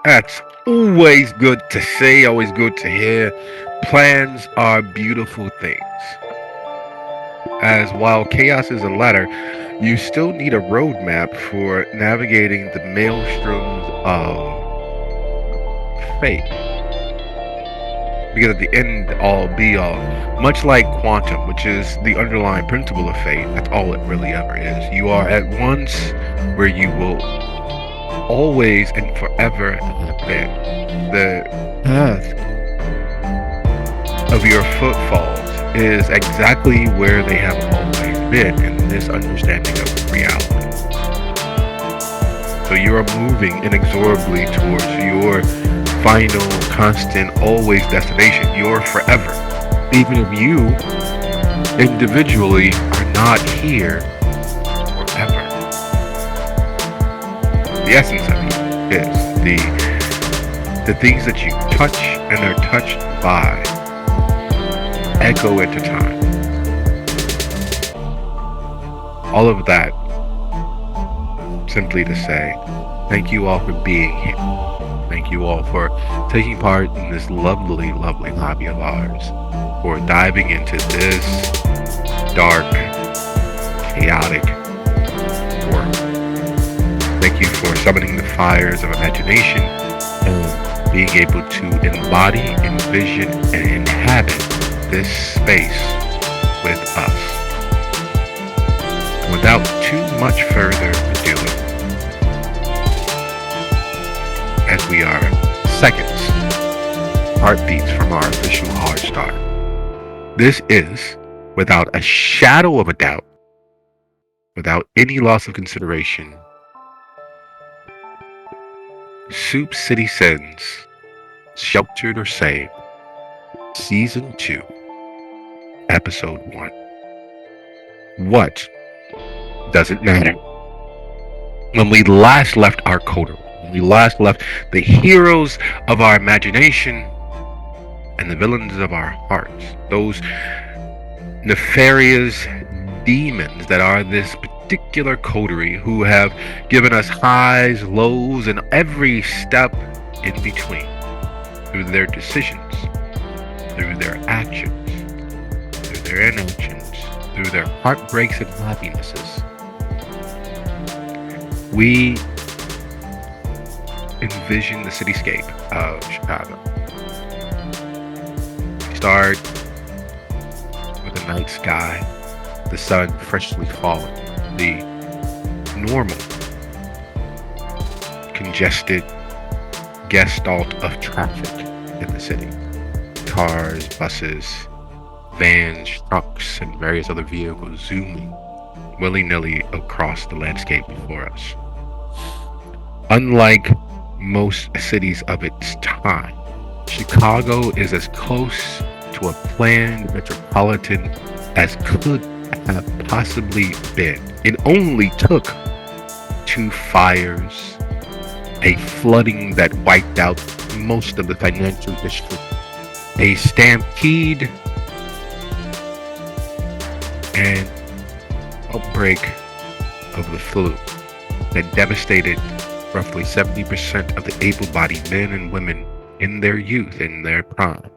That's always good to say, always good to hear. Plans are beautiful things. As while chaos is a ladder, you still need a roadmap for navigating the maelstroms of fate. Because at the end all be all, much like quantum, which is the underlying principle of fate, that's all it really ever is. You are at once where you will always and forever have been. The path of your footfalls is exactly where they have always been in this understanding of reality. So you are moving inexorably towards your final, constant, always destination, your forever. Even if you individually are not here forever. The essence of you is the things that you touch and are touched by echo into time. All of that simply to say thank you all for being here. Thank you all for taking part in this lovely, lovely hobby of ours, for diving into this dark, chaotic world. Thank you for summoning the fires of imagination and being able to embody, envision, and inhabit this space with us. Without too much further ado, as we are seconds, heartbeats from our official hard start, this is, without a shadow of a doubt, without any loss of consideration, Soup City Sins, Sheltered or Saved, Season 2, Episode 1. What does it matter? When we last left our coder, when we last left the heroes of our imagination and the villains of our hearts, those nefarious demons that are this particular coterie who have given us highs, lows, and every step in between through their decisions, through their actions, through their inactions, through their heartbreaks and happinesses. We envision the cityscape of Chicago. We start with a night sky, the sun freshly falling, the normal, congested gestalt of traffic in the city. Cars, buses, vans, trucks, and various other vehicles zooming willy-nilly across the landscape before us. Unlike most cities of its time, Chicago is as close to a planned metropolitan as could have possibly been. It only took 2 fires, a flooding that wiped out most of the financial district, a stampede, and outbreak of the flu that devastated roughly 70% of the able-bodied men and women in their youth, in their prime.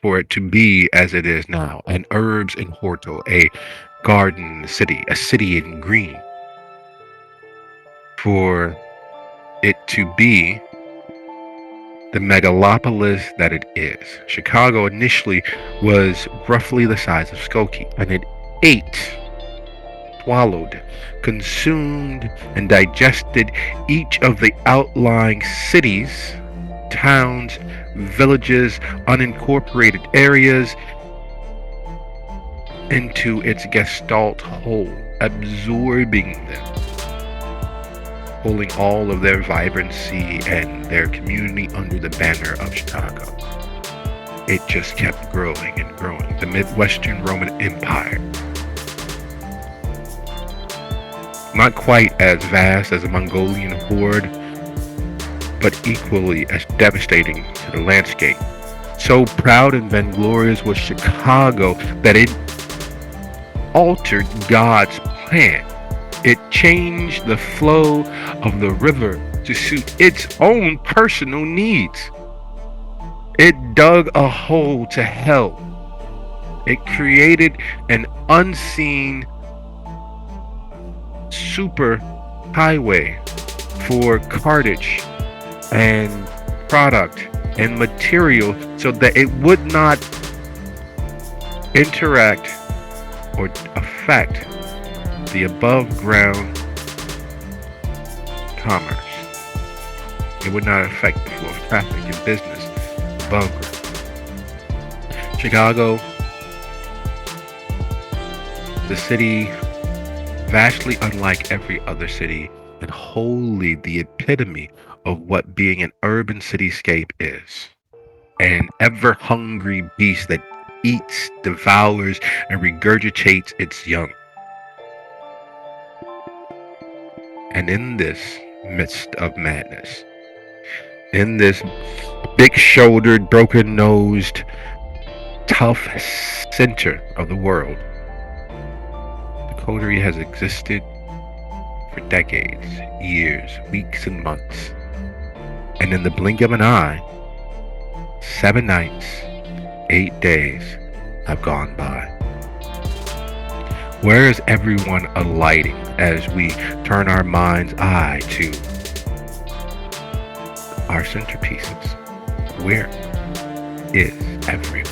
For it to be as it is now, an herbs and horto, a garden city, a city in green. For it to be the megalopolis that it is. Chicago initially was roughly the size of Skokie, and it ate, swallowed, consumed, and digested each of the outlying cities, towns, villages, unincorporated areas into its gestalt whole, absorbing them, pulling all of their vibrancy and their community under the banner of Chicago. It just kept growing and growing. The Midwestern Roman Empire. Not quite as vast as a Mongolian horde, but equally as devastating to the landscape. So proud and vainglorious was Chicago that it altered God's plan. It changed the flow of the river to suit its own personal needs. It dug a hole to hell. It created an unseen super highway for cartage and product and material so that it would not interact or affect the above ground commerce. It would not affect the flow of traffic and business above ground. Chicago, the city vastly unlike every other city and wholly the epitome of what being an urban cityscape is. An ever hungry beast that eats, devours, and regurgitates its young. And in this midst of madness, in this big shouldered, broken nosed, tough center of the world, the coterie has existed for decades, years, weeks, and months. And in the blink of an eye, 7 nights, 8 days have gone by. Where is everyone alighting as we turn our mind's eye to our centerpieces? Where is everyone?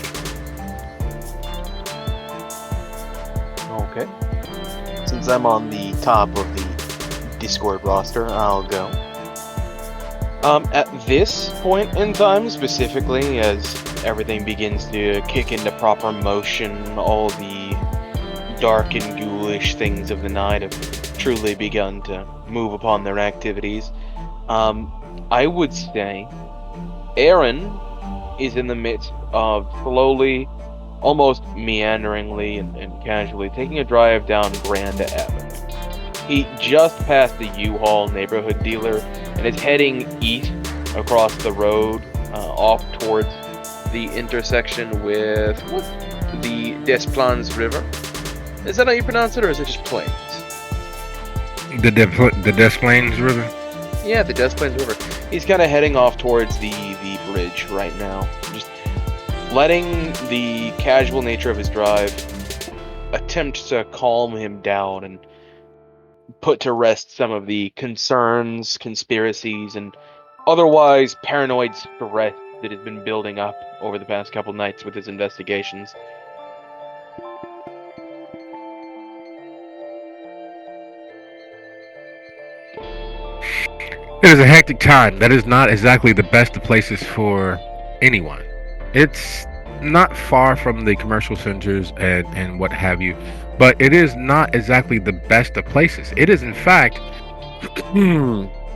Okay. Since I'm on the top of the Discord roster, I'll go. At this point in time, specifically, as everything begins to kick into proper motion, all the dark and ghoulish things of the night have truly begun to move upon their activities. I would say Aaron is in the midst of slowly, almost meanderingly and casually taking a drive down Grand Avenue. He just passed the U-Haul neighborhood dealer and is heading east across the road, off towards the intersection with the Des Plaines River. Is that how you pronounce it, or is it just Plains? The Des Plaines River? Yeah, the Des Plaines River. He's kind of heading off towards the bridge right now. Just letting the casual nature of his drive attempt to calm him down and put to rest some of the concerns, conspiracies, and otherwise paranoid stress that has been building up over the past couple nights with his investigations. It is a hectic time. That is not exactly the best of places for anyone. It's not far from the commercial centers and what have you, but it is not exactly the best of places. It is, in fact,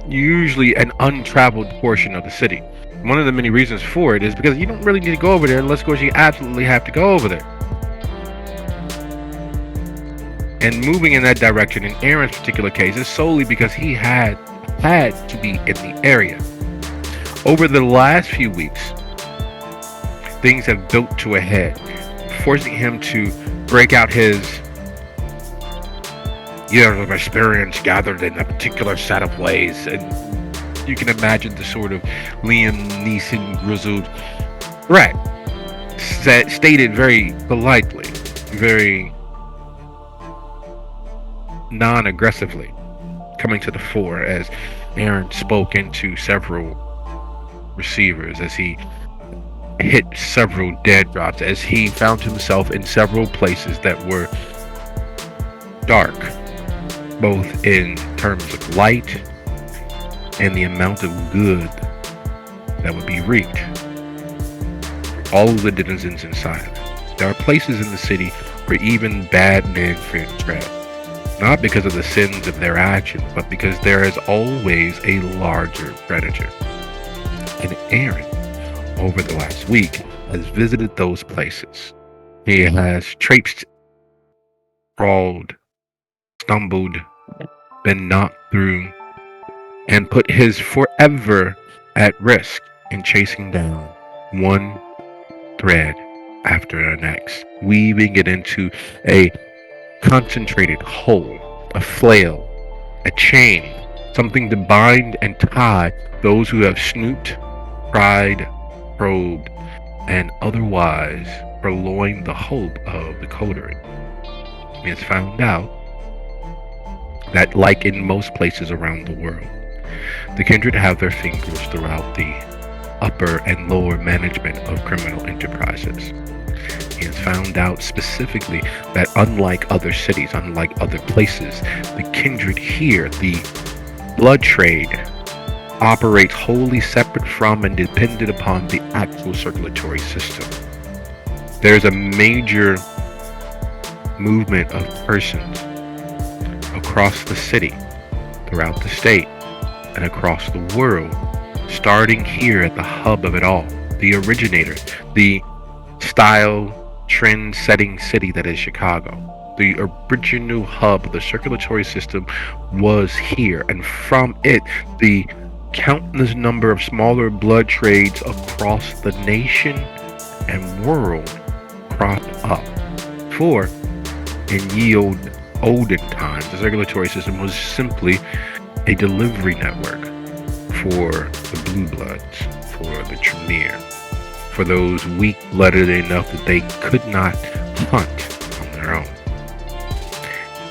usually an untraveled portion of the city. One of the many reasons for it is because you don't really need to go over there unless, of course, you absolutely have to go over there. And moving in that direction, in Aaron's particular case, is solely because he had to be in the area. Over the last few weeks, things have built to a head, forcing him to break out his years of experience gathered in a particular set of ways. And you can imagine the sort of Liam Neeson grizzled threat stated very politely, very non-aggressively, coming to the fore as Aaron spoke into several receivers, as he hit several dead drops, as he found himself in several places that were dark, both in terms of light and the amount of good that would be wreaked. All of the denizens inside. There are places in the city where even bad men fear to tread. Not because of the sins of their actions, but because there is always a larger predator. And Aaron, over the last week, has visited those places. He has traipsed, crawled, stumbled, been knocked through, and put his forever at risk in chasing down one thread after the next, weaving it into a concentrated whole, a flail, a chain something to bind and tie those who have snooped, pried, probed, and otherwise purloined the hope of the coterie. It's found out that, like in most places around the world, the kindred have their fingers throughout the upper and lower management of criminal enterprises. He has found out specifically that unlike other cities, unlike other places, the kindred here, the blood trade, operates wholly separate from and dependent upon the actual circulatory system. There's a major movement of persons across the city, throughout the state, and across the world, starting here at the hub of it all, the originator, the style trend setting city that is Chicago. The original hub of the circulatory system was here, and from it, the countless number of smaller blood trades across the nation and world cropped up. For in ye olden times, the circulatory system was simply a delivery network for the blue bloods, for the Tremere, for those weak-blooded enough that they could not hunt on their own.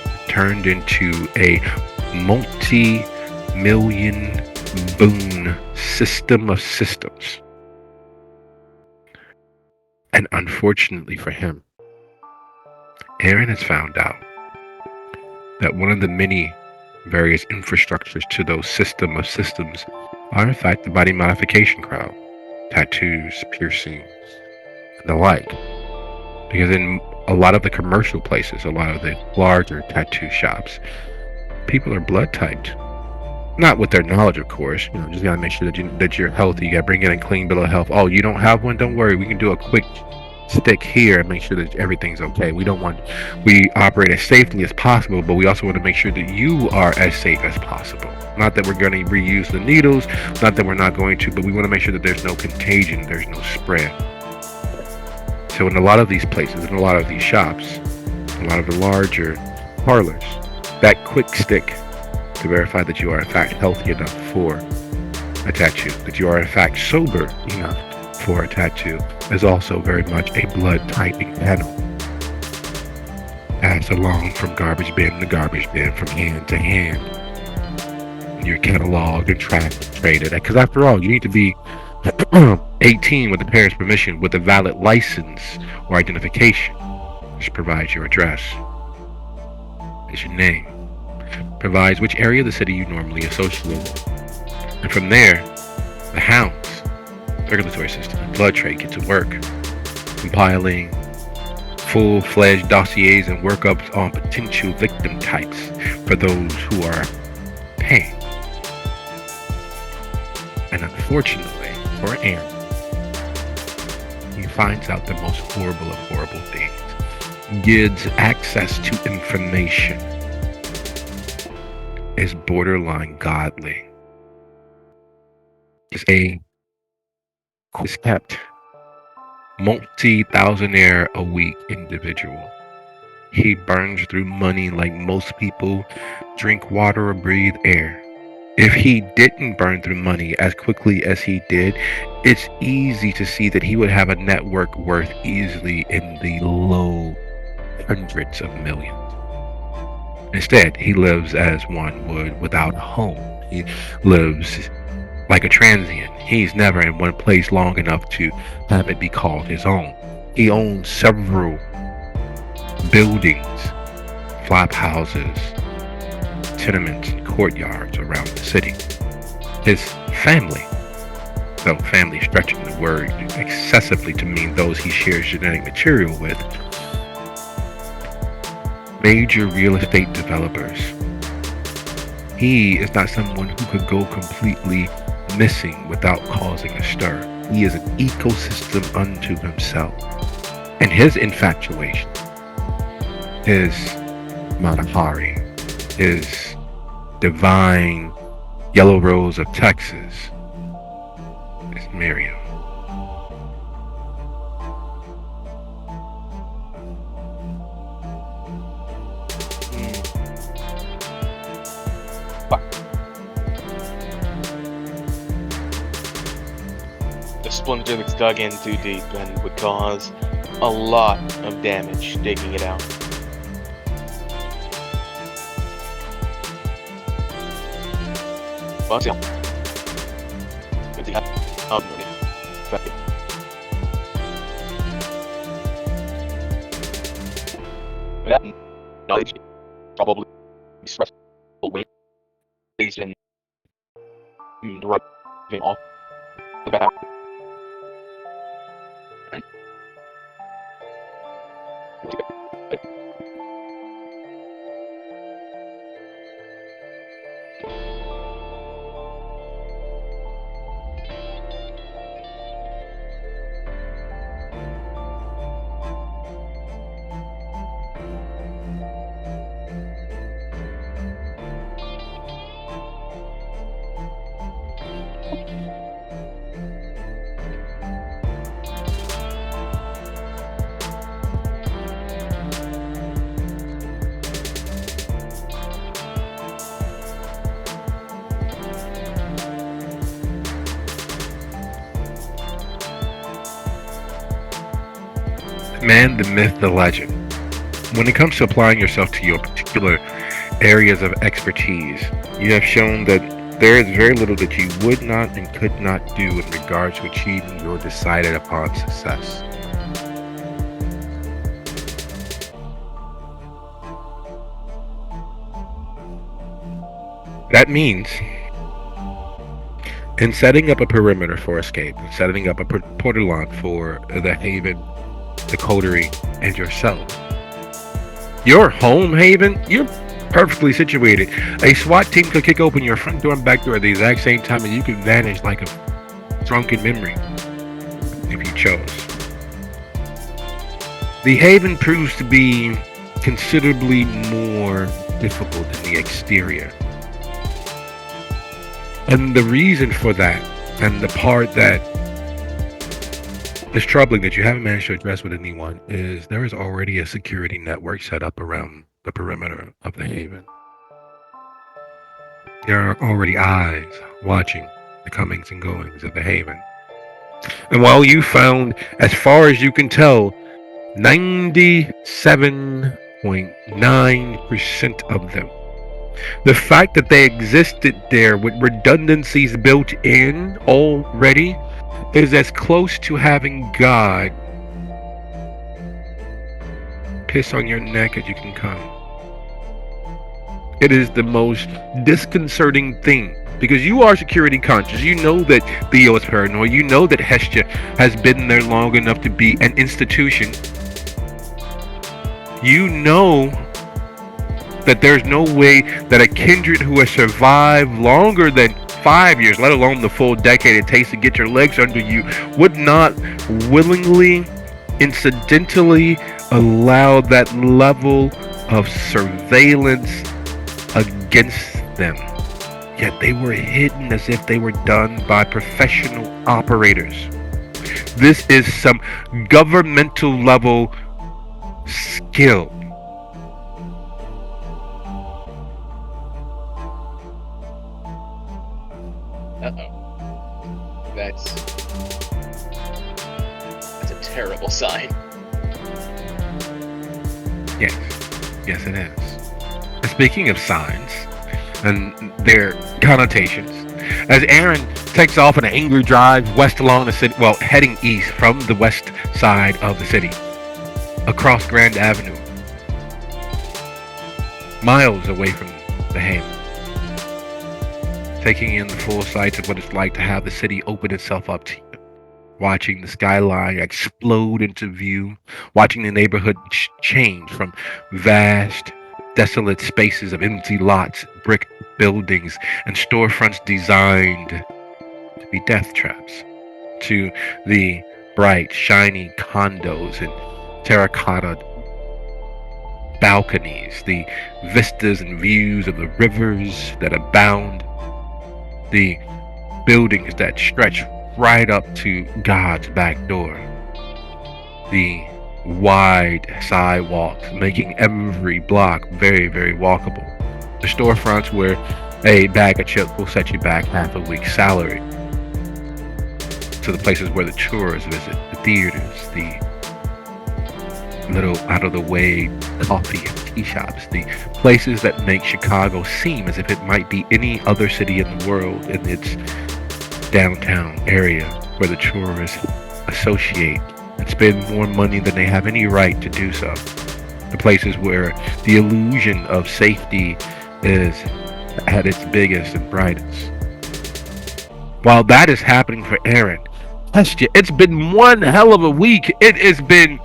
It turned into a multi-million boon system of systems. And unfortunately for him, Aaron has found out that one of the many various infrastructures to those system of systems are in fact the body modification crowd, tattoos, piercings, and the like. Because in a lot of the commercial places, a lot of the larger tattoo shops, people are blood typed. Not with their knowledge, of course. You know, just gotta make sure that you're healthy. You gotta bring in a clean bill of health. Oh, you don't have one? Don't worry. We can do a quick stick here and make sure that everything's okay. We operate as safely as possible, but we also want to make sure that you are as safe as possible. Not that we're going to reuse the needles, not that we're not going to, but we want to make sure that there's no contagion, there's no spread. So in a lot of these places, in a lot of these shops, a lot of the larger parlors, that quick stick to verify that you are in fact healthy enough for a tattoo, that you are in fact sober enough for a tattoo, is also very much a blood typing panel. Passed along from garbage bin to garbage bin, from hand to hand. You're cataloged and tracked and traded. Because after all, you need to be 18 with the parents' permission with a valid license or identification, which provides your address, is your name, provides which area of the city you normally associate with. And from there, the hounds, circulatory system, and blood trade get to work, compiling full-fledged dossiers and workups on potential victim types for those who are paying. And unfortunately for Aaron, he finds out the most horrible of horrible things. Gets access to information. Is borderline godly. Is kept multi-thousandaire a week individual. He burns through money like most people drink water or breathe air. If he didn't burn through money as quickly as he did, it's easy to see that he would have a network worth easily in the low hundreds of millions. Instead, he lives as one would without a home. He lives like a transient. He's never in one place long enough to have it be called his own. He owns several buildings, flop houses, tenements, and courtyards around the city. His family, though family stretching the word excessively to mean those he shares genetic material with, major real estate developers. He is not someone who could go completely missing without causing a stir. He is an ecosystem unto himself. And his infatuation, his Matahari, his divine yellow rose of Texas, is Miriam. splinter that's dug in too deep and would cause a lot of damage digging it out. But yeah, good to have effective. That knowledge probably expressed ways in driving off the back. Man, the myth, the legend. When it comes to applying yourself to your particular areas of expertise, you have shown that there is very little that you would not and could not do in regards to achieving your decided upon success. That means in setting up a perimeter for escape, setting up a portalon for the haven, the coterie, and yourself, your home haven, you're perfectly situated. A SWAT team could kick open your front door and back door at the exact same time, and you could vanish like a drunken memory if you chose. The haven proves to be considerably more difficult than the exterior. And the reason for that, and the part that is troubling that you haven't managed to address with anyone, is there is already a security network set up around the perimeter of the haven. There are already eyes watching the comings and goings of the haven. And while you found, as far as you can tell, 97.9% of them, the fact that they existed there with redundancies built in already is as close to having God piss on your neck as you can come. It is the most disconcerting thing, because you are security conscious. You know that Theo is paranoid. You know that Hestia has been there long enough to be an institution. You know that there's no way that a kindred who has survived longer than 5 years, let alone the full decade it takes to get your legs under you, would not willingly, incidentally allow that level of surveillance against them. Yet they were hidden as if they were done by professional operators. This is some governmental level skill. Uh-oh. That's a terrible sign. Yes, yes it is. And speaking of signs and their connotations, as Aaron takes off on an angry drive west along the city, well, heading east from the west side of the city, across Grand Avenue, miles away from the haven, taking in the full sights of what it's like to have the city open itself up to you, watching the skyline explode into view, watching the neighborhood change from vast, desolate spaces of empty lots, brick buildings, and storefronts designed to be death traps, to the bright, shiny condos and terracotta balconies, the vistas and views of the rivers that abound, the buildings that stretch right up to God's back door, the wide sidewalks making every block very, very walkable, the storefronts where a bag of chips will set you back half a week's salary, to the places where the tourists visit, the theaters, the little out of the way coffee and tea shops, the places that make Chicago seem as if it might be any other city in the world in its downtown area where the tourists associate and spend more money than they have any right to do so. The places where the illusion of safety is at its biggest and brightest. While that is happening for Aaron, it's been one hell of a week. It has been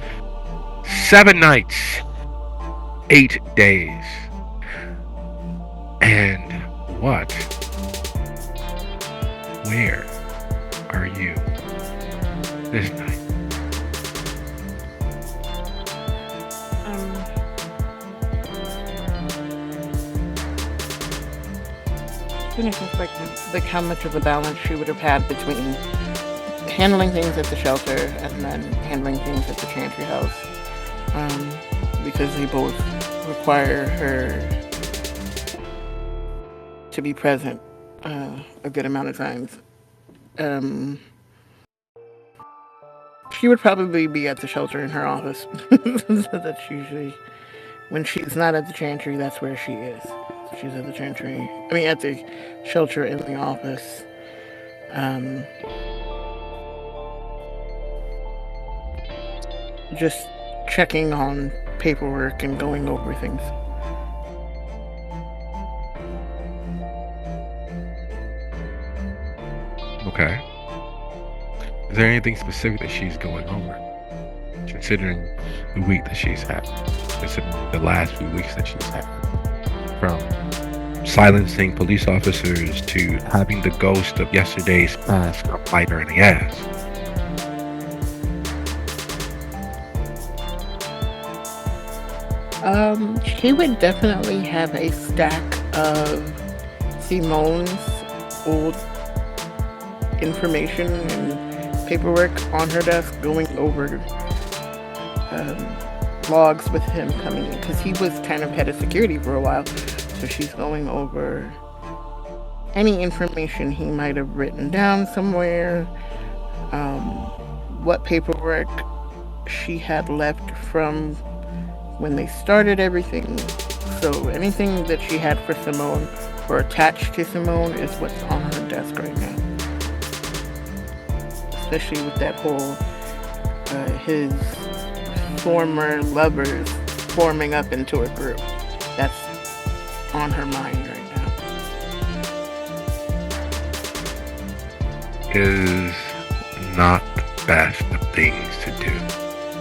7 nights, 8 days. And what? Where are you this night? Trying to think like how much of a balance she would have had between handling things at the shelter and then handling things at the chantry house, because they both require her to be present a good amount of times. She would probably be at the shelter in her office. So that's usually when she's not at the chantry. That's where she is. She's at the chantry. I mean, at the shelter in the office. Just checking on paperwork and going over things. Okay. Is there anything specific that she's going over? Considering the week that she's had, considering the last few weeks that she's had, from silencing police officers to having the ghost of yesterday's past bite her in the ass. She would definitely have a stack of Simone's old information and paperwork on her desk, going over logs with him coming in, because he was kind of head of security for a while. So she's going over any information he might have written down somewhere, what paperwork she had left from when they started everything. So anything that she had for Simone or attached to Simone is what's on her desk right now. Especially with that whole his former lovers forming up into a group. That's on her mind right now. Is not the best of things to do,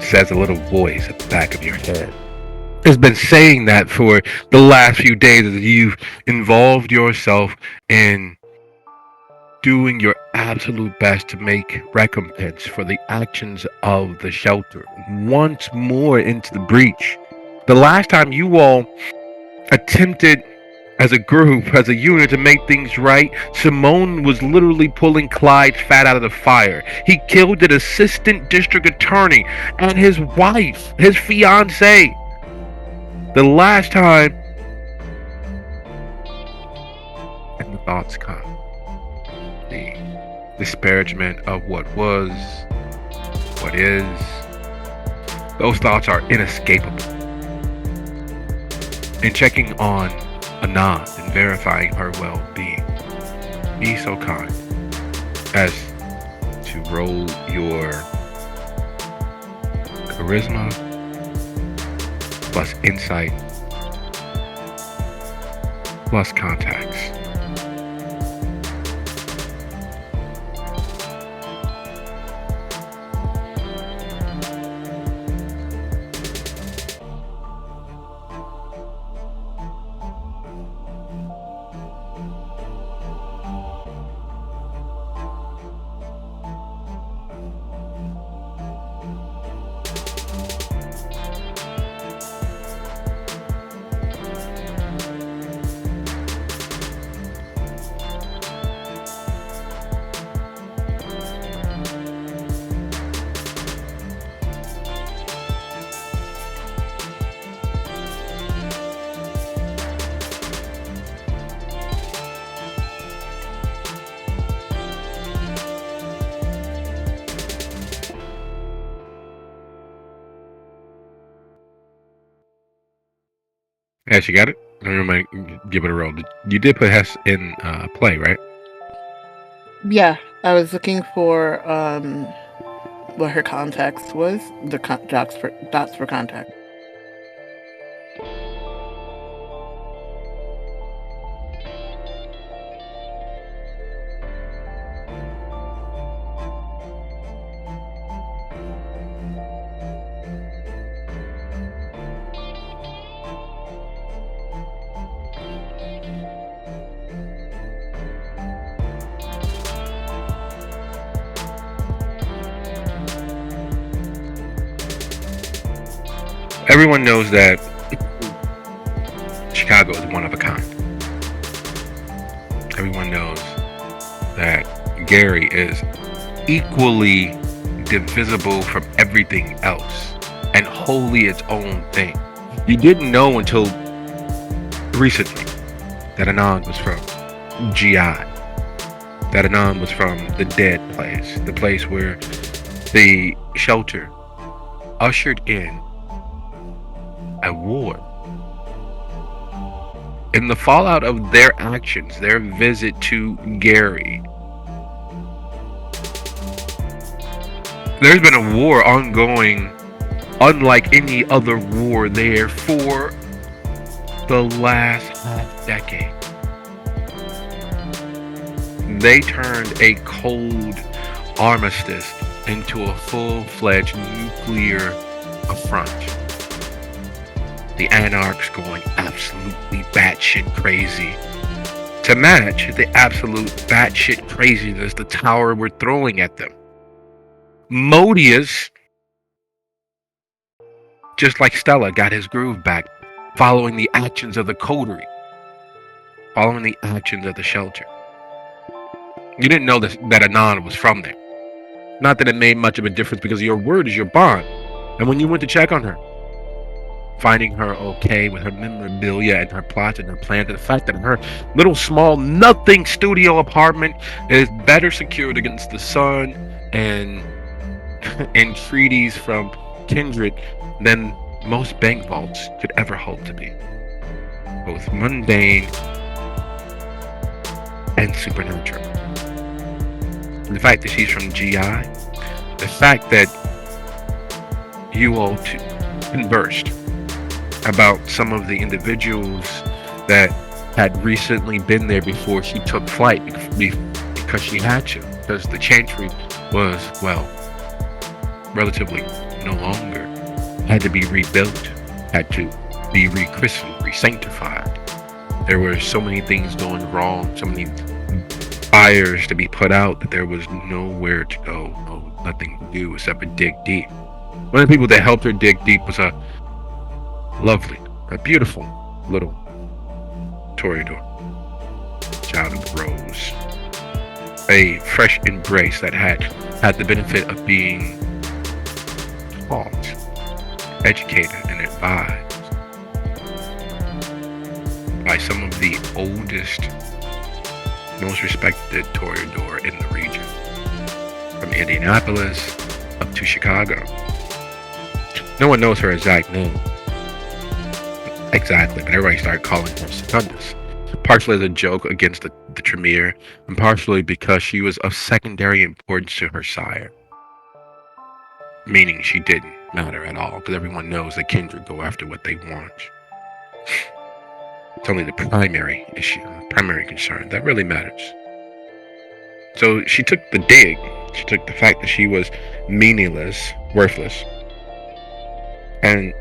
says a little voice at the back of your head. Has been saying that for the last few days as you've involved yourself in doing your absolute best to make recompense for the actions of the shelter once more into the breach. The last time you all attempted as a group, as a unit, to make things right, Simone was literally pulling Clyde's fat out of the fire. He killed an assistant district attorney and his wife, his fiancée. The last time, and the thoughts come. The disparagement of what was, what is. Those thoughts are inescapable. In checking on Anand and verifying her well-being, be so kind as to roll your charisma plus insight plus contacts. Yeah, she got it. I might give it a roll. You did put Hess in play, right? Yeah, I was looking for what her context was, the dots for context. Everyone knows that Chicago is one of a kind. Everyone knows that Gary is equally divisible from everything else and wholly its own thing. You didn't know until recently that Anand was from GI, that Anand was from the dead place, the place where the shelter ushered in a war. In the fallout of their actions, their visit to Gary, there's been a war ongoing unlike any other war there for the last half decade. They turned a cold armistice into a full-fledged nuclear affront. The Anarchs going absolutely batshit crazy. To match the absolute batshit craziness the tower were throwing at them. Modius, just like Stella, got his groove back, following the actions of the coterie, following the actions of the shelter. You didn't know that Anand was from there. Not that it made much of a difference because your word is your bond. And when you went to check on her, finding her okay with her memorabilia and her plots and her plans, and the fact that her little small nothing studio apartment is better secured against the sun and entreaties from kindred than most bank vaults could ever hope to be. Both mundane and supernatural. The fact that she's from GI, the fact that you all conversed about some of the individuals that had recently been there before she took flight because she had to, because the chantry was, well, relatively no longer, had to be rebuilt, had to be rechristened, re-sanctified. There were so many things going wrong, so many fires to be put out that there was nowhere to go, nothing to do except for dig deep. One of the people that helped her dig deep was a lovely, a beautiful little Toreador, child of the rose, a fresh embrace that had the benefit of being taught, educated, and advised by some of the oldest, most respected Toreador in the region, from Indianapolis up to Chicago. No one knows her exact name exactly, but everybody started calling her Secundus, partially as a joke against the Tremere, and partially because she was of secondary importance to her sire, meaning she didn't matter at all, because everyone knows that kindred go after what they want. It's only the primary issue, primary concern that really matters. So she took the dig, she took the fact that she was meaningless, worthless, and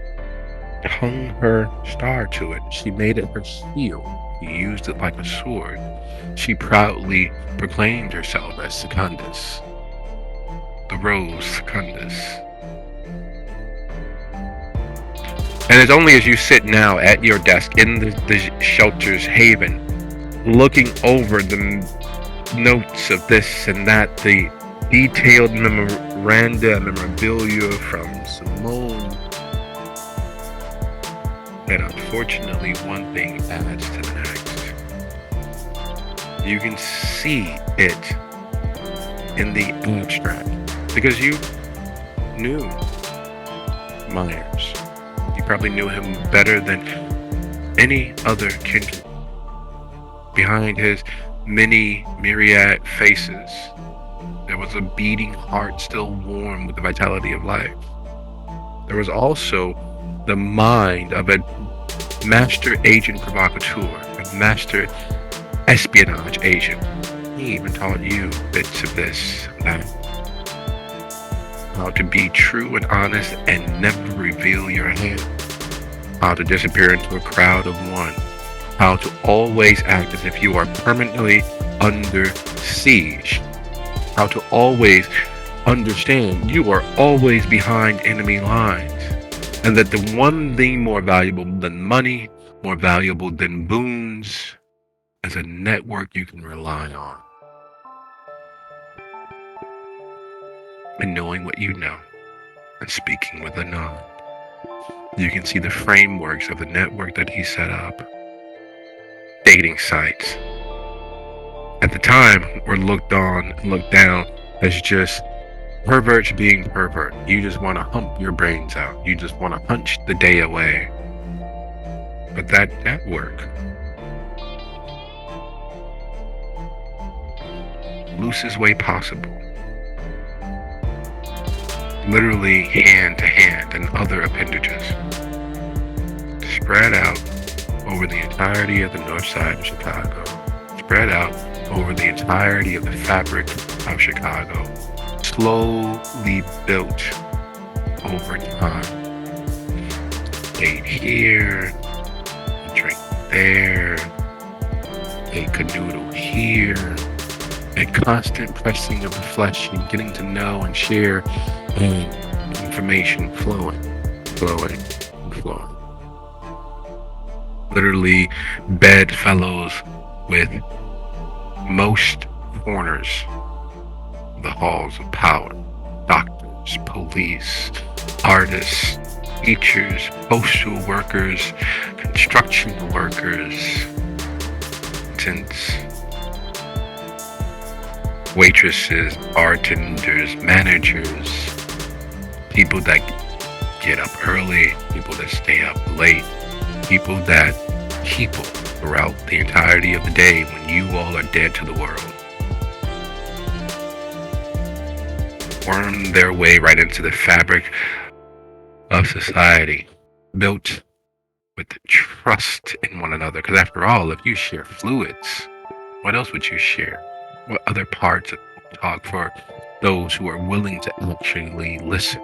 hung her star to it. She made it her shield. She used it like a sword. She proudly proclaimed herself as Secundus, the Rose Secundus. And it's only as you sit now at your desk in the shelter's haven, looking over the notes of this and that, the detailed memorabilia from Simone, that unfortunately one thing adds to the next. You can see it in the abstract because you knew Myers. You probably knew him better than any other kindred. Behind his many myriad faces, there was a beating heart still warm with the vitality of life. There was also the mind of a master agent provocateur, a master espionage agent. He even taught you bits of this and that. How to be true and honest and never reveal your hand. How to disappear into a crowd of one. How to always act as if you are permanently under siege. How to always understand you are always behind enemy lines. And that the one thing more valuable than money, more valuable than boons, is a network you can rely on. And knowing what you know, and speaking with a nod. You can see the frameworks of the network that he set up. Dating sites. At the time, were looked down as just perverts being pervert. You just want to hump your brains out. You just want to punch the day away. But that network, loosest way possible, literally hand to hand and other appendages, spread out over the entirety of the north side of Chicago, spread out over the entirety of the fabric of Chicago, slowly built over time. Ate here, a drink there, a canoodle here, a constant pressing of the flesh and getting to know and share, and information flowing. Literally bedfellows with most corners of the halls of power. Doctors, police, artists, teachers, postal workers, construction workers, accountants, waitresses, bartenders, managers, people that get up early, people that stay up late, people throughout the entirety of the day when you all are dead to the world, worm their way right into the fabric of society, built with trust in one another. Because after all, if you share fluids, what else would you share? What other parts of talk for those who are willing to actually listen?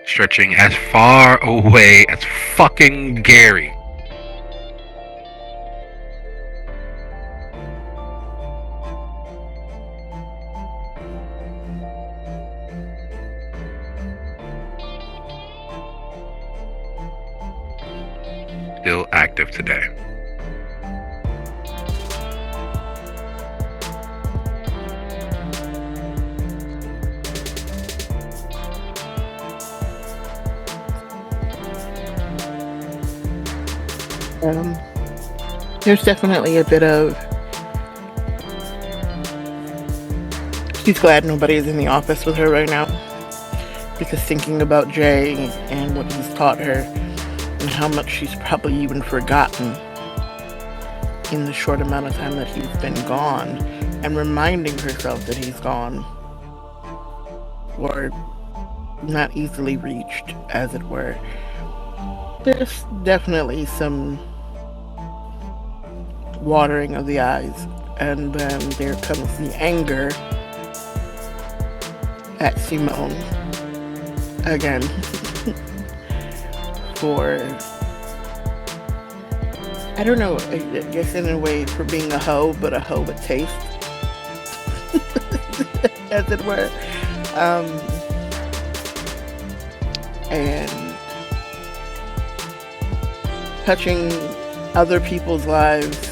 Stretching as far away as fucking Gary. Still active today. There's definitely a bit of, she's glad nobody's in the office with her right now, because thinking about Jay and what he's taught her and how much she's probably even forgotten in the short amount of time that he's been gone, and reminding herself that he's gone, or not easily reached, as it were. There's definitely some watering of the eyes, and then there comes the anger at Simone again for, I don't know, I guess in a way for being a hoe, but a hoe with taste, as it were, and touching other people's lives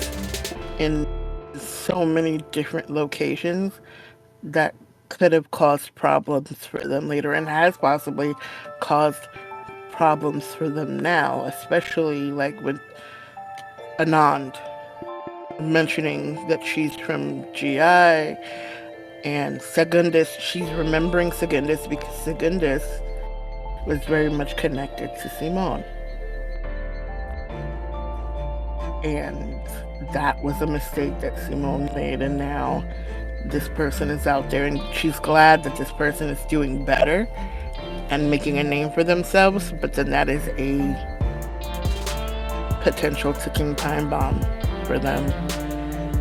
in so many different locations that could have caused problems for them later, and has possibly caused problems for them now, especially like with Anand mentioning that she's from GI, and Segundus, she's remembering Segundus because Segundus was very much connected to Simone. And that was a mistake that Simone made, and now this person is out there, and she's glad that this person is doing better and making a name for themselves, but then that is a potential ticking time bomb for them,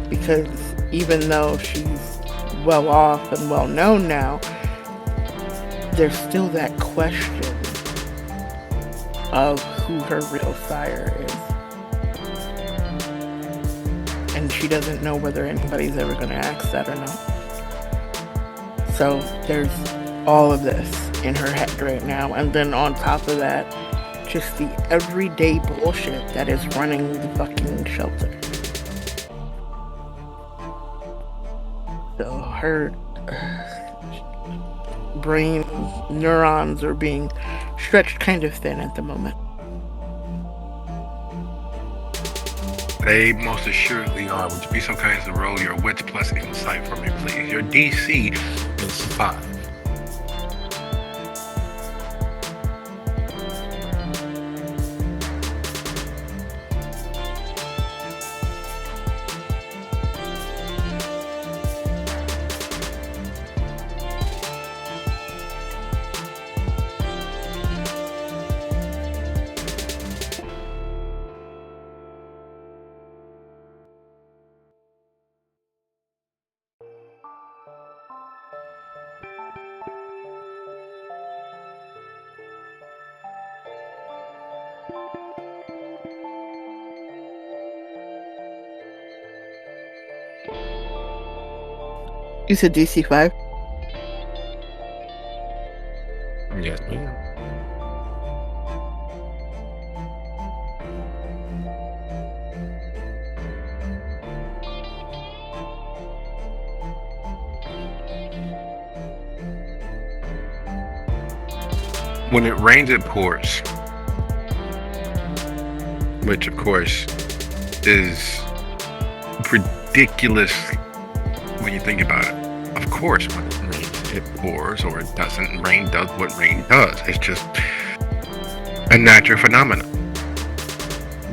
because even though she's well off and well known now, there's still that question of who her real sire is. And she doesn't know whether anybody's ever going to ask that or not. So there's all of this in her head right now. And then on top of that, just the everyday bullshit that is running the fucking shelter. So her brain neurons are being stretched kind of thin at the moment. They most assuredly are. Would you be so kind as to roll your wits plus insight for me, please? Your DC is 5. You said DC 5? Yes, ma'am. When it rains, it pours. Which, of course, is ridiculous when you think about it. Of course, when it rains, it pours, or it doesn't. Rain does what rain does. It's just a natural phenomenon.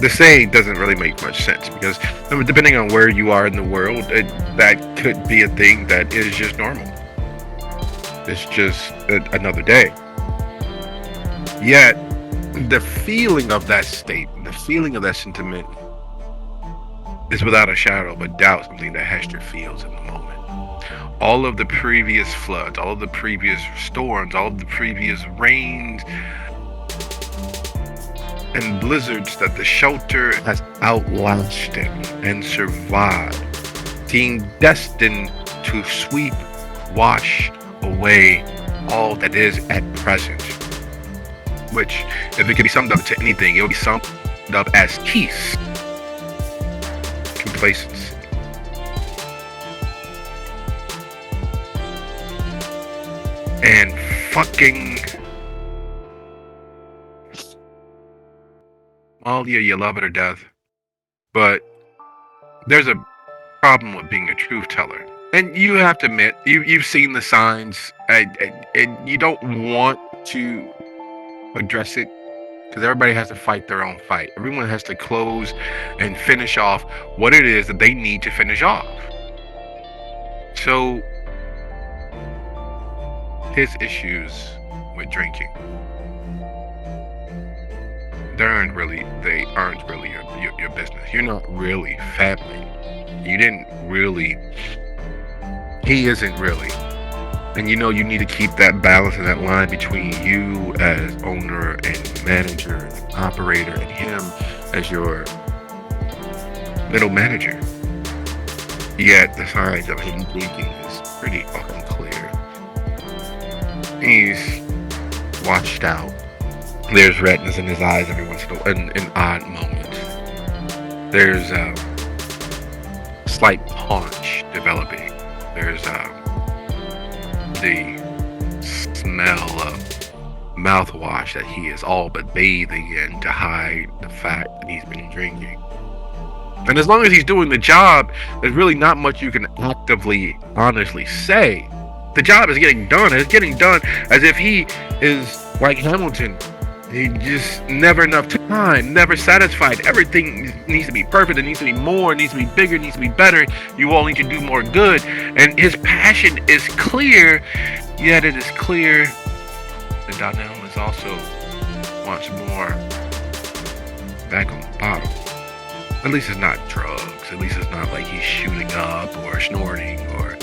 The saying doesn't really make much sense, because depending on where you are in the world, that could be a thing that is just normal. It's just another day. Yet, the feeling of that state, the feeling of that sentiment, is without a shadow of a doubt something that Hester feels in the moment. All of the previous floods, all of the previous storms, all of the previous rains and blizzards that the shelter has outlasted and survived, seem destined to sweep, wash away all that is at present. Which, if it could be summed up to anything, it would be summed up as peace, complacency. And fucking Malia, you love it to death, but there's a problem with being a truth teller. And you have to admit, you've seen the signs, and you don't want to address it, because everybody has to fight their own fight. Everyone has to close and finish off what it is that they need to finish off. So his issues with drinking, they aren't really your business. You're not really family. He isn't really. And you know you need to keep that balance and that line between you as owner and manager and operator, and him as your middle manager. Yet the signs of him drinking is pretty fucking clear. He's washed out. There's redness in his eyes every once in odd moments. There's a slight paunch developing. There's the smell of mouthwash that he is all but bathing in to hide the fact that he's been drinking. And as long as he's doing the job, there's really not much you can honestly say. The job is getting done. It's getting done as if he is Like Hamilton, he just never enough time, never satisfied. Everything needs to be perfect. It needs to be more. It needs to be bigger. It needs to be better. You all need to do more good. And his passion is clear, yet it is clear that Donnell is also wants more back on the bottom. At least it's not drugs. At least it's not like he's shooting up or snorting or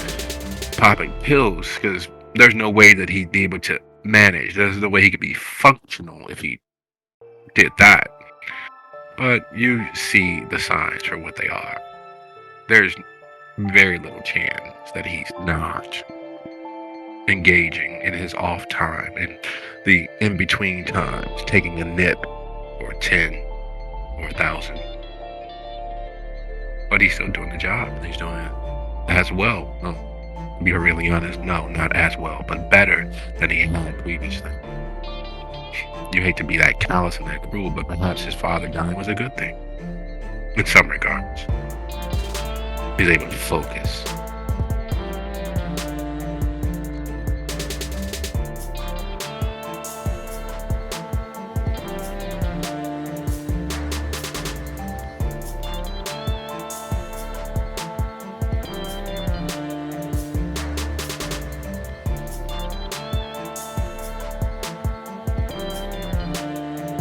popping pills, because there's no way that he'd be able to manage. There's no way he could be functional if he did that. But you see the signs for what they are. There's very little chance that he's not engaging in his off time and the in between times, taking a nip or 10 or 1,000. But he's still doing the job, and he's doing it as well. No, to be really honest, no, not as well, but better than he had previously. You hate to be that callous and that cruel, but perhaps his father dying was a good thing. In some regards. He's able to focus.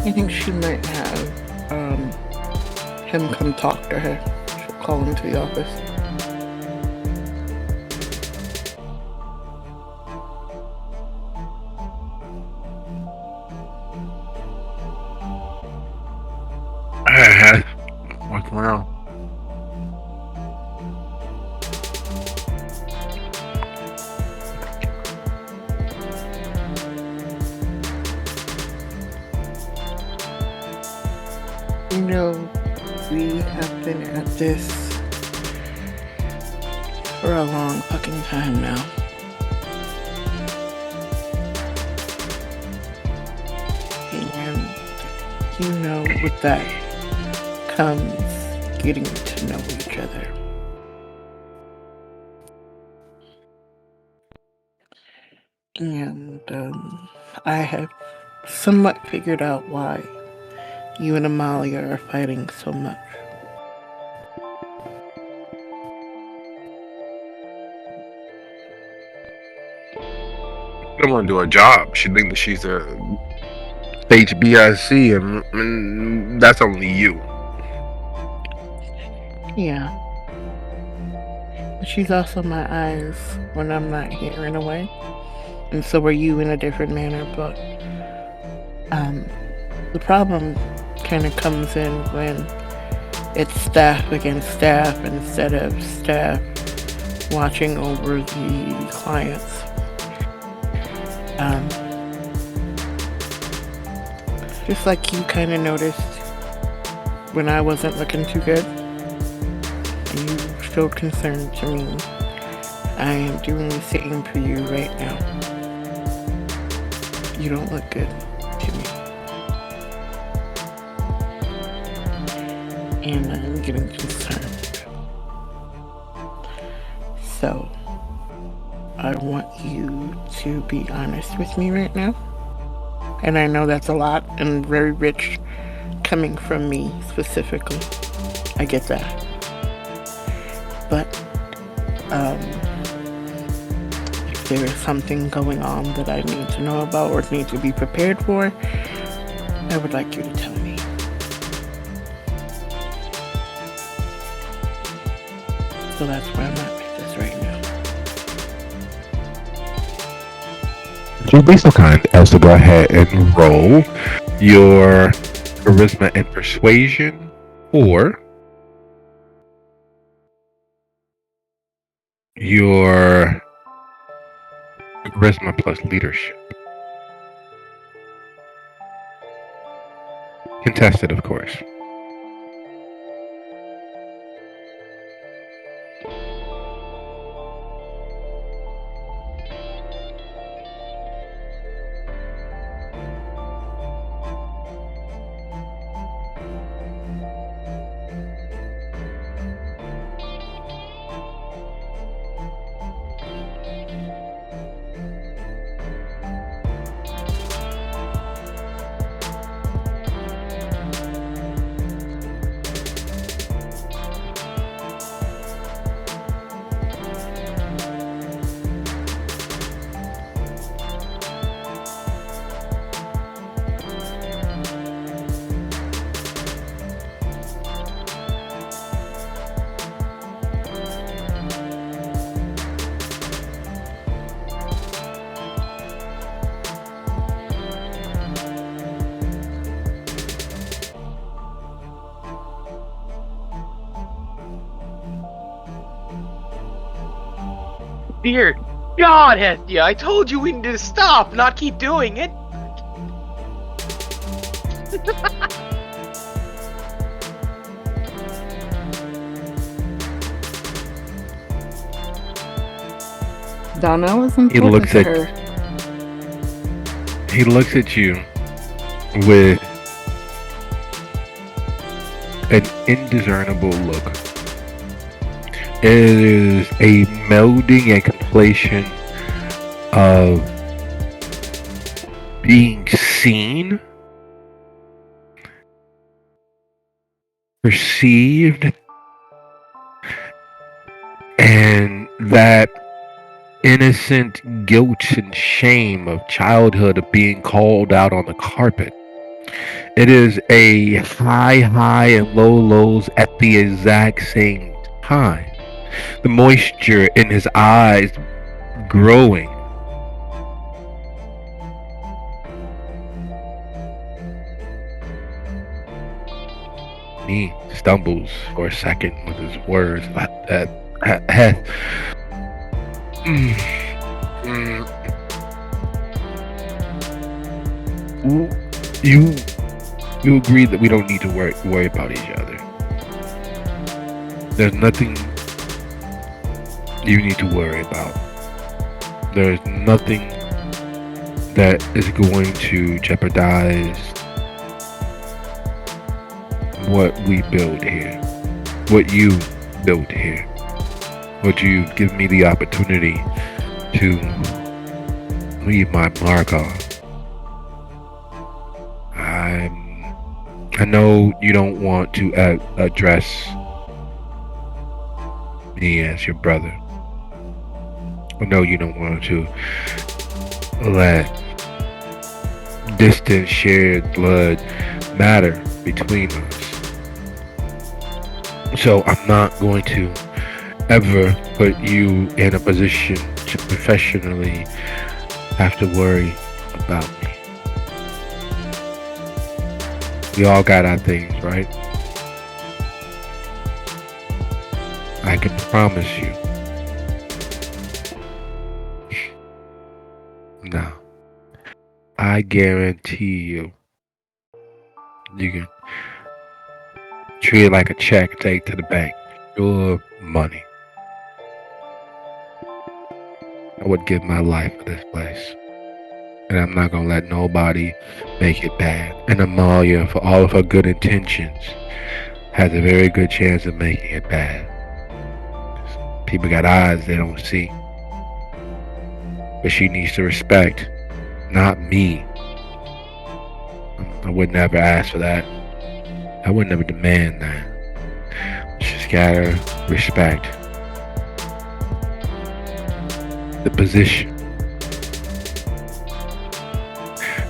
I think she might have him come talk to her. She'll call him to the office. What's going on? You know, we have been at this for a long fucking time now. And you know, with that comes getting to know each other. And I have somewhat figured out why you and Amalia are fighting so much. She don't want to do her job. She thinks that she's a HBIC, and that's only you. Yeah. But she's also my eyes when I'm not here in a way. And so are you in a different manner, but the problem kind of comes in when it's staff against staff instead of staff watching over the clients. Just like you kind of noticed when I wasn't looking too good, and you showed concern to me, I am doing the same for you right now. You don't look good to me. And I'm getting concerned. So, I want you to be honest with me right now. And I know that's a lot and very rich coming from me specifically. I get that. But, if there is something going on that I need to know about or need to be prepared for, I would like you to tell me. So that's where I'm at with this right now. Would you be so kind as to go ahead and roll your charisma and persuasion, or your charisma plus leadership? Contested, of course. Dear God, Hestia, I told you we need to stop, not keep doing it. Donnell is He important looks to at her. he looks at you with an indiscernible look. It is a melding and conflation of being seen, perceived, and that innocent guilt and shame of childhood of being called out on the carpet. It is a high and lows at the exact same time. The moisture in his eyes growing. He stumbles for a second with his words. You you agree that we don't need to worry about each other. There's nothing you need to worry about. There's nothing that is going to jeopardize what we build here, what you build here, what you give me the opportunity to leave my mark on. I know you don't want to address me as your brother. I know you don't want to let distant shared blood matter between us. So I'm not going to ever put you in a position to professionally have to worry about me. We all got our things, right? I can promise you. No. I guarantee you. You can treat it like a check, take to the bank. Your money. I would give my life for this place. And I'm not going to let nobody make it bad. And Amalia, for all of her good intentions, has a very good chance of making it bad. People got eyes they don't see. But she needs to respect, not me. I would never ask for that. I would never demand that. She's gotta respect the position.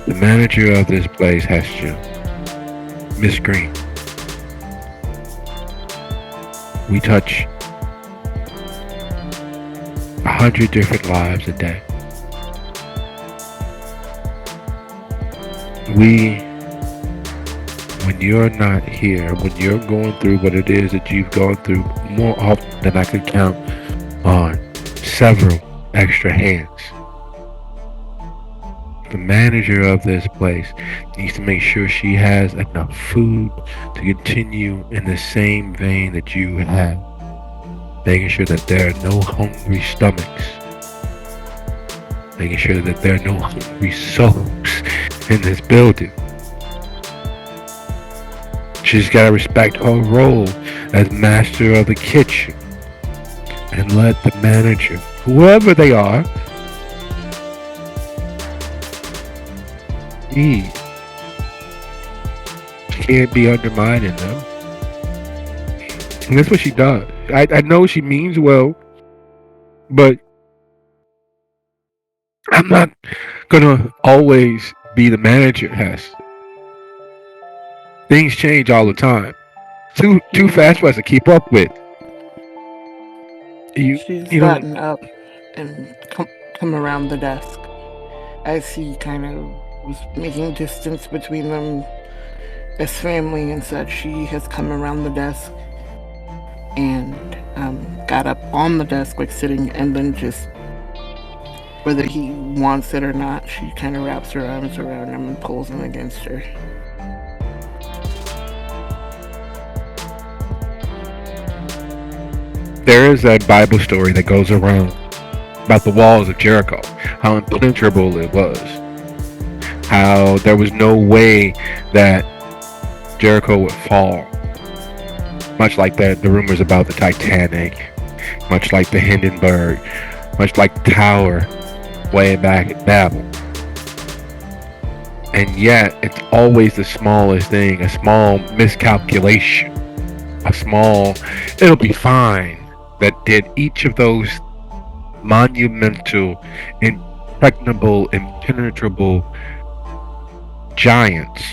The manager of this place has to. Miss Green. We touch 100 different lives a day. When you're not here, when you're going through what it is that you've gone through, more often than I could count on several extra hands. The manager of this place needs to make sure she has enough food to continue in the same vein that you have. Making sure that there are no hungry stomachs. Making sure that there are no hungry souls in this building. She's got to respect her role as master of the kitchen and let the manager, whoever they are, eat. She can't be undermining them. And that's what she does. I know she means well, but I'm not gonna always be the manager, Hess. Things change all the time. Too fast for us to keep up with. She's gotten up and come around the desk as he kind of was making distance between them as family and such. She has come around the desk and got up on the desk, like sitting, and then just Whether he wants it or not, she kind of wraps her arms around him and pulls him against her. There is a Bible story that goes around about the walls of Jericho, how impenetrable it was, how there was no way that Jericho would fall. Much like the rumors about the Titanic, much like the Hindenburg, much like the tower way back at Babel. And yet, it's always the smallest thing, a small miscalculation, a small, it'll be fine, that did each of those monumental, impregnable, impenetrable giants.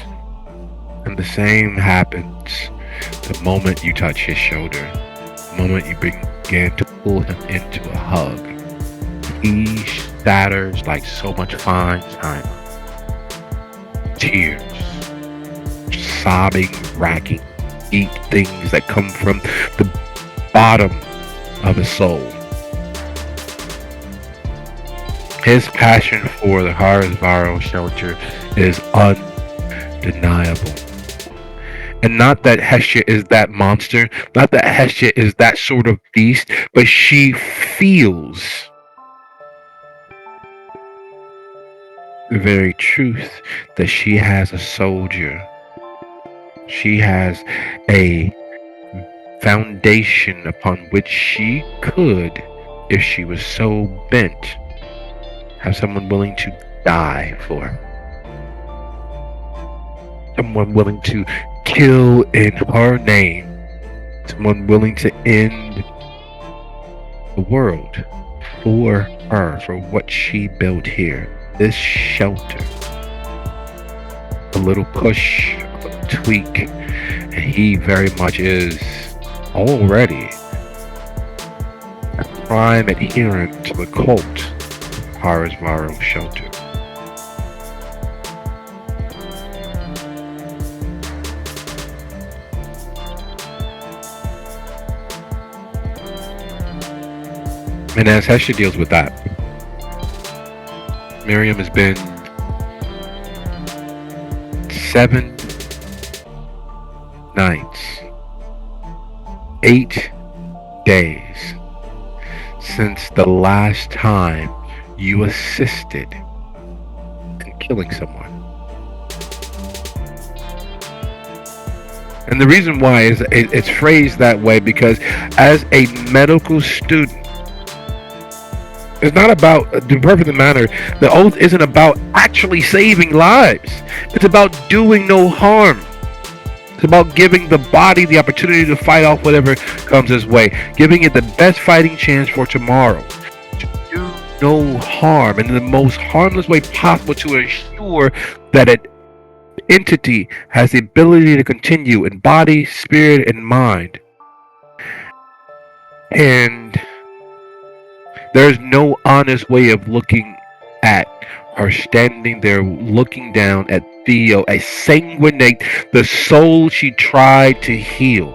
And the same happens the moment you touch his shoulder, the moment you begin to pull him into a hug. He shatters like so much fine china. Tears, sobbing, racking, deep things that come from the bottom of his soul. His passion for the Harzvaro shelter is undeniable. And not that Hestia is that monster, not that Hestia is that sort of beast, but she feels the very truth that she has a soldier. She has a foundation upon which she could, if she was so bent, have someone willing to die for her. Someone willing to kill in her name. Someone willing to end the world for her, for what she built here. This shelter. A little push, a little tweak, and he very much is already a prime adherent to the cult of Harzvaro shelter. And as Hestia deals with that, Miriam has been 7 nights, 8 days since the last time you assisted in killing someone. And the reason why is it's phrased that way because as a medical student, it's not about, to be perfectly manner, the oath isn't about actually saving lives. It's about doing no harm. It's about giving the body the opportunity to fight off whatever comes its way, giving it the best fighting chance for tomorrow. To do no harm, and in the most harmless way possible to ensure that an entity has the ability to continue in body, spirit, and mind. And there's no honest way of looking at her standing there looking down at Theo, a sanguinate, the soul she tried to heal,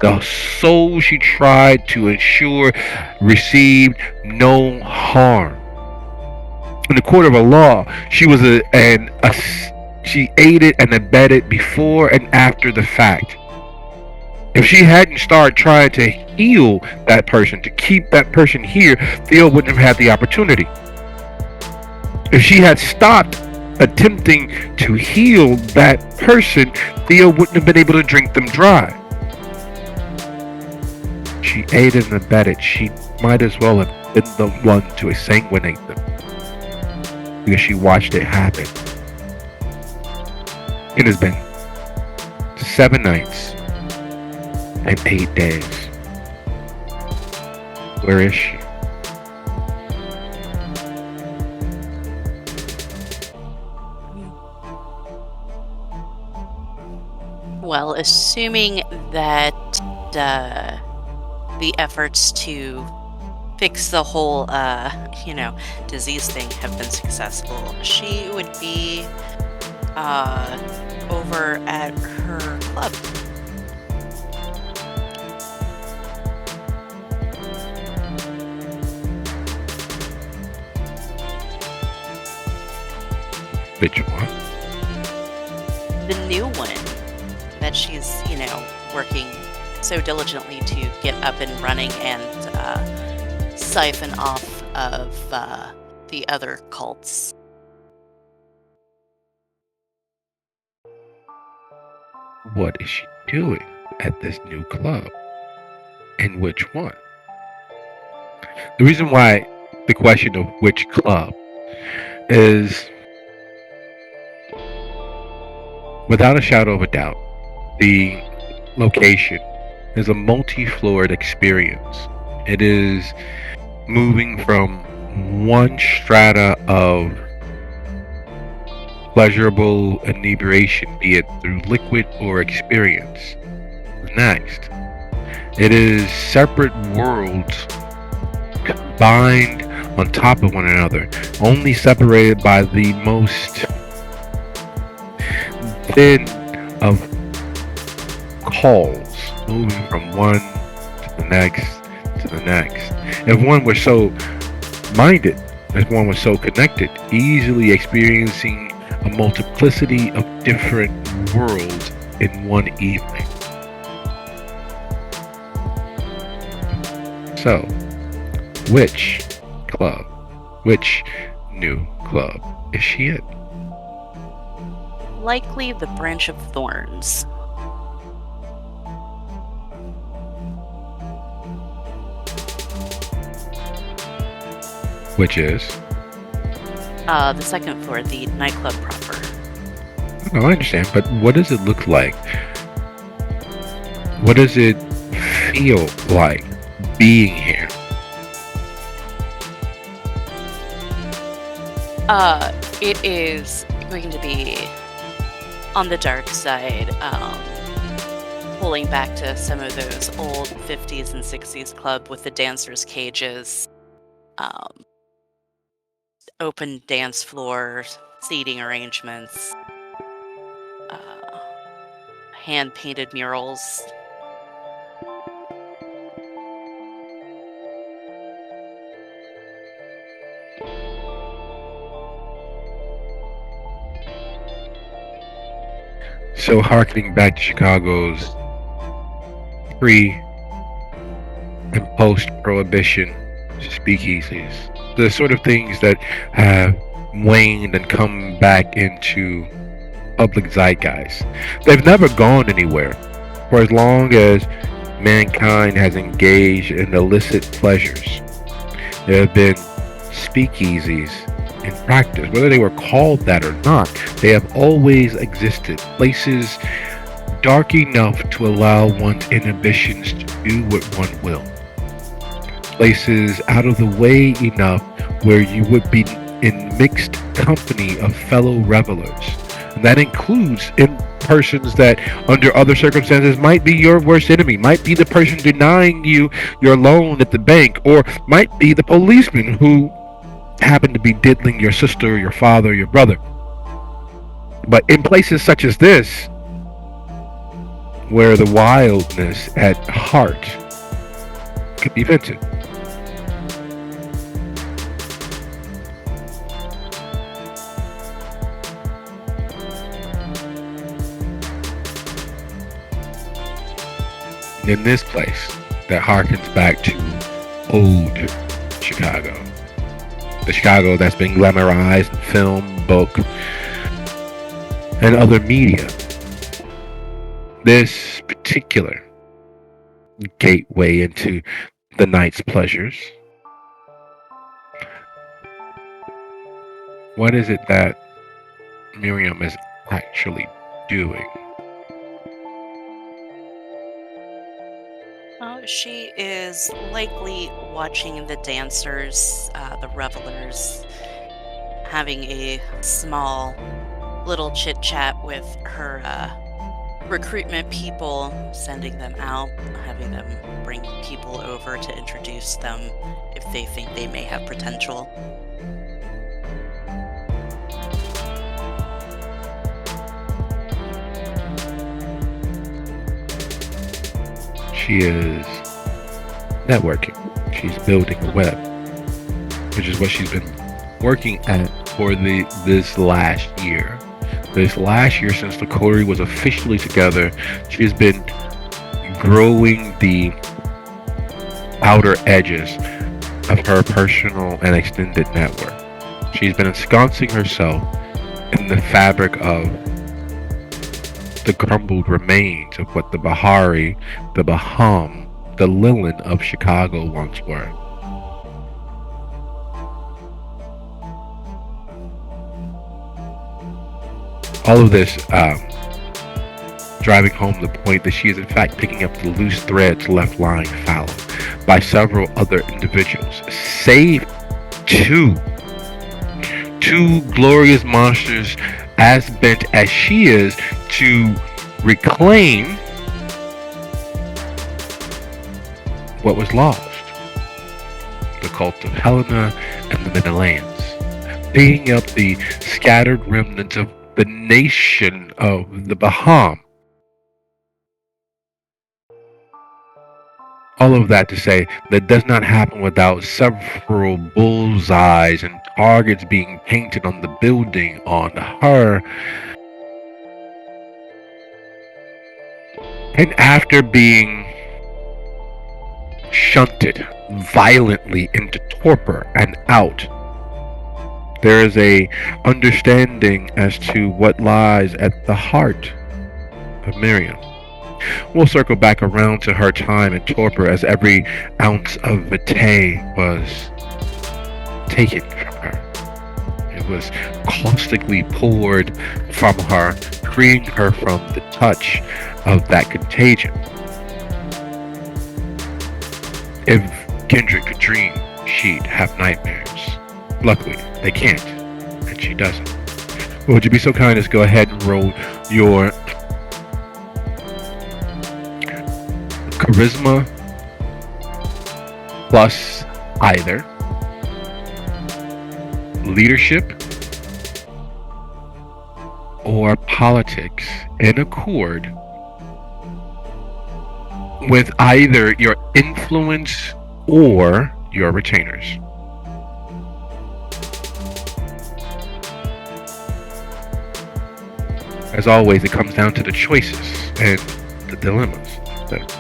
the soul she tried to ensure received no harm. In the court of a law, she was she aided and abetted before and after the fact. If she hadn't started trying to heal that person, to keep that person here, Theo wouldn't have had the opportunity. If she had stopped attempting to heal that person, Theo wouldn't have been able to drink them dry. She aided and abetted. She might as well have been the one to sanguinate them, because she watched it happen. It has been 7 nights and 8 days. Where is she? Well, assuming that the efforts to fix the whole, disease thing have been successful, she would be over at her club. Which one? The new one that she's, working so diligently to get up and running and siphon off of the other cults. What is she doing at this new club? And which one? The reason why the question of which club is, without a shadow of a doubt, the location is a multi-floored experience. It is moving from one strata of pleasurable inebriation, be it through liquid or experience. Next, it is separate worlds combined on top of one another, only separated by the most thin of calls, moving from one to the next to the next. If one were so minded, if one was so connected, easily experiencing a multiplicity of different worlds in one evening. So, which club, which new club is she in? Likely the Branch of Thorns. Which is? The second floor, the nightclub proper. No, I understand, but what does it look like? What does it feel like being here? It is going to be on the dark side, pulling back to some of those old 50s and 60s club with the dancers' cages, open dance floor, seating arrangements, hand-painted murals. So, harkening back to Chicago's pre and post prohibition speakeasies, the sort of things that have waned and come back into public zeitgeist. They've never gone anywhere for as long as mankind has engaged in illicit pleasures. There have been speakeasies in practice, whether they were called that or not. They have always existed, places dark enough to allow one's inhibitions to do what one will, places out of the way enough where you would be in mixed company of fellow revelers, and that includes in persons that under other circumstances might be your worst enemy, might be the person denying you your loan at the bank, or might be the policeman who happen to be diddling your sister, your father, your brother. But in places such as this, where the wildness at heart can be vented, in this place that harkens back to old Chicago, the Chicago that's been glamorized in film, book, and other media. This particular gateway into the night's pleasures, what is it that Miriam is actually doing? She is likely watching the dancers, the revelers, having a small little chit chat with her recruitment people, sending them out, having them bring people over to introduce them if they think they may have potential. She is networking. She's building a web, which is what she's been working at for this last year. This last year, since the coterie was officially together, she has been growing the outer edges of her personal and extended network. She's been ensconcing herself in the fabric of the crumbled remains of what the Bahari, the Baham, the Lilin of Chicago once were. All of this driving home the point that she is in fact picking up the loose threads left lying fallow by several other individuals, save two glorious monsters as bent as she is to reclaim what was lost. The cult of Helena and the Menelaans, picking up the scattered remnants of the nation of the Baham. All of that to say that does not happen without several bullseyes and targets being painted on the building on her. And after being shunted violently into torpor and out, there is a understanding as to what lies at the heart of Miriam. We'll circle back around to her time in torpor as every ounce of vitae was taken from her. It was caustically poured from her, freeing her from the touch of that contagion. If Kendrick could dream, she'd have nightmares. Luckily, they can't, and she doesn't. Would you be so kind as go ahead and roll your charisma plus either leadership or politics in accord with either your influence or your retainers. As always, it comes down to the choices and the dilemmas that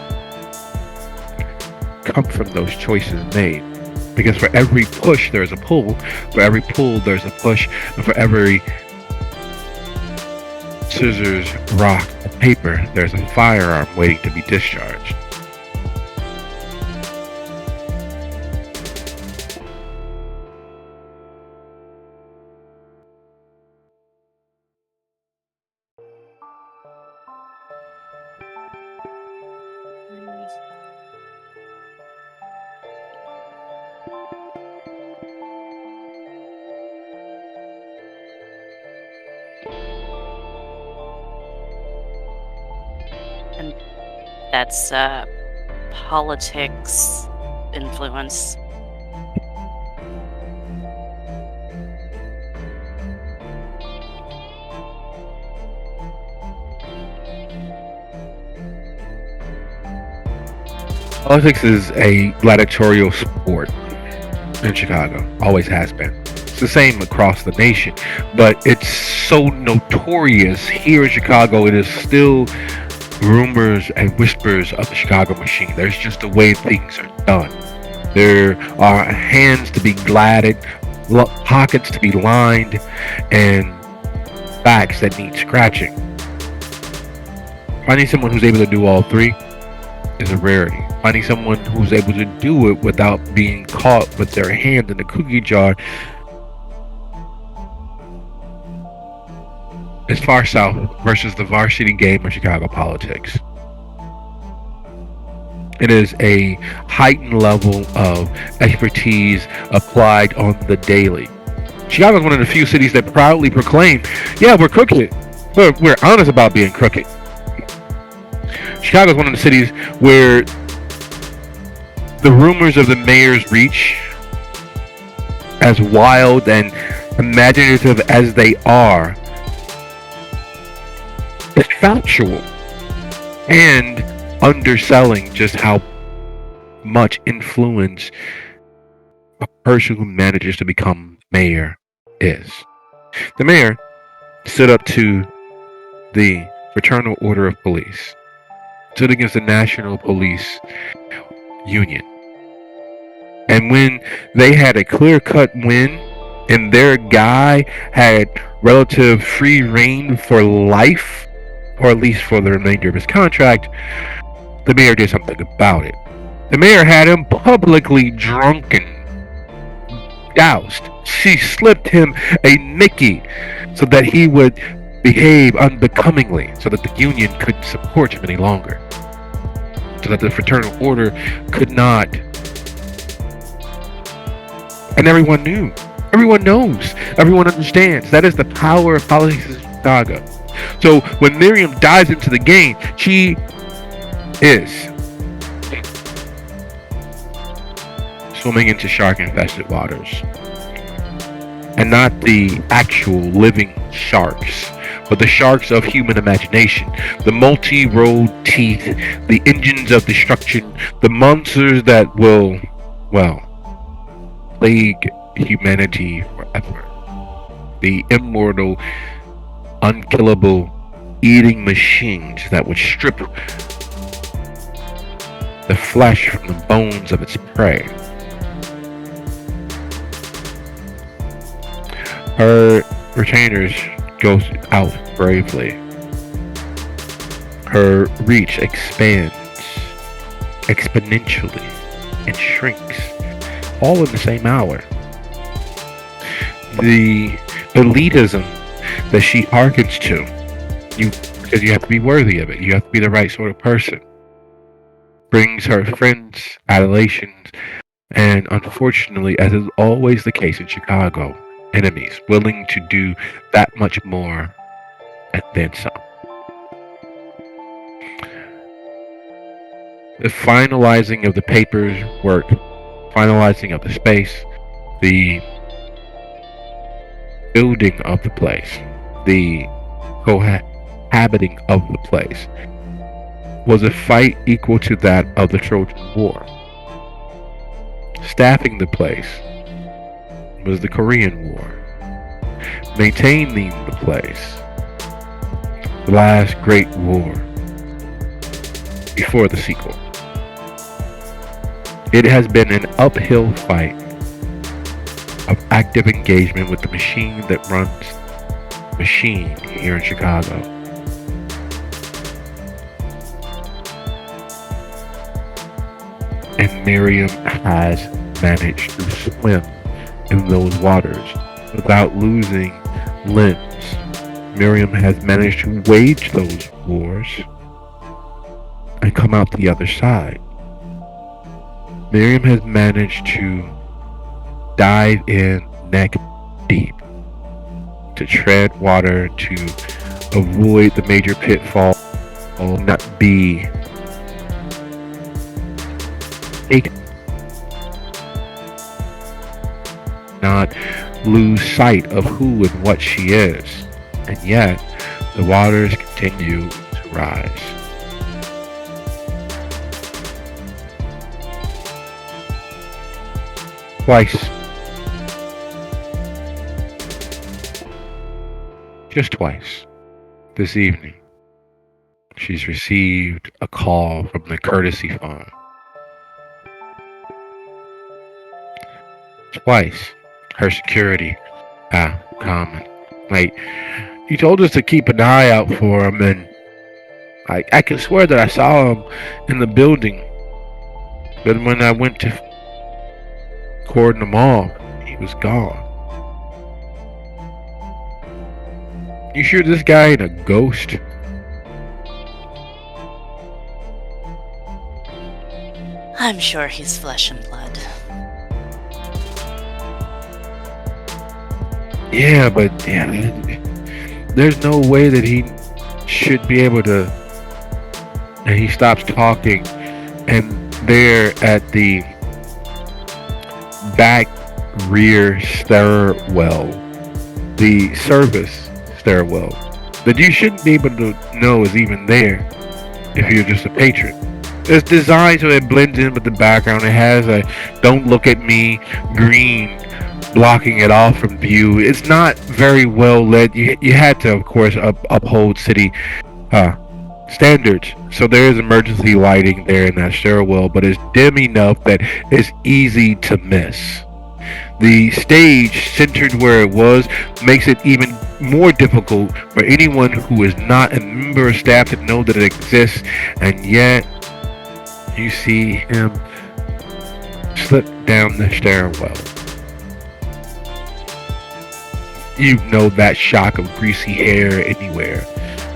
come from those choices made. Because for every push, there's a pull. For every pull, there's a push. And for every scissors, rock, paper, there's a firearm waiting to be discharged. And that's politics influence. Politics is a gladiatorial sport in Chicago. Always has been. It's the same across the nation, but it's so notorious here in Chicago. It is still rumors and whispers of the Chicago machine. There's just the way things are done. There are hands to be gladded, pockets to be lined, and backs that need scratching. Finding someone who's able to do all three is a rarity. Finding someone who's able to do it without being caught with their hand in the cookie jar is far south versus the varsity game of Chicago politics. It is a heightened level of expertise applied on the daily. Chicago is one of the few cities that proudly proclaim, yeah, we're crooked, but we're honest about being crooked. Chicago is one of the cities where the rumors of the mayor's reach, as wild and imaginative as they are, is factual and underselling just how much influence a person who manages to become mayor is. The mayor stood up to the Fraternal Order of Police, stood against the National Police Union. And when they had a clear-cut win and their guy had relative free reign for life, or at least for the remainder of his contract, the mayor did something about it. The mayor had him publicly drunken, doused. She slipped him a Mickey so that he would behave unbecomingly, so that the union couldn't support him any longer, so that the fraternal order could not. And everyone knew. Everyone knows. Everyone understands. That is the power of politics in Chicago. So when Miriam dives into the game, she is swimming into shark-infested waters. And not the actual living sharks, but the sharks of human imagination. The multi-rolled teeth, the engines of destruction, the monsters that will, well, plague humanity forever. The immortal, unkillable eating machines that would strip the flesh from the bones of its prey. Her retainers go out bravely. Her reach expands exponentially and shrinks, all in the same hour. The elitism that she hearkens to, because you have to be worthy of it, you have to be the right sort of person, brings her friends adulations, and unfortunately, as is always the case in Chicago, enemies willing to do that much more and then some. The finalizing of the papers work, finalizing of the space, the building of the place, the cohabiting of the place, was a fight equal to that of the Trojan War. Staffing the place was the Korean War. Maintaining the place, the last great war before the sequel. It has been an uphill fight of active engagement with the machine that runs machine here in Chicago. And Miriam has managed to swim in those waters without losing limbs. Miriam has managed to wage those wars and come out the other side. Miriam has managed to dive in neck deep, to tread water, to avoid the major pitfall, not be taken, not lose sight of who and what she is, and yet the waters continue to rise. Twice. Just twice this evening, she's received a call from the courtesy phone. Twice, her security comment. Like, he told us to keep an eye out for him, and I can swear that I saw him in the building. But when I went to cordon him off, he was gone. You sure this guy ain't a ghost? I'm sure he's flesh and blood. Yeah, but there's no way that he should be able to. And he stops talking, and there at the back rear stairwell, the service stairwell, that you shouldn't be able to know is even there if you're just a patron. It's designed so it blends in with the background. It has a "Don't look at me" green blocking it off from view. It's not very well lit. You had to, of course, uphold city standards. So there is emergency lighting there in that stairwell, but it's dim enough that it's easy to miss. The stage, centered where it was, makes it even more difficult for anyone who is not a member of staff to know that it exists, and yet you see him slip down the stairwell. You know that shock of greasy hair anywhere.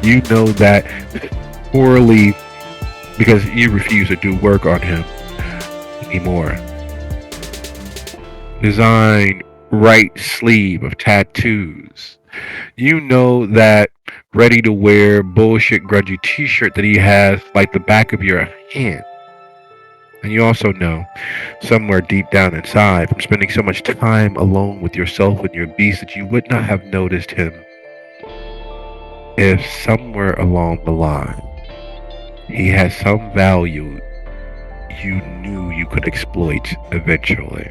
You know that poorly because you refuse to do work on him anymore. Design right sleeve of tattoos. You know that ready to wear bullshit grungy t-shirt that he has like the back of your hand. And you also know, somewhere deep down inside, from spending so much time alone with yourself and your beast, that you would not have noticed him if somewhere along the line he had some value you knew you could exploit eventually.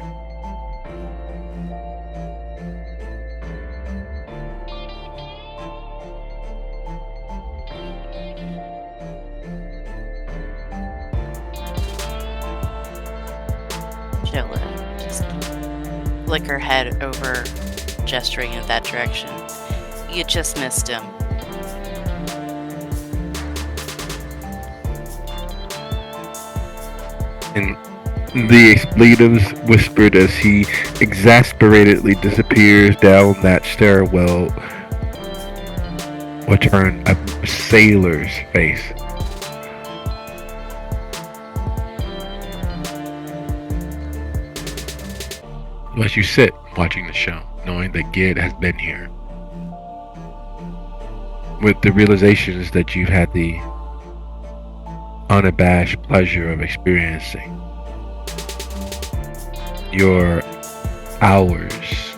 She'll just flick her head over, gesturing in that direction. You just missed him. And the expletives whispered as he exasperatedly disappears down that stairwell will turn a sailor's face. As you sit watching the show, knowing that Gid has been here, with the realizations that you've had the unabashed pleasure of experiencing, your hours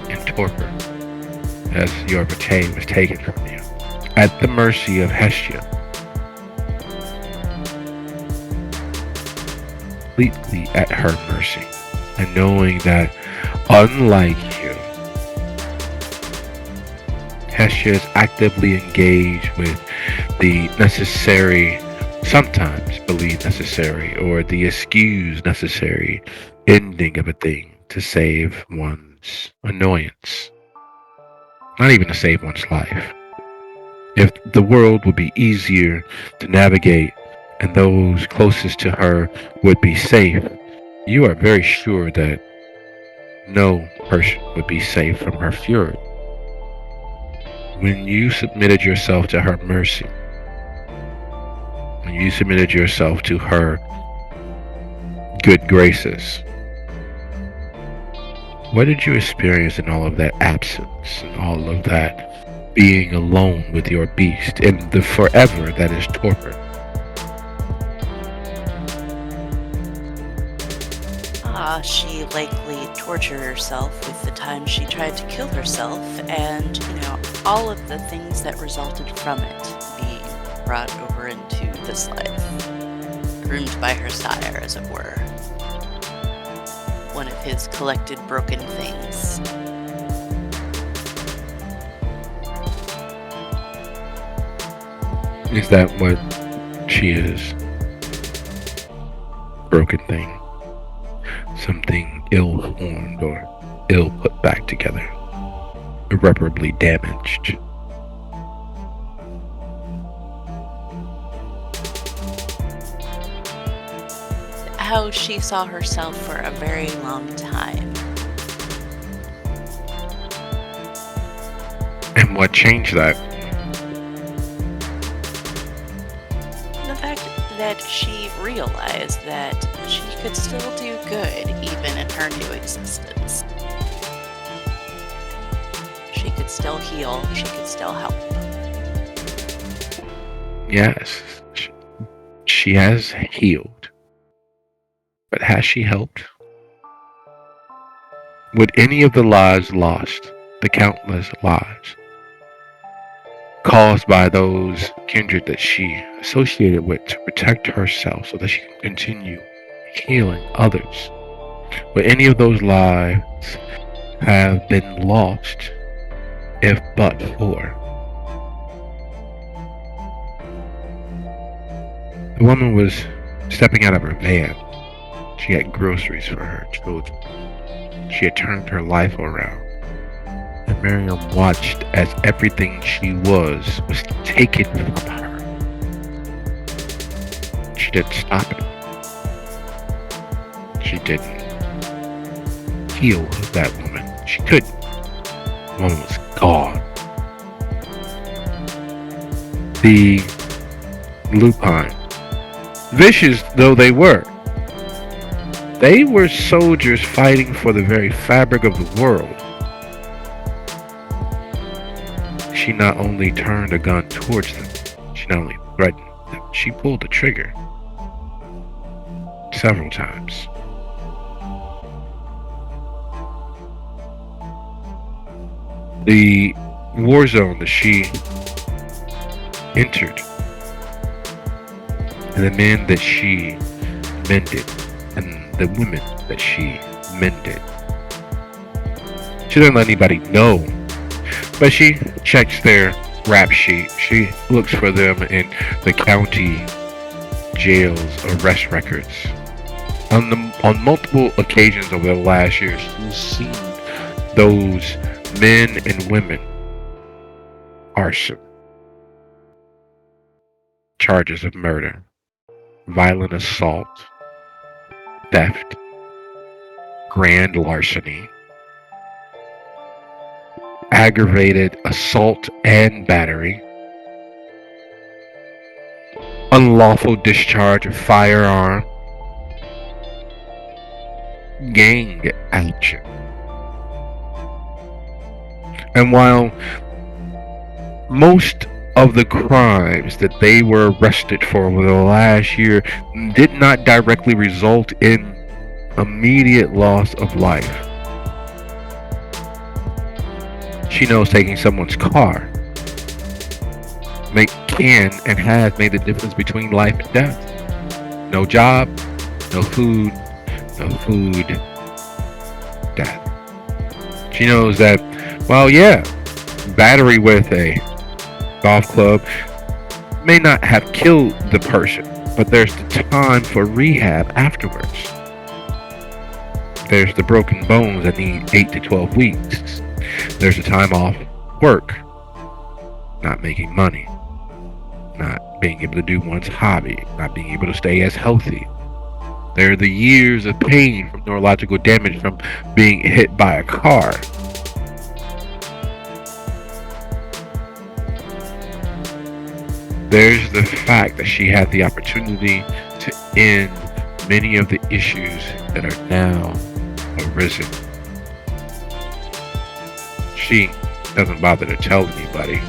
in torpor as your vitae was taken from you, at the mercy of Hestia, completely at her mercy, and knowing that unlike you, Hestia is actively engaged with the necessary, sometimes believe necessary, or the excuse necessary ending of a thing to save one's annoyance. Not even to save one's life. If the world would be easier to navigate and those closest to her would be safe, you are very sure that no person would be safe from her fury. When you submitted yourself to her mercy, when you submitted yourself to her good graces, what did you experience in all of that absence and all of that being alone with your beast in the forever that is torpor? She likely tortured herself with the time she tried to kill herself and, all of the things that resulted from it being brought over into this life. Groomed by her sire, as it were. One of his collected broken things. Is that what she is? Broken thing. Something ill-formed or ill put back together. Irreparably damaged. How she saw herself for a very long time. And what changed that? The fact that she realized that she could still do good even in her new existence. She could still heal, she could still help. Yes, she has healed. But has she helped? Would any of the lives lost, the countless lives, caused by those kindred that she associated with to protect herself so that she can continue healing others, would any of those lives have been lost if but for. The woman was stepping out of her van. She had groceries for her children. She had turned her life around. And Miriam watched as everything she was taken from her. She didn't stop it. She didn't heal that woman. She couldn't. The woman was gone. The lupine, vicious though they were soldiers fighting for the very fabric of the world. She not only turned a gun towards them, she not only threatened them, she pulled the trigger several times. The war zone that she entered, and the men that she mended, and the women that she mended. She doesn't let anybody know, but she checks their rap sheet. She looks for them in the county jail's arrest records. On multiple occasions over the last year, she's seen those men and women arson, charges of murder, violent assault, theft, grand larceny, aggravated assault and battery, unlawful discharge of firearm, gang action. And while most of the crimes that they were arrested for over the last year did not directly result in immediate loss of life, she knows taking someone's car can and has made the difference between life and death. No job, no food, death. She knows that, well, yeah, battery with a golf club may not have killed the person, but there's the time for rehab afterwards. There's the broken bones that need 8 to 12 weeks. There's the time off work, not making money, not being able to do one's hobby, not being able to stay as healthy. There are the years of pain from neurological damage from being hit by a car. There's the fact that she had the opportunity to end many of the issues that are now arisen. She doesn't bother to tell anybody,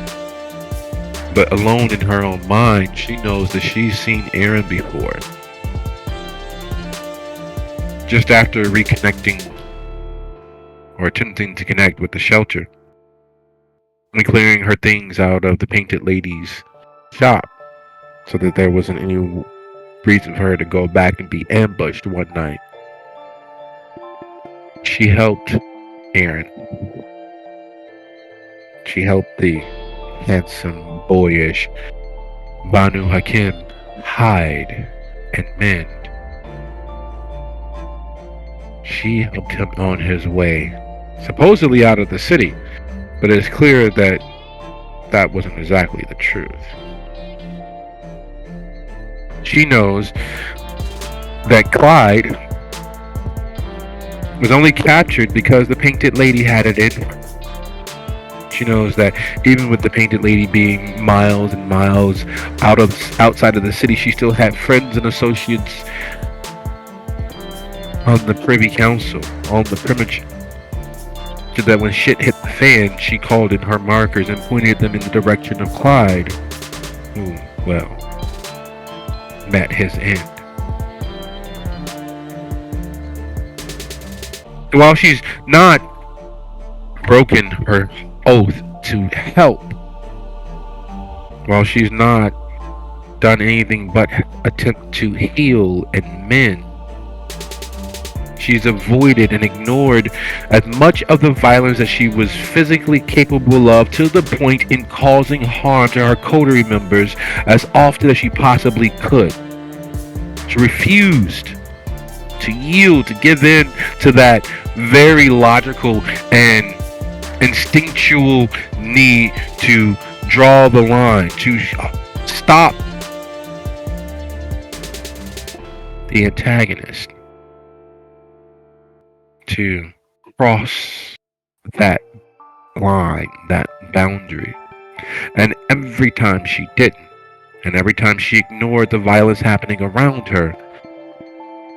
but alone in her own mind, she knows that she's seen Aaron before. Just after reconnecting or attempting to connect with the shelter and clearing her things out of the Painted Lady's shop so that there wasn't any reason for her to go back and be ambushed one night, she helped Aaron. She helped the handsome, boyish Banu Hakim hide and mend. She helped him on his way, supposedly out of the city, but it's clear that that wasn't exactly the truth. She knows that Clyde was only captured because the Painted Lady had it in her. She knows that even with the Painted Lady being miles and miles outside of the city, she still had friends and associates on the Privy Council, on the Primage, so that when shit hit the fan, she called in her markers and pointed them in the direction of Clyde, who, well, met his end. While she's not broken her oath to help, while she's not done anything but attempt to heal and mend, She's avoided and ignored as much of the violence that she was physically capable of, to the point in causing harm to her coterie members as often as she possibly could. She refused to yield, to give in to that very logical and instinctual need to draw the line, to stop the antagonist, to cross that line, that boundary. And every time she didn't, and every time she ignored the violence happening around her,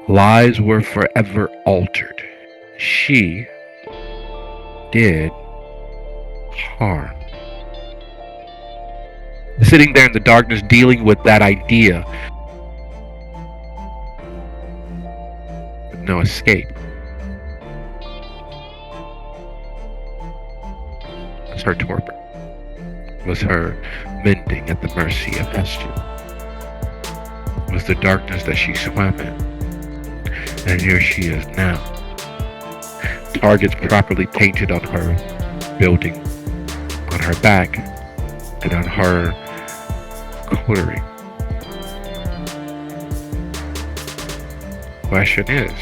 lives were forever altered. She did harm. Sitting there in the darkness dealing with that idea with no escape was her torpor, was her mending at the mercy of Hestia, was the darkness that she swam in. And here she is now. Targets properly painted on her building, on her back, and on her coterie. Question is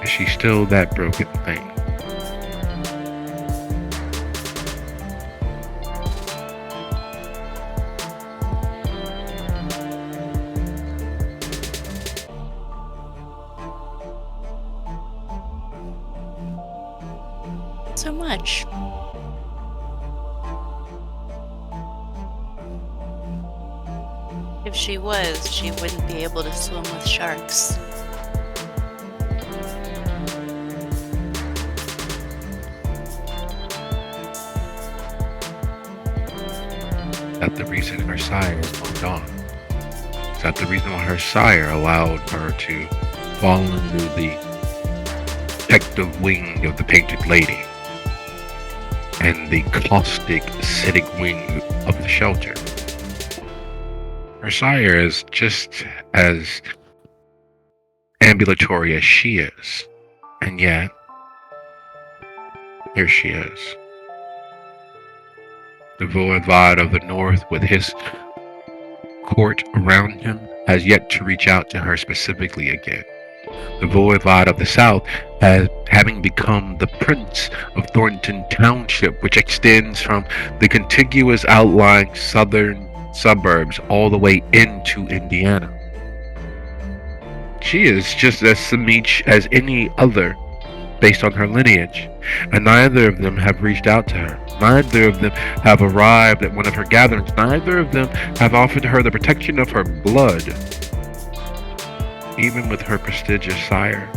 she still that broken thing? So much. If she was, she wouldn't be able to swim with sharks. Is that the reason her sire moved on? Is that the reason why her sire allowed her to fall under the protective wing of the Painted Lady and the caustic, acidic wing of the shelter? Her sire is just as ambulatory as she is, and yet here she is. The Voivod of the North, with his court around him, has yet to reach out to her specifically again. The Voivod of the South, as having become the Prince of Thornton Township, which extends from the contiguous outlying southern suburbs all the way into Indiana. She is just as Samich as any other based on her lineage, and neither of them have reached out to her. Neither of them have arrived at one of her gatherings. Neither of them have offered her the protection of her blood, even with her prestigious sire,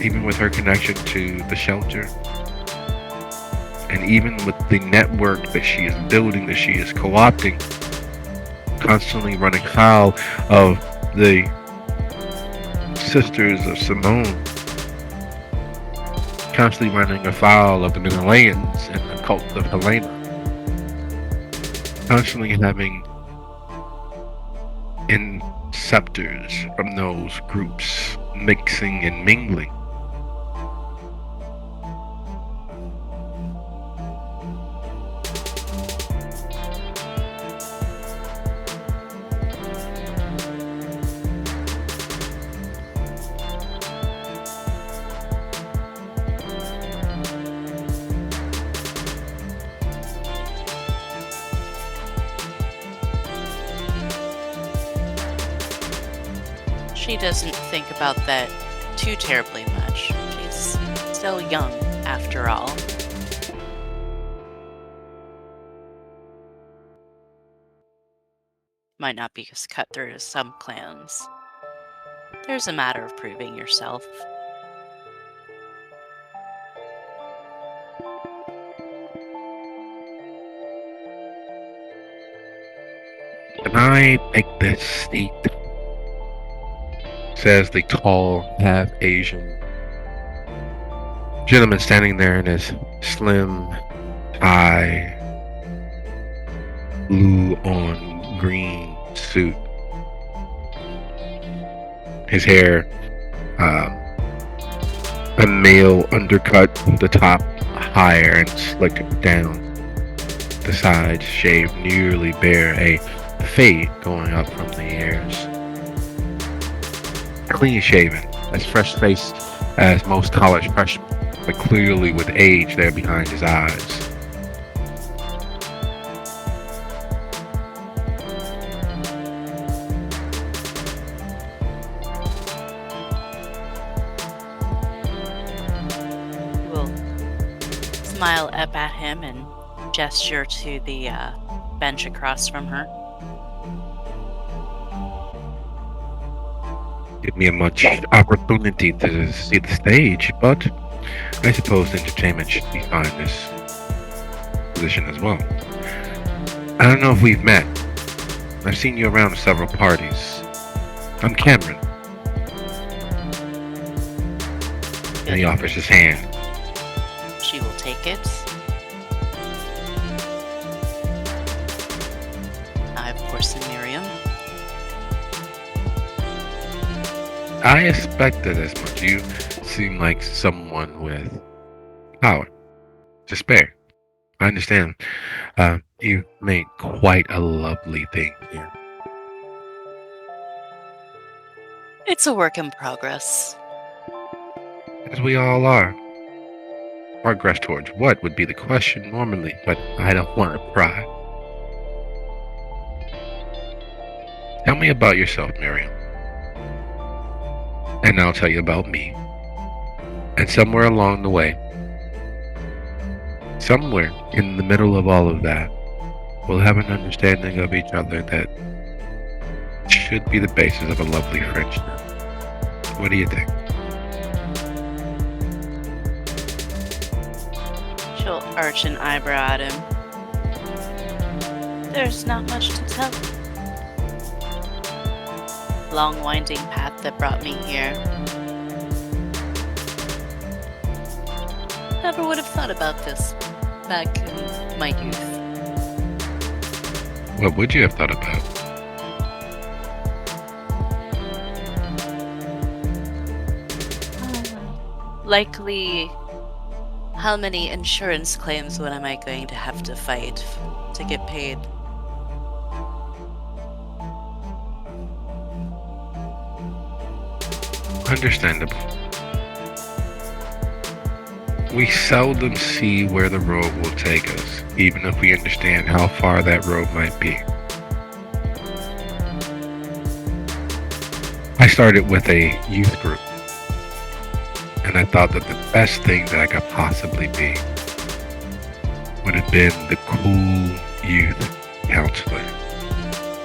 even with her connection to the shelter, and even with the network that she is building, that she is co-opting, constantly running foul of the sisters of Simone, constantly running afoul of the Menelaeans and the cult of Helena, constantly having inceptors from those groups mixing and mingling. She doesn't think about that too terribly much. She's still young, after all. Might not be as cutthroat as some clans. There's a matter of proving yourself. Can I make this seat? Says the tall, half Asian gentleman standing there in his slim tie, blue on green suit. His hair A male undercut the top higher and slick down. The sides shaved nearly bare, a fade going up from the ears. Clean shaven, as fresh faced as most college freshmen, but clearly with age there behind his eyes. He will smile up at him and gesture to the bench across from her. Give me a much opportunity to see the stage, but I suppose entertainment should be fine in this position as well. I don't know if we've met. I've seen you around several parties. I'm Cameron. And he offers his hand. She will take it. I, of course, am Miriam. I expected as much. You seem like someone with power to spare. I understand. You made quite a lovely thing here. It's a work in progress. As we all are. Progress towards what would be the question normally, but I don't want to pry. Tell me about yourself, Miriam. And I'll tell you about me. And somewhere along the way, somewhere in the middle of all of that, we'll have an understanding of each other that should be the basis of a lovely friendship. What do you think? She'll arch an eyebrow at him. There's not much to tell. Long winding path that brought me here. Never would have thought about this back in my youth. What would you have thought about? Likely, how many insurance claims when am I going to have to fight to get paid? Understandable. We seldom see where the road will take us, even if we understand how far that road might be. I started with a youth group, and I thought that the best thing that I could possibly be would have been the cool youth counselor.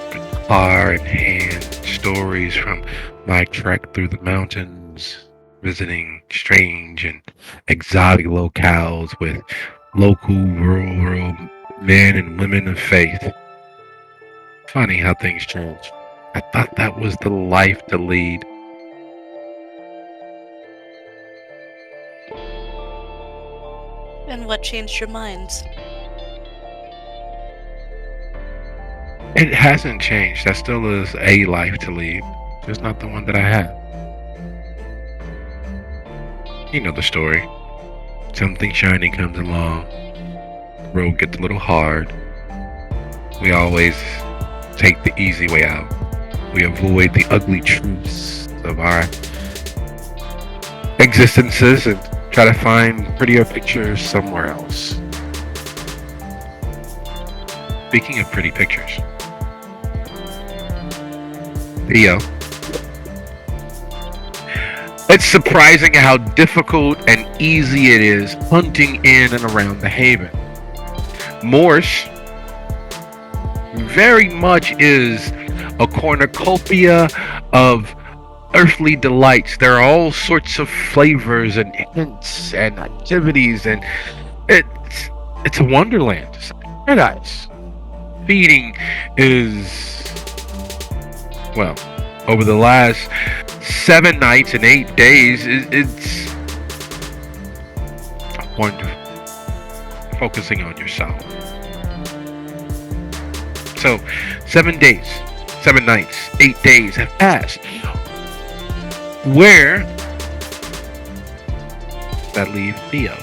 Guitar in hand, stories from my trek through the mountains, visiting strange and exotic locales with local rural men and women of faith. Funny how things change. I thought that was the life to lead. And what changed your mind? It hasn't changed. That still is a life to lead. Just not the one that I have. You know the story. Something shiny comes along. The road gets a little hard. We always take the easy way out. We avoid the ugly truths of our existences and try to find prettier pictures somewhere else. Speaking of pretty pictures, Theo, it's surprising how difficult and easy it is hunting in and around the Haven. Morse very much is a cornucopia of earthly delights. There are all sorts of flavors and hints and activities, and it's a wonderland. It's a paradise. Feeding is, well, over the last 7 nights and 8 days, it's wonderful. Focusing on yourself. So, 7 days, 7 nights, 8 days have passed, where that leave Theo?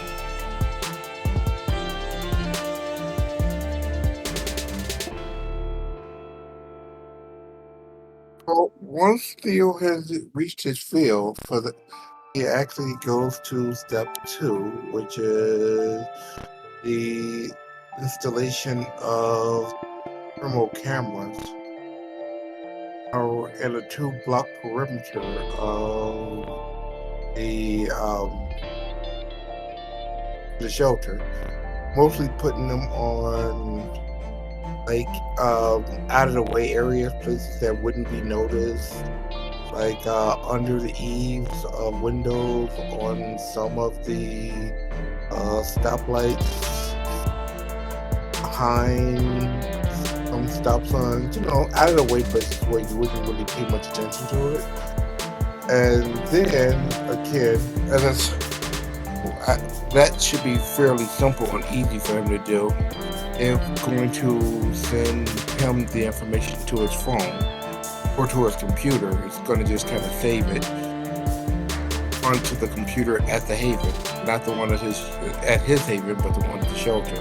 Well, once Theo has reached his field, he actually goes to step two, which is the installation of thermal cameras in a two-block perimeter of the shelter, mostly putting them on like out of the way areas, places that wouldn't be noticed, like under the eaves of windows, on some of the stoplights, behind some stop signs, out of the way places where you wouldn't really pay much attention to it. And then again, that should be fairly simple and easy for him to do. If going to send him the information to his phone or to his computer, it's going to just kind of save it onto the computer at the haven, not the one at his haven, but the one at the shelter.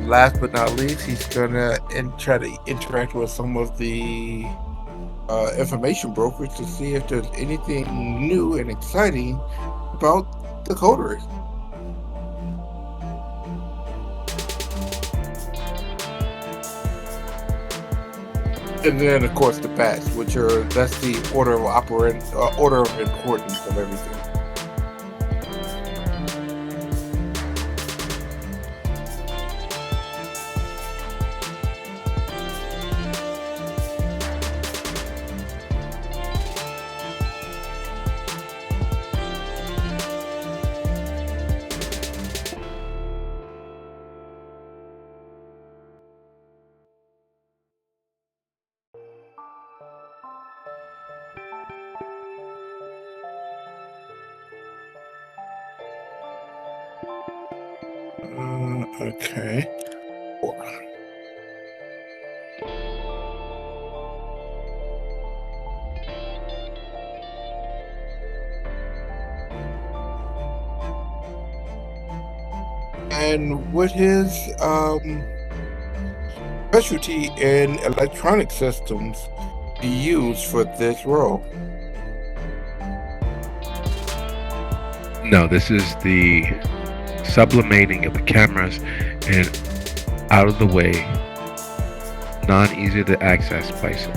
Last but not least, he's going to try to interact with some of the information brokers to see if there's anything new and exciting about the coterie. And then, of course, the bats, that's the order of importance of everything. Okay. And with his specialty in electronic systems he used for this role? No, this is the sublimating of the cameras and out of the way, non-easy to access places.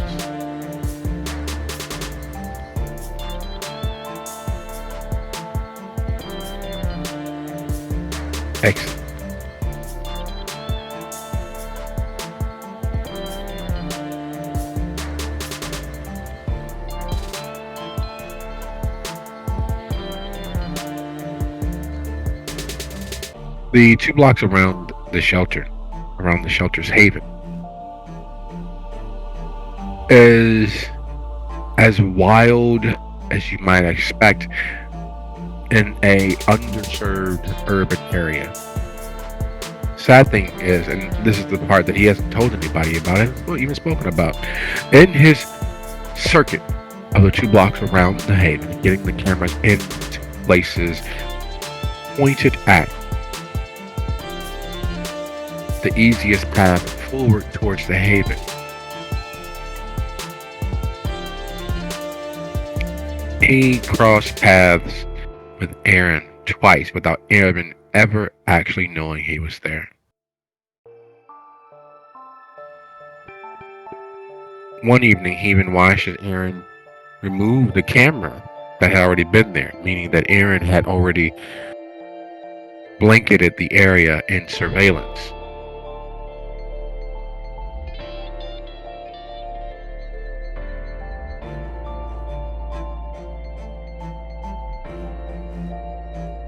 Excellent. The 2 blocks around the shelter's haven, is as wild as you might expect in a underserved urban area. Sad thing is, and this is the part that he hasn't told anybody about, hasn't even spoken about, in his circuit of the 2 blocks around the haven, getting the cameras into places pointed at the easiest path forward towards the haven. He crossed paths with Aaron twice without Aaron ever actually knowing he was there. One evening, he even watched as Aaron removed the camera that had already been there, meaning that Aaron had already blanketed the area in surveillance.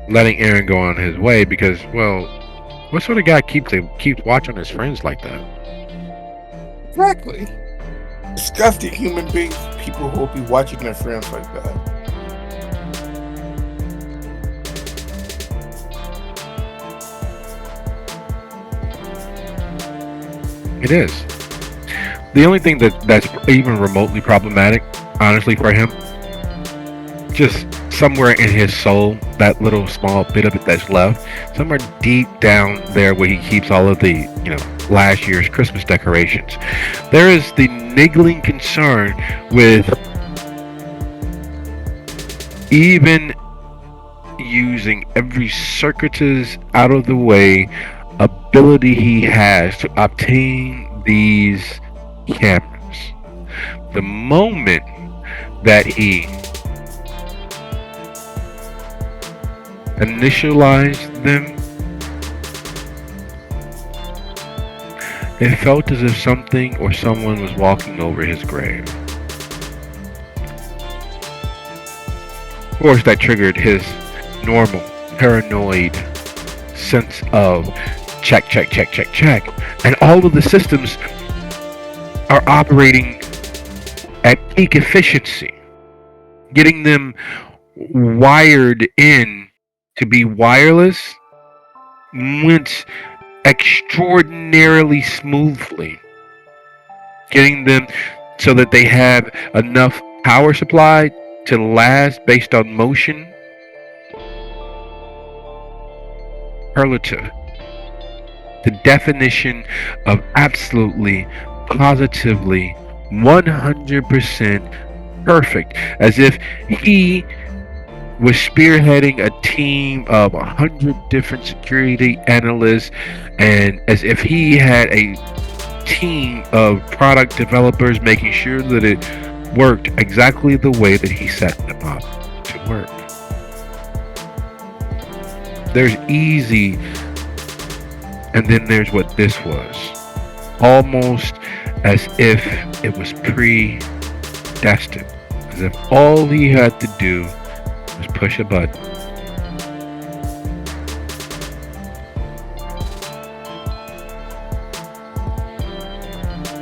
Letting Aaron go on his way because, well, what sort of guy keeps watching his friends like that? Exactly. Disgusting human beings, people who will be watching their friends like that. It is. The only thing that's even remotely problematic, honestly, for him, just somewhere in his soul, that little small bit of it that's left, somewhere deep down there where he keeps all of the, last year's Christmas decorations, there is the niggling concern with even using every circuitous out of the way ability he has to obtain these cameras. The moment that he initialized them, it felt as if something or someone was walking over his grave. Of course, that triggered his normal paranoid sense of check, check, check, check, check. And all of the systems are operating at peak efficiency, getting them wired in to be wireless went extraordinarily smoothly, getting them so that they have enough power supply to last based on motion. Superlative. The definition of absolutely, positively, 100% perfect, as if he was spearheading a team of 100 different security analysts, and as if he had a team of product developers making sure that it worked exactly the way that he set them up to work. There's easy, and then there's what this was. Almost as if it was predestined. As if all he had to do was push a button.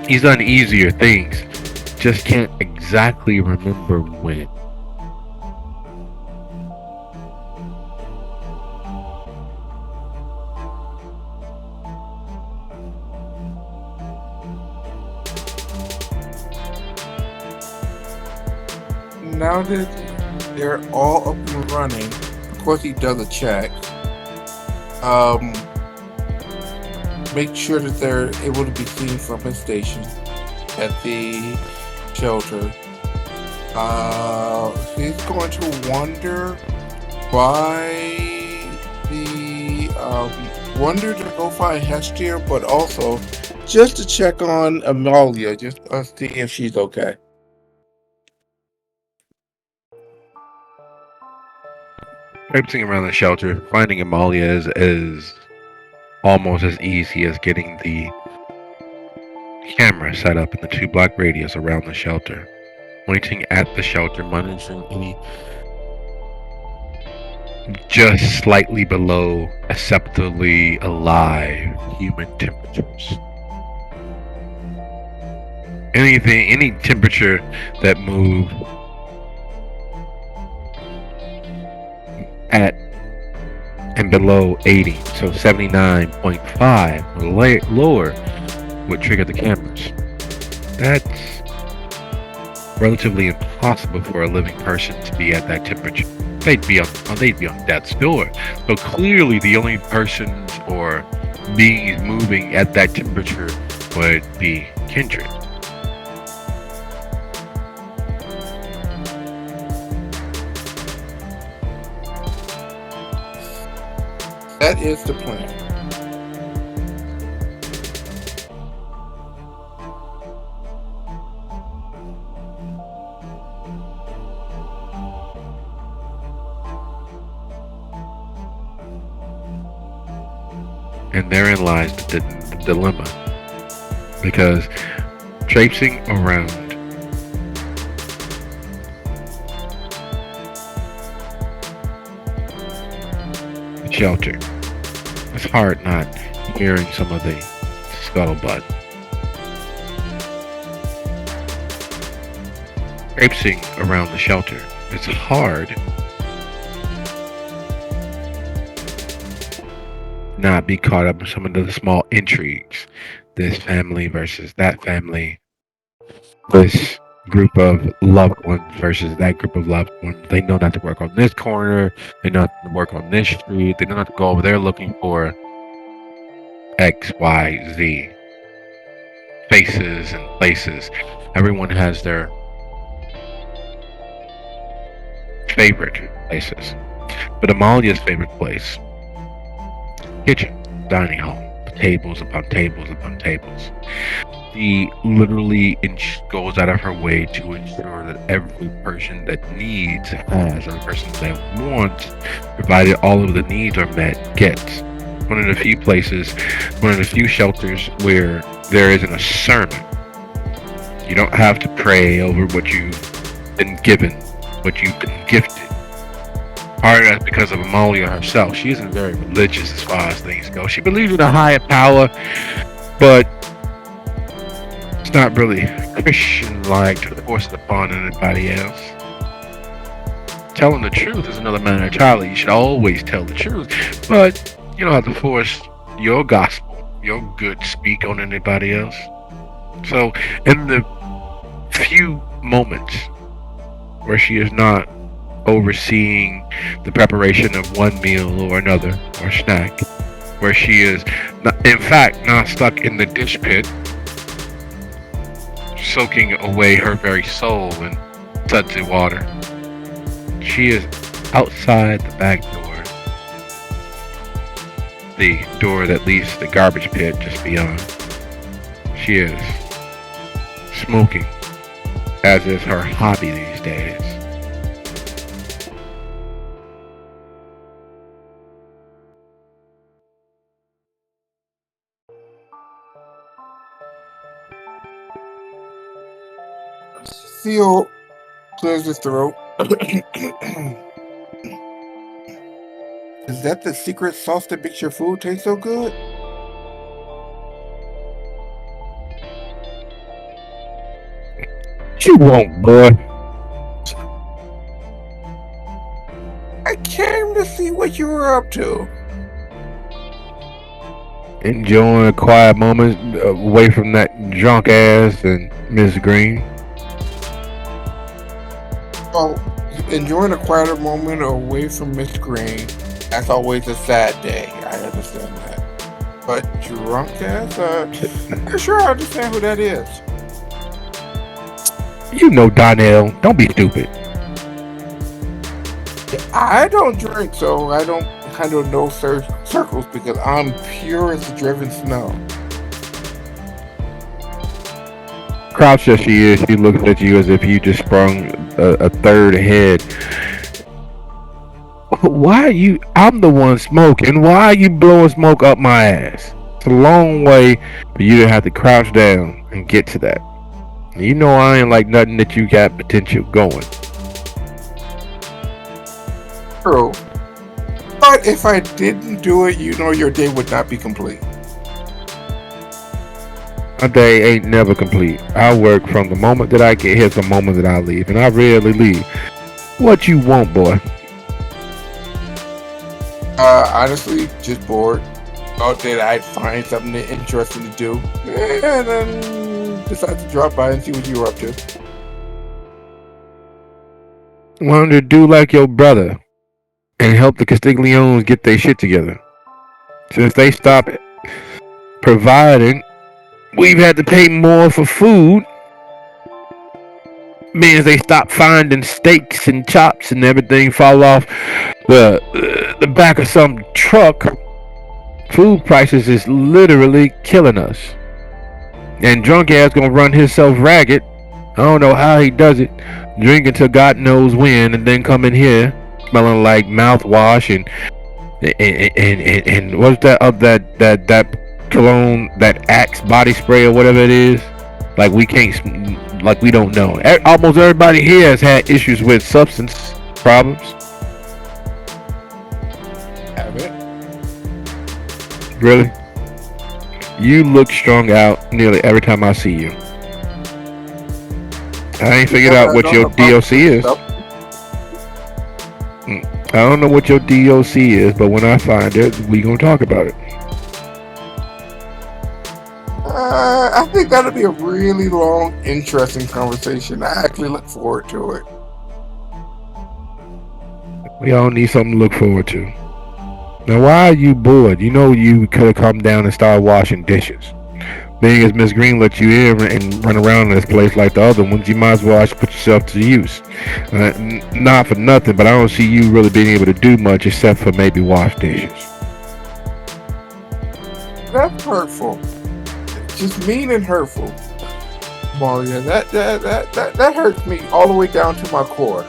He's done easier things, just can't exactly remember when. Now that they're all up and running, of course he does a check. Make sure that they're able to be seen from his station at the shelter. He's going to wonder why wonder to go find Hestia, but also just to check on Amalia, just to see if she's okay. Traipsing around the shelter, finding Amalia is almost as easy as getting the camera set up in the 2 block radius around the shelter. Pointing at the shelter, monitoring any just slightly below acceptably alive human temperatures. Any temperature that moved at and below 80, so 79.5 or lower would trigger the cameras. That's relatively impossible for a living person to be at that temperature. They'd be on death's door. So clearly the only persons or beings moving at that temperature would be kindred. That is the plan. And therein lies the dilemma. Because traipsing around the shelter, it's hard not hearing some of the scuttlebutt. Traipsing around the shelter, it's hard not be caught up in some of the small intrigues. This family versus that family. This group of loved ones versus that group of loved ones. They know not to work on this corner. They know not to work on this street. They know not to go over there looking for X, Y, Z faces and places. Everyone has their favorite places. But Amalia's favorite place, kitchen, dining hall, tables upon tables upon tables. She literally goes out of her way to ensure that every person that needs has, every person that wants, provided all of the needs are met, gets. One of the few places, one of the few shelters where there isn't a sermon. You don't have to pray over what you've been given, what you've been gifted. Part of that's because of Amalia herself. She isn't very religious as far as things go. She believes in a higher power, but it's not really Christian-like to force it upon anybody else. Telling the truth is another matter entirely. You should always tell the truth, but you don't have to force your gospel, your good speak on anybody else. So, in the few moments where she is not overseeing the preparation of one meal or another or snack, where she is not, in fact, not stuck in the dish pit soaking away her very soul in sudsy water. She is outside the back door, the door that leads to the garbage pit just beyond. She is smoking, as is her hobby these days. Theo clears his throat. Is that the secret sauce that makes your food taste so good? You won't, boy. I came to see what you were up to. Enjoying a quiet moment away from that drunk ass and Miss Green. Well, enjoying a quieter moment away from Miss Green, that's always a sad day. I understand that. But drunk ass, I'm sure I understand who that is. You know Donnell. Don't be stupid. I don't drink, so I don't handle no circles because I'm pure as driven snow. Crouched as she is, she looks at you as if you just sprung a third ahead. Why are you? I'm the one smoking. Why are you blowing smoke up my ass? It's a long way for you to have to crouch down and get to that. You know I ain't like nothing that you got potential going. True. But if I didn't do it, you know your day would not be complete. My day ain't never complete. I work from the moment that I get here to the moment that I leave, and I rarely leave. What you want, boy? Honestly, just bored. Thought that I'd find something interesting to do, and then decided to drop by and see what you were up to. Wanted to do like your brother and help the Castigliones get their shit together. Since they stopped providing, we've had to pay more for food. Means they stop finding steaks and chops and everything fall off the back of some truck. Food prices is literally killing us. And drunk ass gonna run himself ragged. I don't know how he does it. Drink until God knows when, and then come in here smelling like mouthwash and what's that cologne, that Axe body spray or whatever it is. Like we can't, like we don't know. Almost everybody here has had issues with substance problems. Have it? Really? You look strung out nearly every time I see you. I ain't figured out what your DOC is. I don't know what your DOC is, but when I find it, we gonna talk about it. I think that'll be a really long, interesting conversation. I actually look forward to it. We all need something to look forward to. Now, why are you bored? You know you could have come down and started washing dishes. Being as Miss Green let you in and run around in this place like the other ones, you might as well put yourself to use. Not for nothing, but I don't see you really being able to do much except for maybe wash dishes. That's hurtful. Just mean and hurtful. Maria, that hurts me all the way down to my core.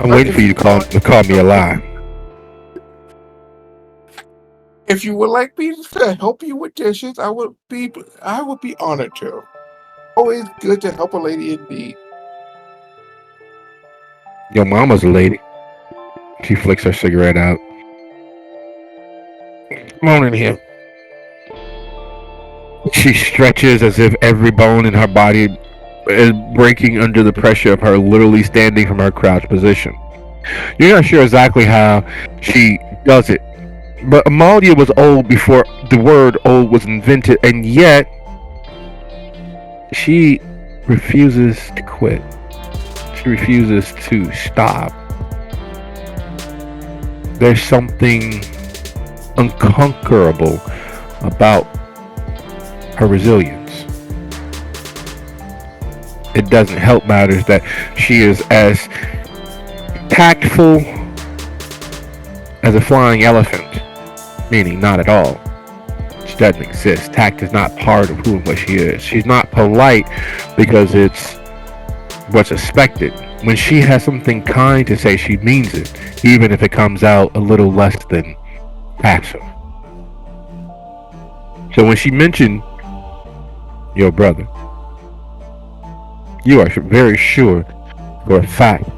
I'm waiting for you to call me a lie. If you would like me to help you with dishes, I would be honored to. Always good to help a lady in need. Your mama's a lady. She flicks her cigarette out. Come on in here. She stretches as if every bone in her body is breaking under the pressure of her literally standing from her crouched position. You're not sure exactly how she does it, but Amalia was old before the word old was invented, and yet she refuses to quit. She refuses to stop. There's something unconquerable about her resilience. It doesn't help matters that she is as tactful as a flying elephant, meaning not at all. She doesn't exist. Tact is not part of who and what she is. She's not polite because it's what's expected. When she has something kind to say, she means it, even if it comes out a little less than passive. So when she mentioned your brother, you are very sure for a fact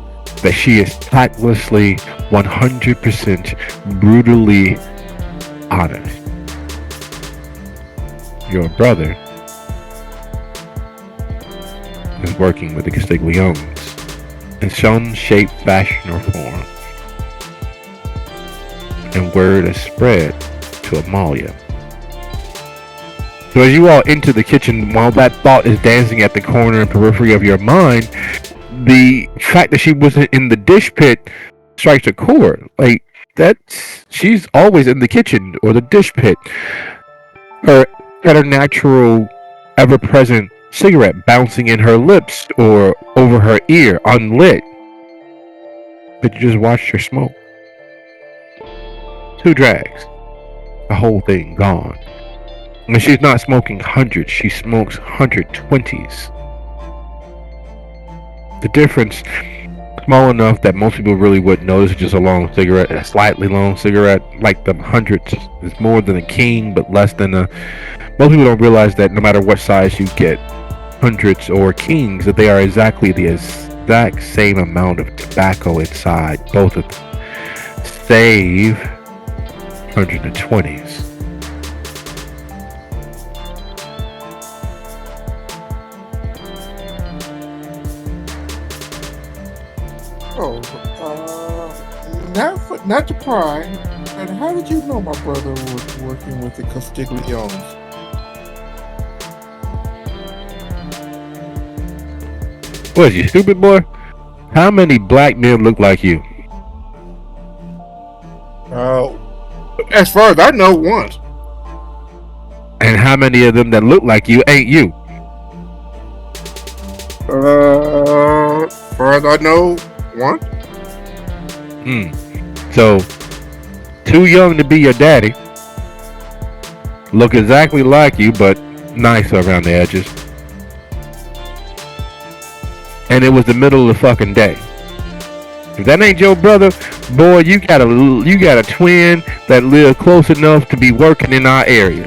that she is tactlessly 100% brutally honest. Your brother is working with the Castigliones in some shape, fashion, or form. And word is spread to Amalia. So as you all enter the kitchen, while that thought is dancing at the corner and periphery of your mind, the fact that she wasn't in the dish pit strikes a chord. Like, she's always in the kitchen or the dish pit. Her preternatural, ever-present cigarette bouncing in her lips or over her ear, unlit. But you just watched her smoke. 2 drags. The whole thing gone. And she's not smoking hundreds, she smokes 120s. The difference, small enough that most people really wouldn't notice, just a long cigarette, a slightly long cigarette. Like the hundreds is more than a king, but less than a... Most people don't realize that no matter what size you get, hundreds or kings, that they are exactly the exact same amount of tobacco inside, both of them. Save 120s. Oh, not to pry. And how did you know my brother was working with the Castigliones? What, you stupid boy? How many black men look like you? As far as I know, one. And how many of them that look like you ain't you? As far as I know, one. So, too young to be your daddy. Look exactly like you, but nicer around the edges. And it was the middle of the fucking day. If that ain't your brother, boy, you got a twin that live close enough to be working in our area.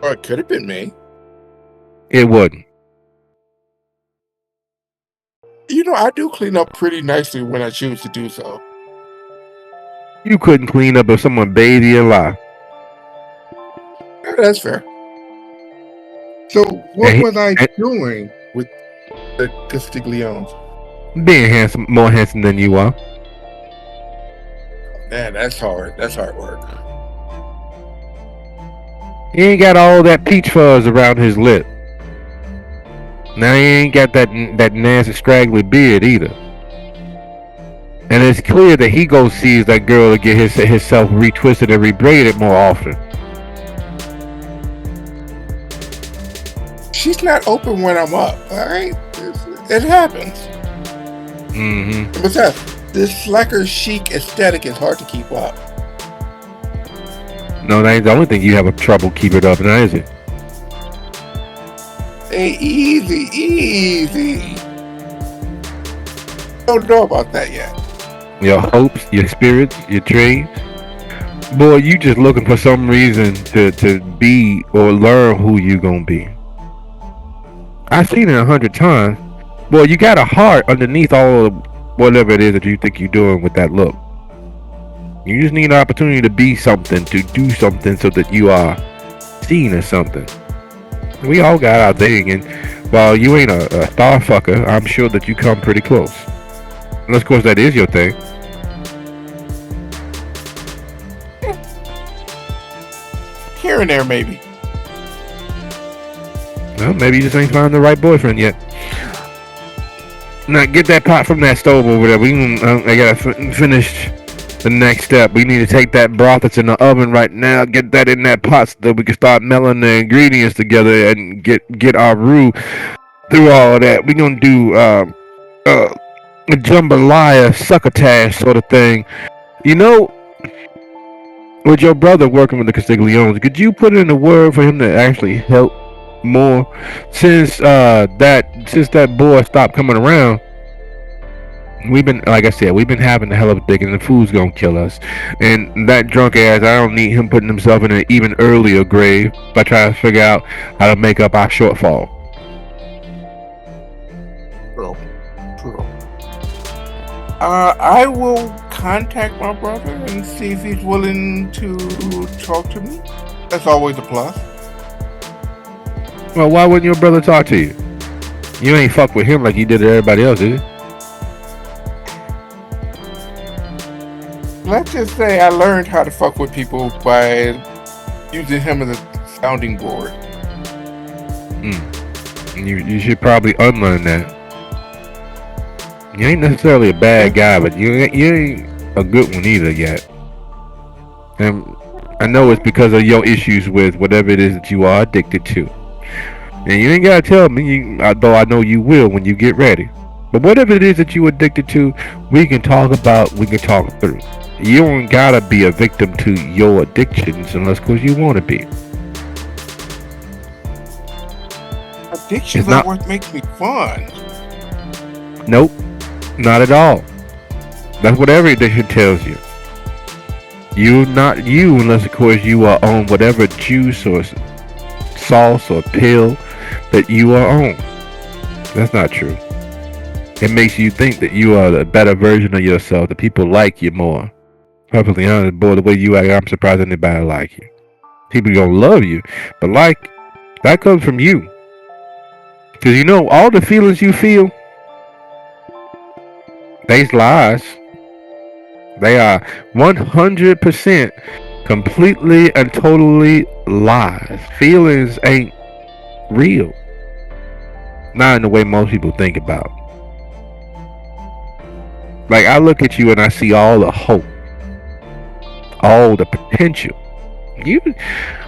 Or it could have been me. It wouldn't. You know, I do clean up pretty nicely when I choose to do so. You couldn't clean up if someone bathed you alive. Yeah, that's fair. So, what was I doing with the Castigliones? Being handsome, more handsome than you are. Man, that's hard. That's hard work. He ain't got all that peach fuzz around his lip. Now he ain't got that nasty scraggly beard either. And it's clear that he goes sees that girl to get himself retwisted and rebraided more often. She's not open when I'm up. All right, it happens. Mm-hmm. Besides, this slacker chic aesthetic is hard to keep up. No, that ain't the only thing you have a trouble keeping up now, is it? Hey, easy. Don't know about that yet. Your hopes, your spirits, your dreams. Boy, you just looking for some reason to be or learn who you gonna be. I've seen it 100 times. Boy, you got a heart underneath all of whatever it is that you think you're doing with that look. You just need an opportunity to be something, to do something, so that you are seen as something. We all got our thing, and while you ain't a star fucker, I'm sure that you come pretty close. And of course, that is your thing. Here and there, maybe. Well, maybe you just ain't found the right boyfriend yet. Now, get that pot from that stove over there. I gotta finish the next step. We need to take that broth that's in the oven right now, get that in that pot so that we can start melding the ingredients together and get our roux through all of that. We're gonna do a jambalaya succotash sort of thing. You know, with your brother working with the Castigliones, could you put in a word for him to actually help more since that boy stopped coming around? We've been, like I said, we've been having a hell of a dick, and the food's gonna kill us. And that drunk ass, I don't need him putting himself in an even earlier grave by trying to figure out how to make up our shortfall. True. I will contact my brother and see if he's willing to talk to me. That's always a plus. Well, why wouldn't your brother talk to you? You ain't fuck with him like you did to everybody else, did you? Let's just say I learned how to fuck with people by using him as a sounding board. You should probably unlearn that. You ain't necessarily a bad guy, but you ain't a good one either yet. And I know it's because of your issues with whatever it is that you are addicted to. And you ain't gotta tell me, though I know you will when you get ready. But whatever it is that you addicted to, we can talk through. You don't gotta be a victim to your addictions unless because you want to be. Addictions are what makes me fun. Nope, not at all. That's what every addiction tells you. You're not you unless of course you are on whatever juice or sauce or pill that you are on. That's not true. It makes you think that you are a better version of yourself, that people like you more. Perfectly honest, boy, the way you act, I'm surprised anybody like you. People gonna love you, but like, that comes from you. Cause you know, all the feelings you feel, they's lies. They are 100% completely and totally lies. Feelings ain't real. Not in the way most people think about. Like, I look at you and I see all the hope, all the potential. You,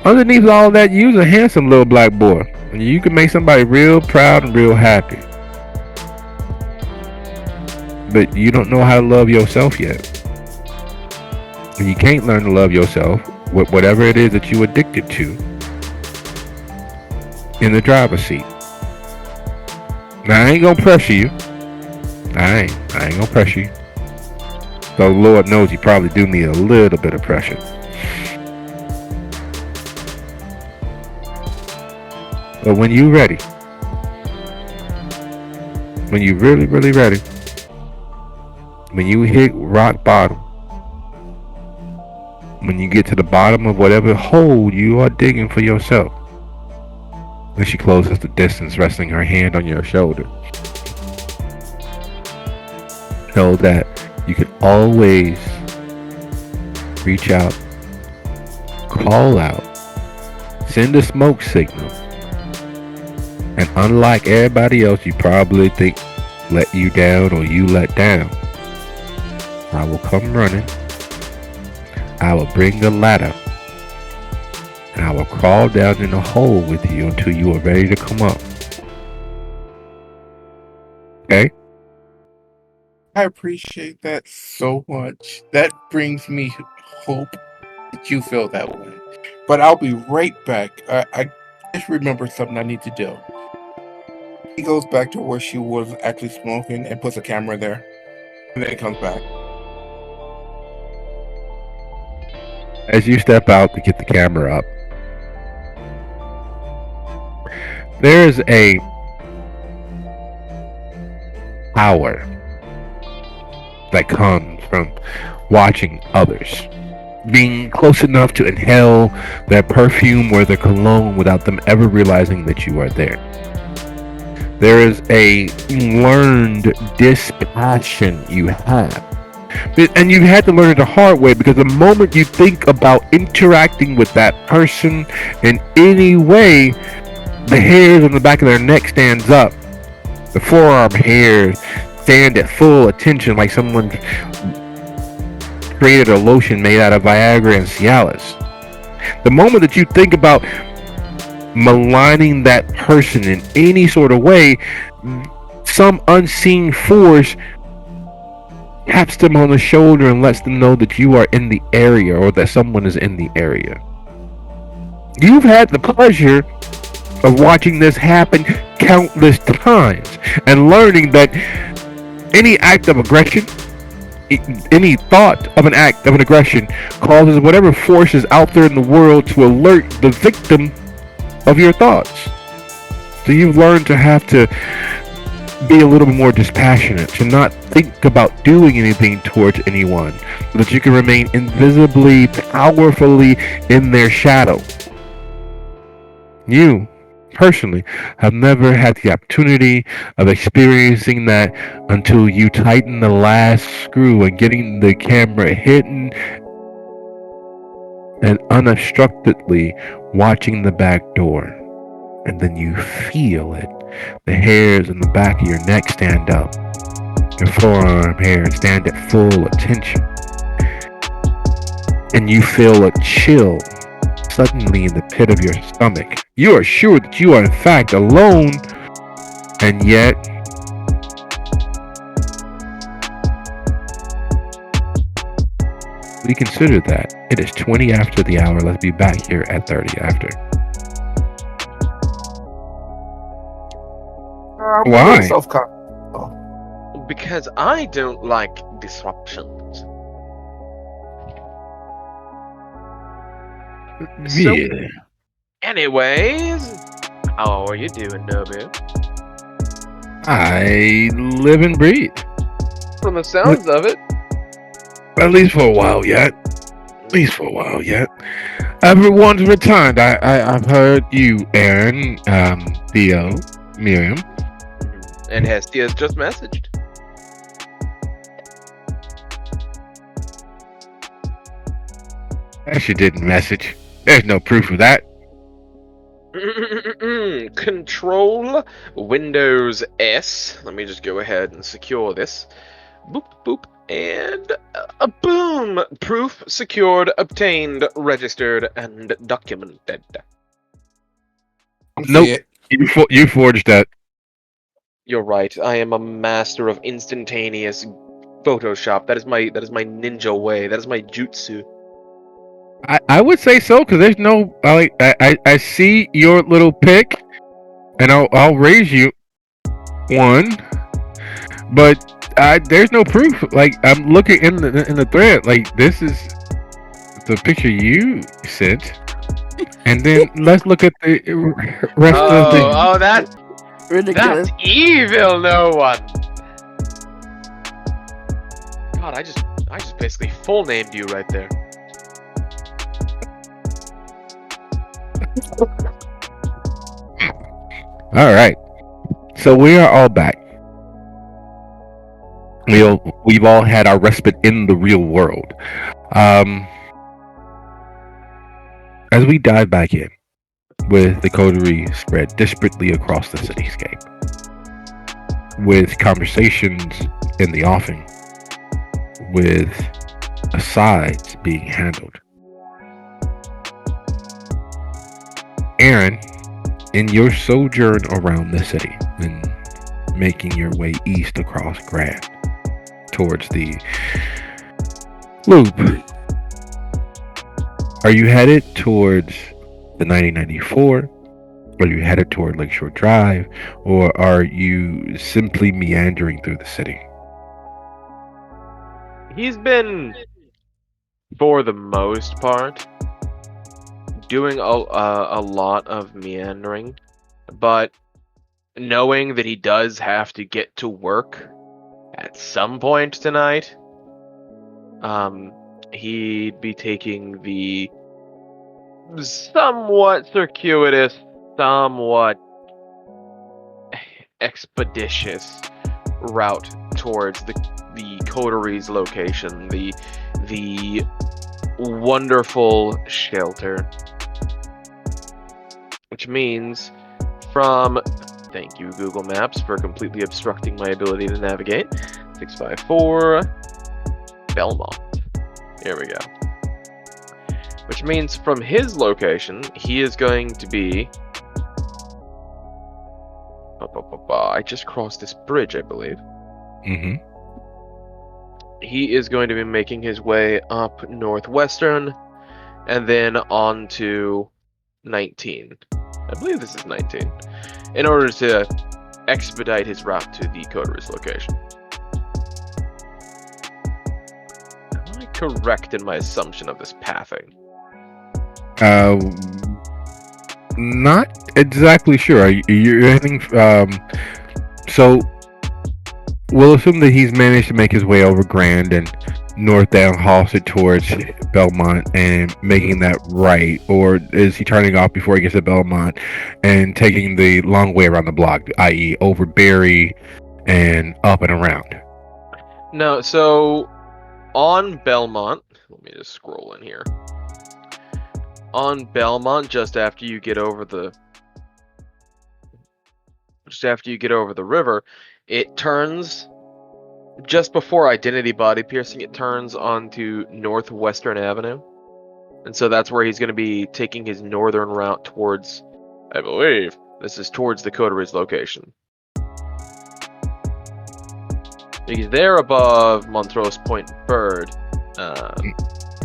underneath all that, you're a handsome little black boy. And you can make somebody real proud and real happy. But you don't know how to love yourself yet. And you can't learn to love yourself with whatever it is that you're addicted to in the driver's seat. Now, I ain't gonna pressure you. I ain't gonna pressure you. So Lord knows you probably do need a little bit of pressure. But when you ready, when you really, really ready, when you hit rock bottom, when you get to the bottom of whatever hole you are digging for yourself, when she closes the distance, resting her hand on your shoulder, know that you can always reach out, call out, send a smoke signal, and unlike everybody else you probably think let you down or you let down, I will come running. I will bring the ladder, and I will crawl down in the hole with you until you are ready to come up. Okay? I appreciate that so much. That brings me hope that you feel that way. But I'll be right back. I just remembered something I need to do. He goes back to where she was actually smoking and puts a camera there. And then he comes back. As you step out to get the camera up, there is a power that comes from watching others, being close enough to inhale their perfume or their cologne without them ever realizing that you are there. There is a learned dispassion you have. And you had to learn it the hard way, because the moment you think about interacting with that person in any way, the hairs on the back of their neck stands up. The forearm hairs stand at full attention, like someone created a lotion made out of Viagra and Cialis. The moment that you think about maligning that person in any sort of way, some unseen force taps them on the shoulder and lets them know that you are in the area, or that someone is in the area. You've had the pleasure of watching this happen countless times and learning that any act of aggression, any thought of an act of an aggression, causes whatever force is out there in the world to alert the victim of your thoughts. So you've learned to have to be a little bit more dispassionate, to not think about doing anything towards anyone, so that you can remain invisibly, powerfully in their shadow. You, personally, have never had the opportunity of experiencing that until you tighten the last screw and getting the camera hidden and unobstructedly watching the back door. And then you feel it. The hairs in the back of your neck stand up. Your forearm hairs stand at full attention. And you feel a chill suddenly in the pit of your stomach. You are sure that you are in fact alone, and yet we consider that it is 20 after the hour. Let's be back here at 30 after. Why? Because I don't like disruptions. So, Yeah. anyways, how are you doing, Nobu? I live and breathe. From the sounds of it. At least for a while yet. At least for a while yet. Everyone's returned. I've heard you, Aaron, Theo, Miriam. And Hestia has just messaged. She didn't message. There's no proof of that. Control Windows S. Let me just go ahead and secure this. Boop, boop. And boom! Proof secured, obtained, registered, and documented. Nope. You forged that. You're right. I am a master of instantaneous Photoshop. That is my ninja way. That is my jutsu. I would say so, because there's no I see your little pic, and I'll raise you one, but there's no proof. Like, I'm looking in the thread. Like, this is the picture you sent, and then let's look at the rest of the. Oh, that's Ridiculous. That's evil, no one. God, I just basically full named you right there. All right, so we are all back. We've all had our respite in the real world. As we dive back in, with the coterie spread disparately across the cityscape, with conversations in the offing, with asides being handled. Aaron, in your sojourn around the city and making your way east across Grand towards the loop, are you headed towards the 1994? Are you headed toward Lakeshore Drive? Or are you simply meandering through the city? He's been, for the most part, doing a lot of meandering, but knowing that he does have to get to work at some point tonight, he'd be taking the somewhat circuitous, somewhat expeditious route towards the coterie's location, the wonderful shelter. Which means from, thank you Google Maps for completely obstructing my ability to navigate, 654 Belmont. Here we go. Which means from his location, he is going to be... I just crossed this bridge, I believe. Mm-hmm. He is going to be making his way up Northwestern, and then on to 19. I believe this is 19. In order to expedite his route to the coterie's location. Am I correct in my assumption of this pathing? Not exactly sure. You're heading. So we'll assume that he's managed to make his way over Grand and north down Halsted towards Belmont and making that right, or is he turning off before he gets to Belmont and taking the long way around the block, i.e., over Berry and up and around? No, so on Belmont, let me just scroll in here. On Belmont, just after you get over the river, it turns just before Identity Body Piercing. It turns onto Northwestern Avenue, and so that's where he's going to be taking his northern route towards. I believe this is towards the coterie's location. He's there above Montrose Point Bird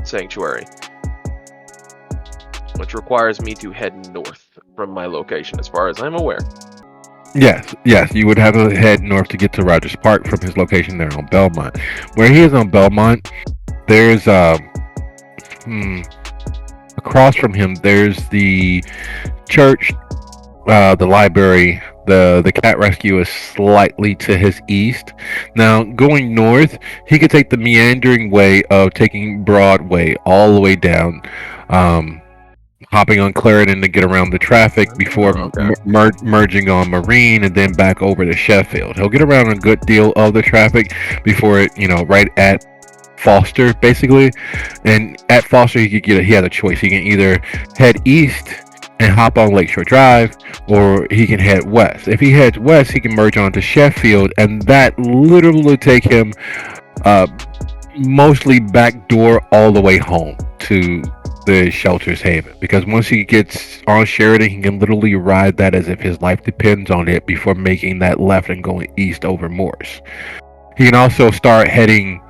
Sanctuary, which requires me to head north from my location, as far as I'm aware. Yes, you would have to head north to get to Rogers Park from his location there on Belmont. Where he is on Belmont, there's across from him, there's the church, the library. The cat rescue is slightly to his east. Now, going north, he could take the meandering way of taking Broadway all the way down, hopping on Clarendon to get around the traffic before merging on Marine and then back over to Sheffield. He'll get around a good deal of the traffic before it, right at Foster, basically. And at Foster, he has a choice. He can either head east and hop on Lakeshore Drive, or he can head west. If he heads west, he can merge onto Sheffield, and that literally will take him mostly back door all the way home to the Shelter's Haven, because once he gets on Sheridan, he can literally ride that as if his life depends on it before making that left and going east over Morris. He can also start heading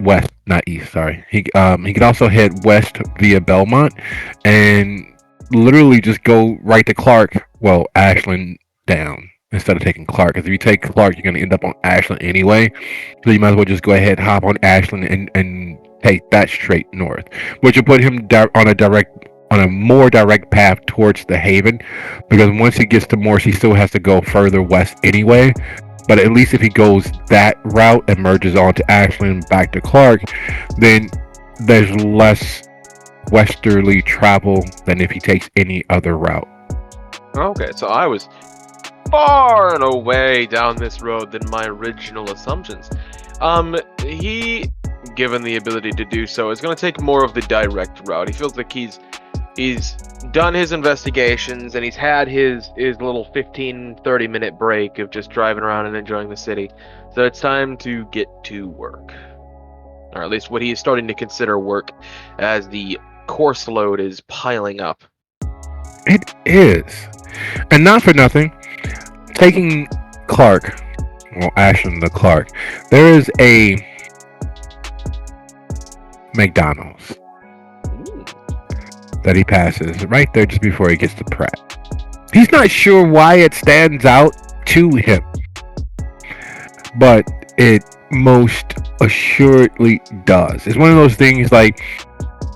west, not east, sorry. He can also head west via Belmont and literally just go right to Ashland down instead of taking Clark. Because if you take Clark, you're going to end up on Ashland anyway. So you might as well just go ahead, hop on Ashland, and take that straight north, which will put him on a more direct path towards the Haven. Because once he gets to Morris, he still has to go further west anyway. But at least if he goes that route and merges onto Ashland back to Clark, then there's less westerly travel than if he takes any other route. Okay, so I was far and away down this road than my original assumptions. He, given the ability to do so, is going to take more of the direct route. He feels like he's done his investigations and he's had his little 15-30 minute break of just driving around and enjoying the city. So it's time to get to work. Or at least what he is starting to consider work, as the course load is piling up. It is. And not for nothing, taking Clark, well, Ashton the Clark, there is a McDonald's that he passes right there just before he gets to Pratt. He's not sure why it stands out to him, but it most assuredly does. It's one of those things like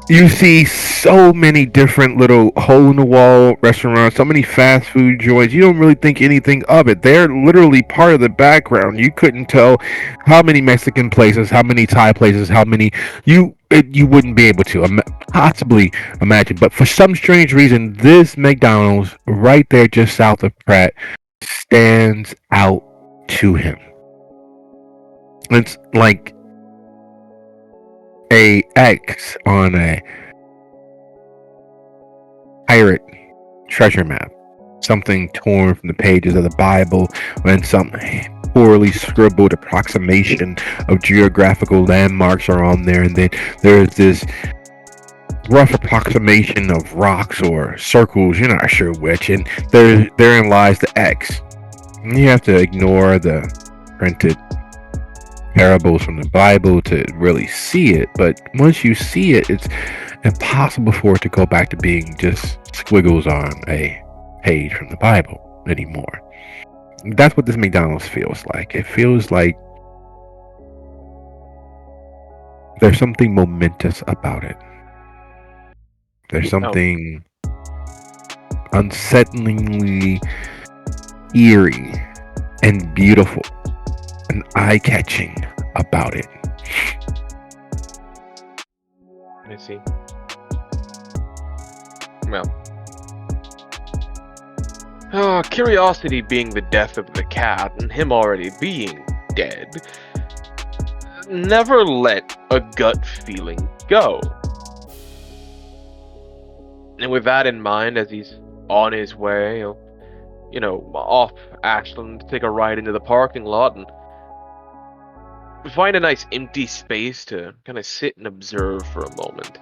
you see so many different little hole-in-the-wall restaurants, so many fast food joints. You don't really think anything of it. They're literally part of the background. You couldn't tell how many Mexican places, how many Thai places, how many you wouldn't be able to possibly imagine. But for some strange reason, this McDonald's right there just south of Pratt stands out to him. It's like a X on a pirate treasure map, something torn from the pages of the Bible, when some poorly scribbled approximation of geographical landmarks are on there, and then there's this rough approximation of rocks or circles, you're not sure which, and therein lies the X. And you have to ignore the printed parables from the Bible to really see it, but once you see it, it's impossible for it to go back to being just squiggles on a page from the Bible anymore. That's what this McDonald's feels like. It feels like there's something momentous about it. There's something unsettlingly eerie and beautiful and eye-catching about it. I see. Well, curiosity being the death of the cat, and him already being dead, never let a gut feeling go. And with that in mind, as he's on his way, off Ashland to take a ride into the parking lot and find a nice empty space to kind of sit and observe for a moment.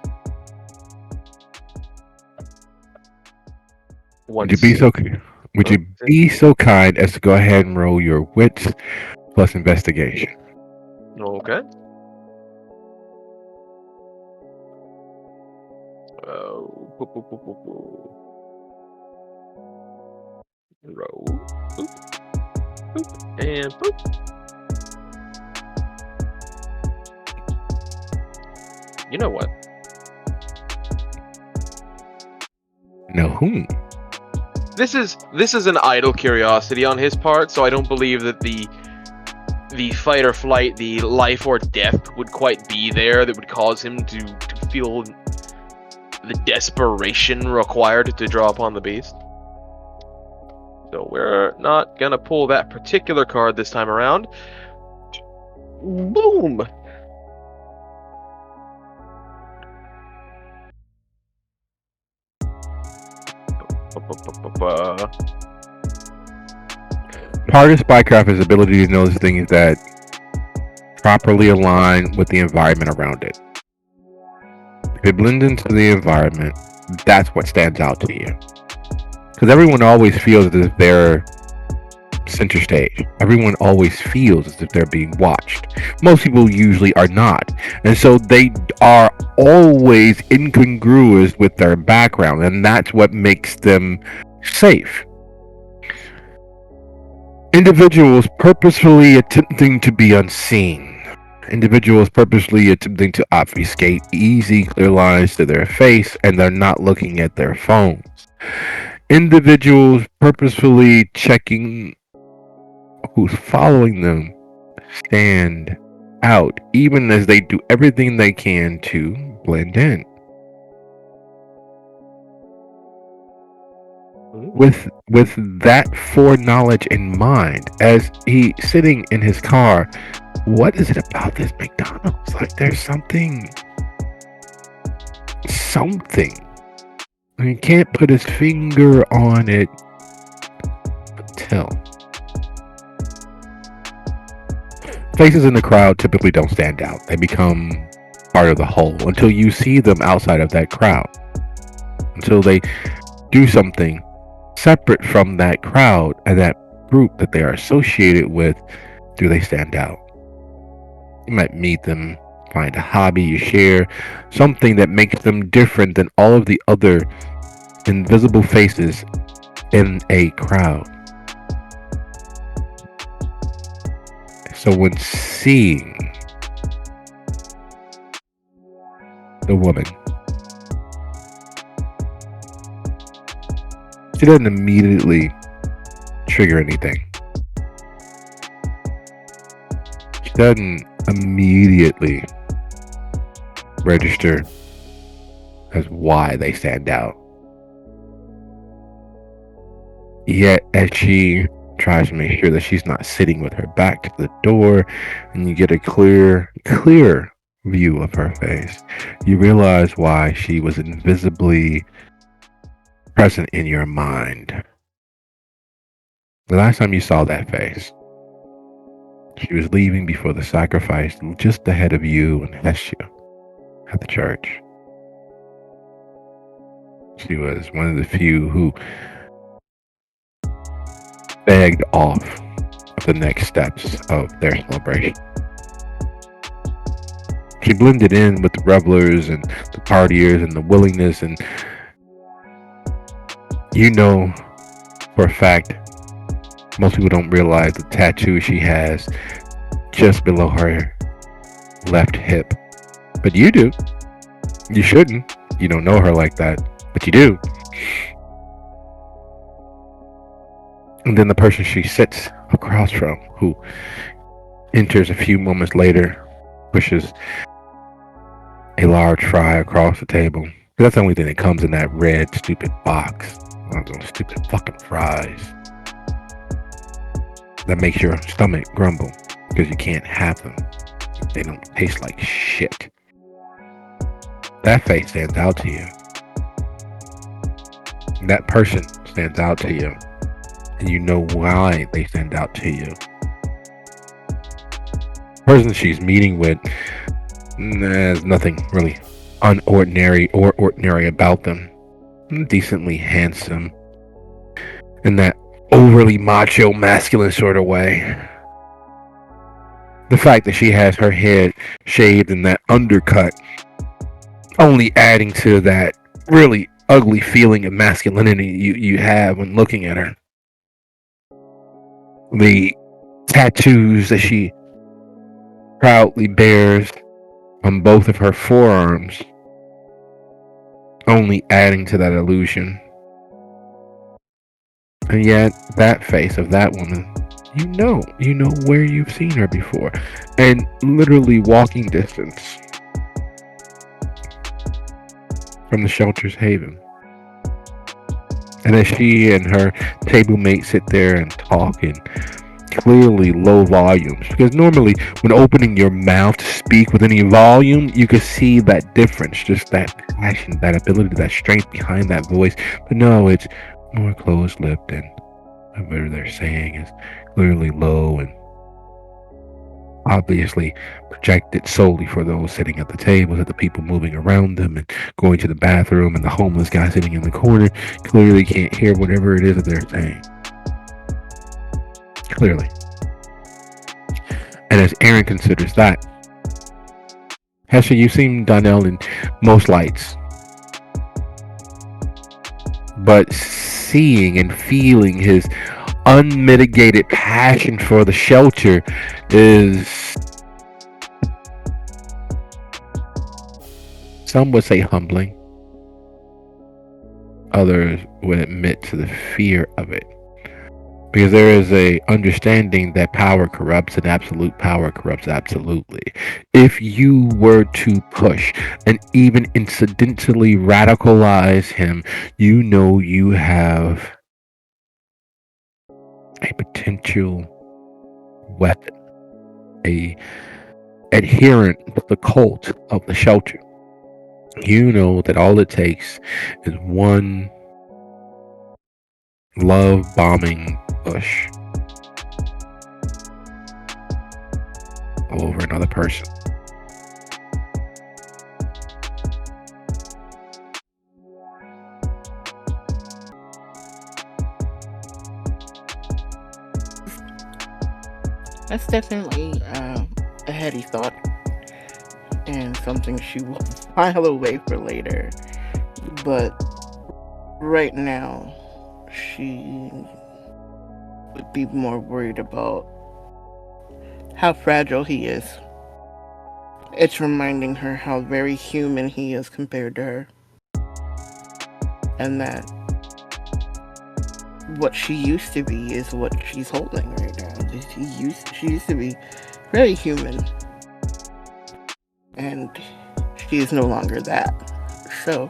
Would you be so kind as to go ahead and roll your wits plus investigation? Okay. Roll. Boop. Boop. And boop. You know what? No. This is an idle curiosity on his part, so I don't believe that the fight or flight, the life or death would quite be there that would cause him to feel the desperation required to draw upon the beast. So we're not gonna pull that particular card this time around. Boom! Part of spycraft's ability to notice things that properly align with the environment around it. If it blends into the environment, that's what stands out to you. Because everyone always feels as if they're center stage. Everyone always feels as if they're being watched. Most people usually are not. And so they are always incongruous with their background, and that's what makes them safe. Individuals purposefully attempting to be unseen. Individuals purposely attempting to obfuscate easy, clear lines to their face, and they're not looking at their phones. Individuals purposefully checking who's following them stand out, even as they do everything they can to blend in. with that foreknowledge in mind, as he sitting in his car, what is it about this McDonald's? Like there's something. And he can't put his finger on it until faces in the crowd typically don't stand out. They become part of the whole until you see them outside of that crowd. Until they do something separate from that crowd and that group that they are associated with, do they stand out. You might meet them, find a hobby you share, something that makes them different than all of the other invisible faces in a crowd. So when seeing the woman, she doesn't immediately trigger anything. She doesn't immediately register as why they stand out. Yet, as she tries to make sure that she's not sitting with her back to the door, and you get a clear view of her face, you realize why she was invisibly present in your mind. The last time you saw that face, she was leaving before the sacrifice just ahead of you and Hestia at the church. She was one of the few who begged off of the next steps of their celebration. She blended in with the revelers and the partiers and the willingness, and you know for a fact most people don't realize the tattoo she has just below her left hip. But you do. You shouldn't. You don't know her like that, but you do. And then the person she sits across from, who enters a few moments later, pushes a large fry across the table. That's the only thing that comes in that red stupid box. One of those stupid fucking fries that makes your stomach grumble because you can't have them. They don't taste like shit. That face stands out to you. That person stands out to you. And you know why they stand out to you. The person she's meeting with, there's nothing really unordinary or ordinary about them. Decently handsome in that overly macho masculine sort of way. The fact that she has her head shaved and that undercut only adding to that really ugly feeling of masculinity you have when looking at her. The tattoos that she proudly bears on both of her forearms only adding to that illusion. And yet, that face of that woman, you know where you've seen her before. And literally walking distance from the shelter's haven. And as she and her table mate sit there and talk in clearly low volumes, because normally when opening your mouth to speak with any volume, you can see that difference, just that passion, that ability, that strength behind that voice. But no, it's more closed-lipped, and whatever they're saying is clearly low and obviously projected solely for those sitting at the tables, and the people moving around them and going to the bathroom, and the homeless guy sitting in the corner clearly can't hear whatever it is that they're saying. Clearly. And as Aaron considers that, Hesha, you've seen Donnell in most lights, but seeing and feeling his unmitigated passion for the shelter is, some would say, humbling. Others would admit to the fear of it, because there is a understanding that power corrupts, and absolute power corrupts absolutely. If you were to push and even incidentally radicalize him, you know you have a potential weapon, a adherent to the cult of the shelter. You know that all it takes is one love bombing push over another person. That's definitely a heady thought and something she will file away for later. But right now, she would be more worried about how fragile he is. It's reminding her how very human he is compared to her. And that what she used to be is what she's holding right now. She used to be very human. And she is no longer that. So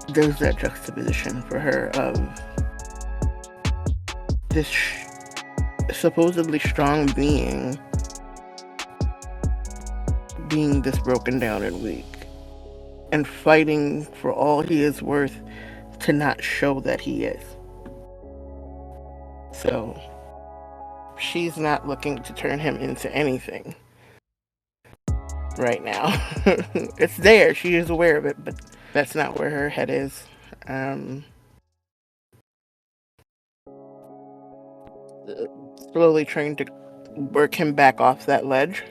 there's that juxtaposition for her of this supposedly strong being being this broken down and weak, and fighting for all he is worth to not show that he is. So she's not looking to turn him into anything right now. It's there, she is aware of it, but that's not where her head is. Slowly trying to work him back off that ledge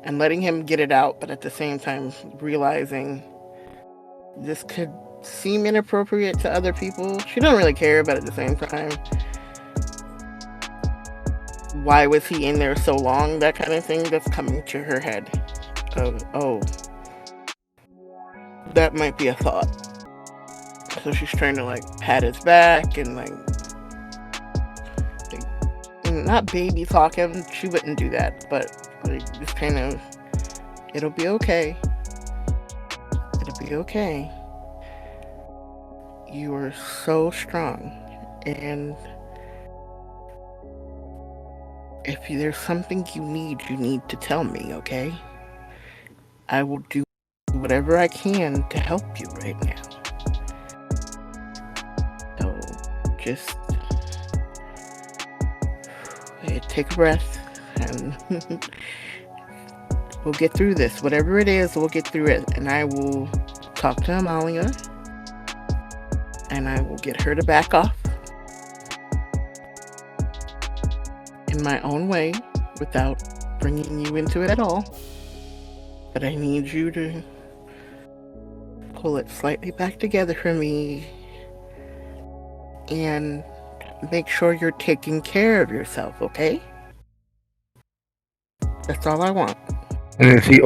and letting him get it out, but at the same time realizing this could seem inappropriate to other people. She don't really care, but at the same time, why was he in there so long? That kind of thing that's coming to her head of, oh, that might be a thought. So she's trying to like pat his back and like not baby talk him. She wouldn't do that, but like just kind of, it'll be okay. It'll be okay. You are so strong, and if there's something you need to tell me, okay? I will do whatever I can to help you right now. So just take a breath and we'll get through this. Whatever it is, we'll get through it. And I will talk to Amalia and I will get her to back off in my own way without bringing you into it at all. But I need you to pull it slightly back together for me and make sure you're taking care of yourself, okay? That's all I want. And as he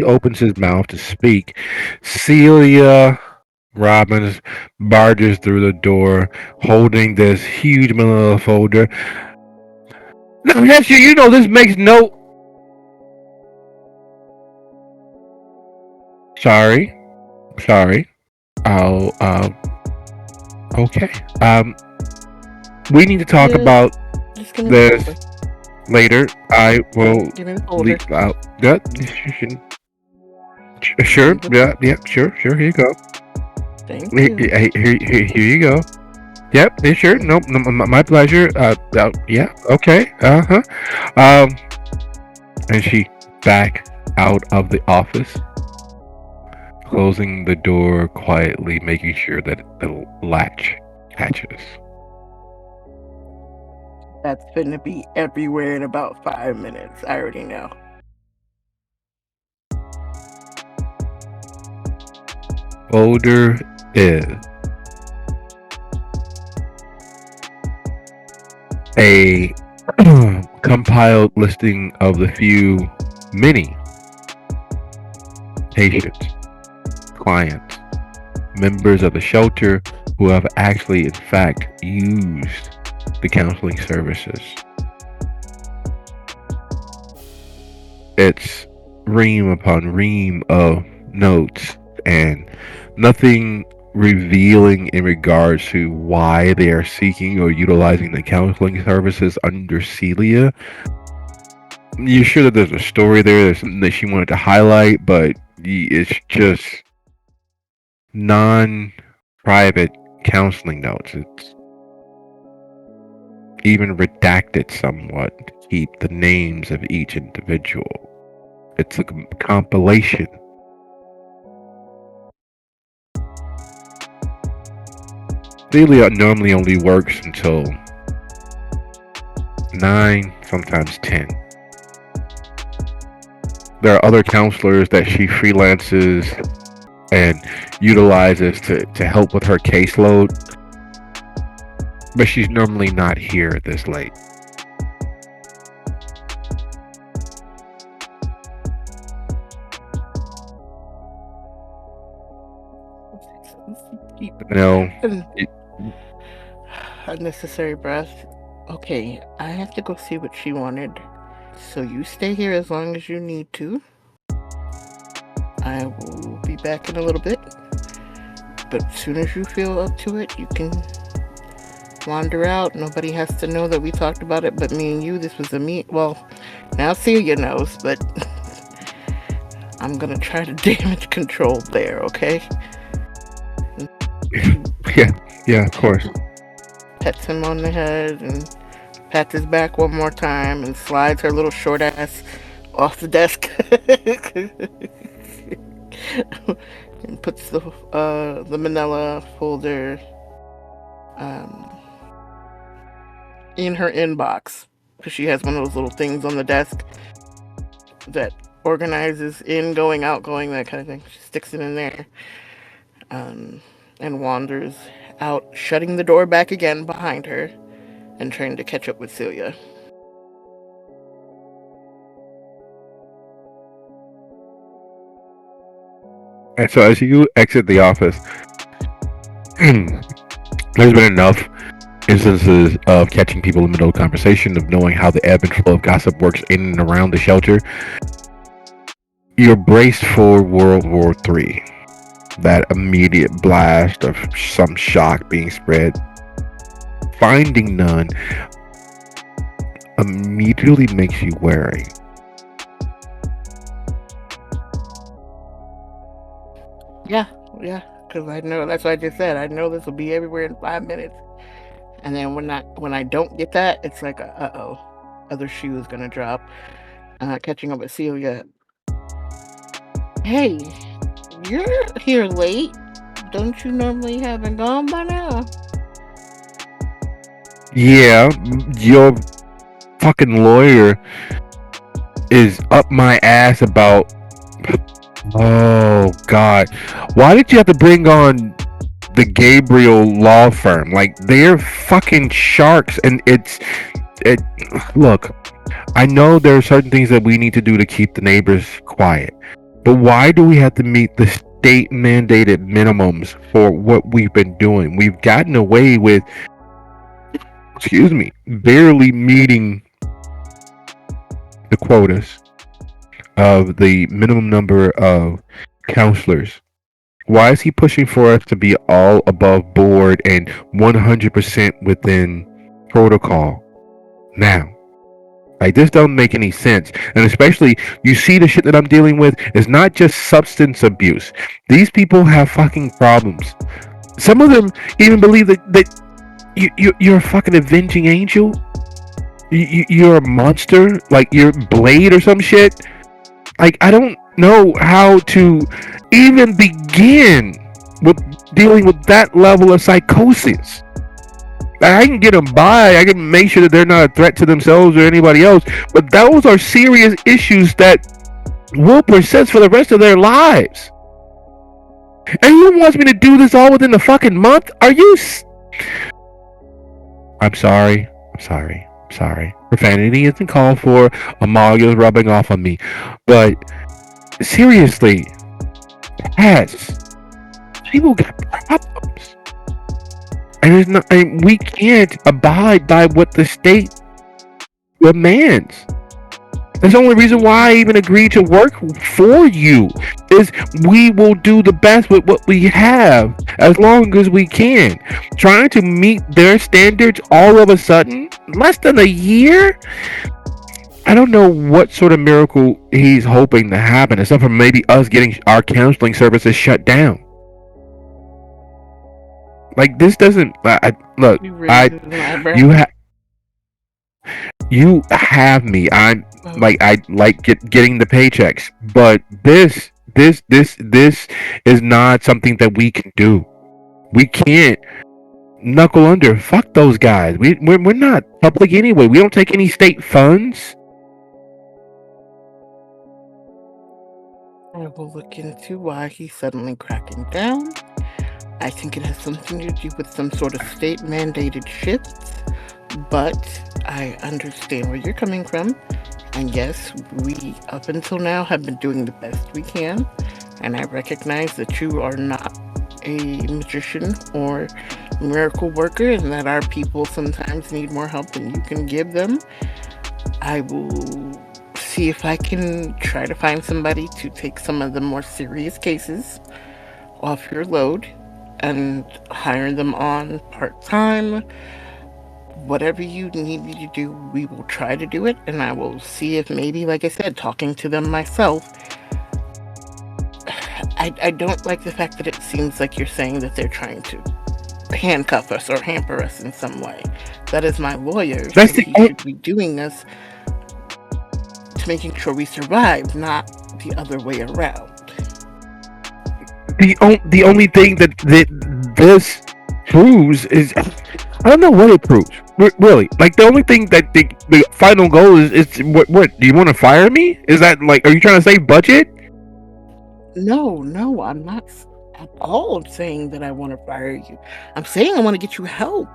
opens his mouth to speak, Celia Robbins barges through the door, holding this huge manila folder. No, yes, you know this makes no. Sorry. I'll. Okay. We need to talk about Just give me this the folder. later. I will Give me the folder. leave out. Yeah, sure. Yeah. Sure. Here you go. Thank Here, you. here you go. Yep. Yeah, sure. No, my pleasure. Yeah. Okay. And she back out of the office, closing the door quietly, making sure that the latch catches. That's gonna be everywhere in about 5 minutes. I already know. Folder is a compiled listing of the many patients, clients, members of the shelter who have actually, in fact, used the counseling services. It's ream upon ream of notes, and nothing revealing in regards to why they are seeking or utilizing the counseling services under Celia. You're sure that there's a story there's something that she wanted to highlight, but it's just non-private counseling notes. It's even redacted somewhat to keep the names of each individual. It's a compilation. Celia normally only works until 9, sometimes 10. There are other counselors that she freelances and utilizes to help with her caseload, but she's normally not here this late. No. Unnecessary breath. Okay, I have to go see what she wanted. So you stay here as long as you need to. I will be back in a little bit. But as soon as you feel up to it, you can wander out. Nobody has to know that we talked about it but me and you. This was a meet. Well, now Celia knows, but I'm gonna try to damage control there, okay? Yeah, of course. Pets him on the head and pats his back one more time and slides her little short ass off the desk and puts the manila folder in her inbox, because she has one of those little things on the desk that organizes in, going, outgoing, that kind of thing. She sticks it in there and wanders out, shutting the door back again behind her and trying to catch up with Celia. And so as you exit the office, there's been enough instances of catching people in the middle of conversation, of knowing how the ebb and flow of gossip works in and around the shelter. You're braced for World War III. That immediate blast of some shock being spread. Finding none immediately makes you wary. Yeah, because I know, that's what I just said. I know this will be everywhere in 5 minutes. And then when I don't get that, it's like, uh-oh, other shoe is gonna drop. Catching up with Celia. Hey, you're here late. Don't you normally have been gone by now? Yeah, your fucking lawyer is up my ass about... Oh, God. Why did you have to bring on the Gabriel law firm? Like, they're fucking sharks, and look, I know there are certain things that we need to do to keep the neighbors quiet, but why do we have to meet the state mandated minimums for what we've been doing? We've gotten away with, barely meeting the quotas of the minimum number of counselors. Why is he pushing for us to be all above board and 100% within protocol now? Like, this don't make any sense. And especially, you see the shit that I'm dealing with is not just substance abuse. These people have fucking problems. Some of them even believe that you're a fucking avenging angel. You're a monster, like you're Blade or some shit. Like, I don't know how to even begin with dealing with that level of psychosis. I can get them by. I can make sure that they're not a threat to themselves or anybody else. But those are serious issues that will persist for the rest of their lives. And you wants me to do this all within the fucking month? Are you... I'm sorry. Profanity isn't called for. Amalia's rubbing off on me. But seriously, people got problems. And we can't abide by what the state demands. That's the only reason why I even agreed to work for you. Is we will do the best with what we have as long as we can. Trying to meet their standards all of a sudden, less than a year. I don't know what sort of miracle he's hoping to happen, except for maybe us getting our counseling services shut down. Like this doesn't. Look. He raises an eyebrow. You have me. I'm Oh, like I like getting the paychecks, but this is not something that we can do. We can't knuckle under. Fuck those guys. We're not public anyway. We don't take any state funds. I will look into why he's suddenly cracking down. I think it has something to do with some sort of state mandated shifts, but I understand where you're coming from. And yes, we up until now have been doing the best we can. And I recognize that you are not a magician or miracle worker and that our people sometimes need more help than you can give them. I will see if I can try to find somebody to take some of the more serious cases off your load and hire them on part time. Whatever you need me to do, we will try to do it, and I will see if maybe, like I said, talking to them myself. I don't like the fact that it seems like you're saying that they're trying to handcuff us or hamper us in some way. That is my lawyer, so That's the he should be doing this to making sure we survive, not the other way around. the only thing that this proves is I don't know what it proves. Really, like the only thing that the final goal is what do you want to fire me? Is that like are you trying to save budget? No, I'm not at all saying that I want to fire you. I'm saying I want to get you help,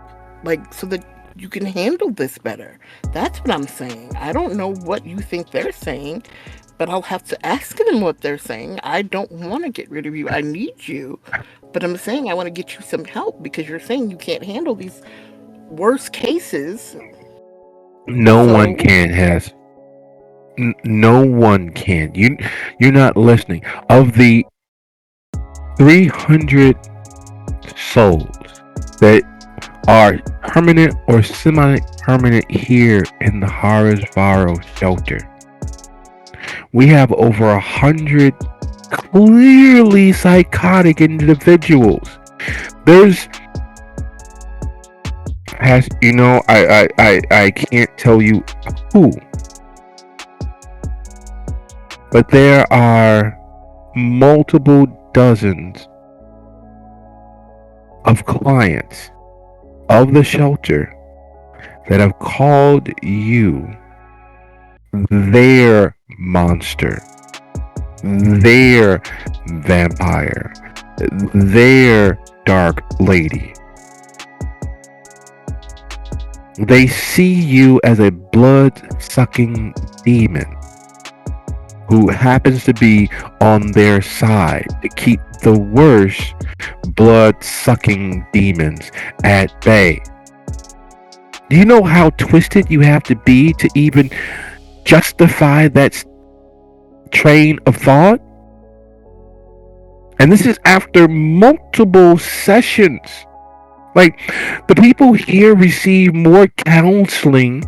like so that you can handle this better. That's what I'm saying. I don't know what you think they're saying, but I'll have to ask them what they're saying. I don't want to get rid of you. I need you. But I'm saying I want to get you some help because you're saying you can't handle these worst cases. No one So can has no one can. You're not listening. Of the 300 souls that are permanent or semi-permanent here in the Harrisvaro shelter, we have over 100 clearly psychotic individuals. There's has I can't tell you who, but there are multiple dozens of clients of the shelter that have called you their monster, their vampire, their dark lady. They see you as a blood-sucking demon who happens to be on their side to keep the worst blood-sucking demons at bay. Do you know how twisted you have to be to even justify that train of thought? And this is after multiple sessions. Like, the people here receive more counseling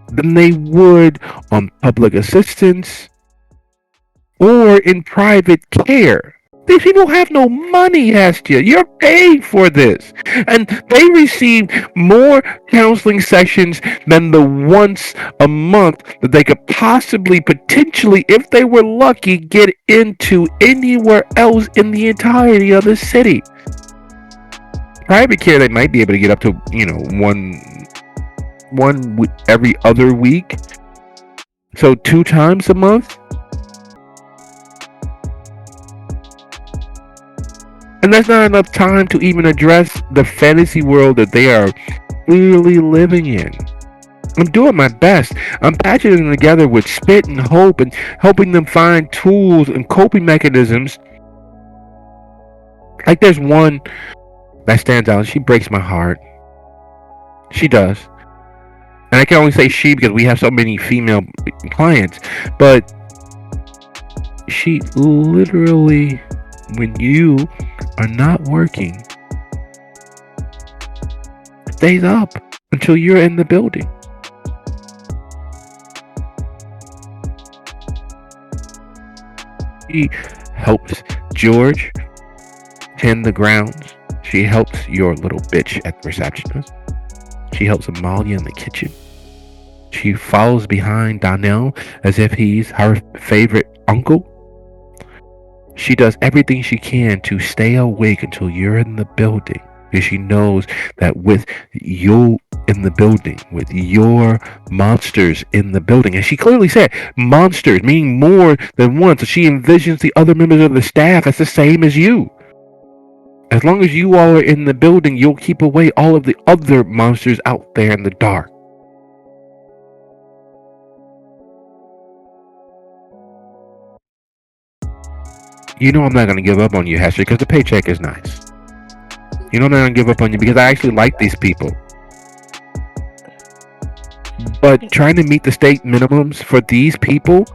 than they would on public assistance or in private care. These people have no money, Hestia. You're paying for this. And they receive more counseling sessions than the once a month that they could possibly, potentially, if they were lucky, get into anywhere else in the entirety of the city. Private care, they might be able to get up to, one every other week. So 2 times a month. And that's not enough time to even address the fantasy world that they are clearly living in. I'm doing my best. I'm patching them together with spit and hope and helping them find tools and coping mechanisms. Like there's one that stands out. She breaks my heart. She does. And I can only say she because we have so many female clients, but she literally, when you are not working, stays up until you're in the building. She helps George tend the grounds. She helps your little bitch at the receptionist. She helps Amalia in the kitchen. She follows behind Donnell as if he's her favorite uncle. She does everything she can to stay awake until you're in the building. Because she knows that with you in the building, with your monsters in the building, and she clearly said monsters, meaning more than one, so she envisions the other members of the staff as the same as you. As long as you all are in the building, you'll keep away all of the other monsters out there in the dark. You know I'm not going to give up on you, Hester, because the paycheck is nice. You know I'm not going to give up on you because I actually like these people. But trying to meet the state minimums for these people,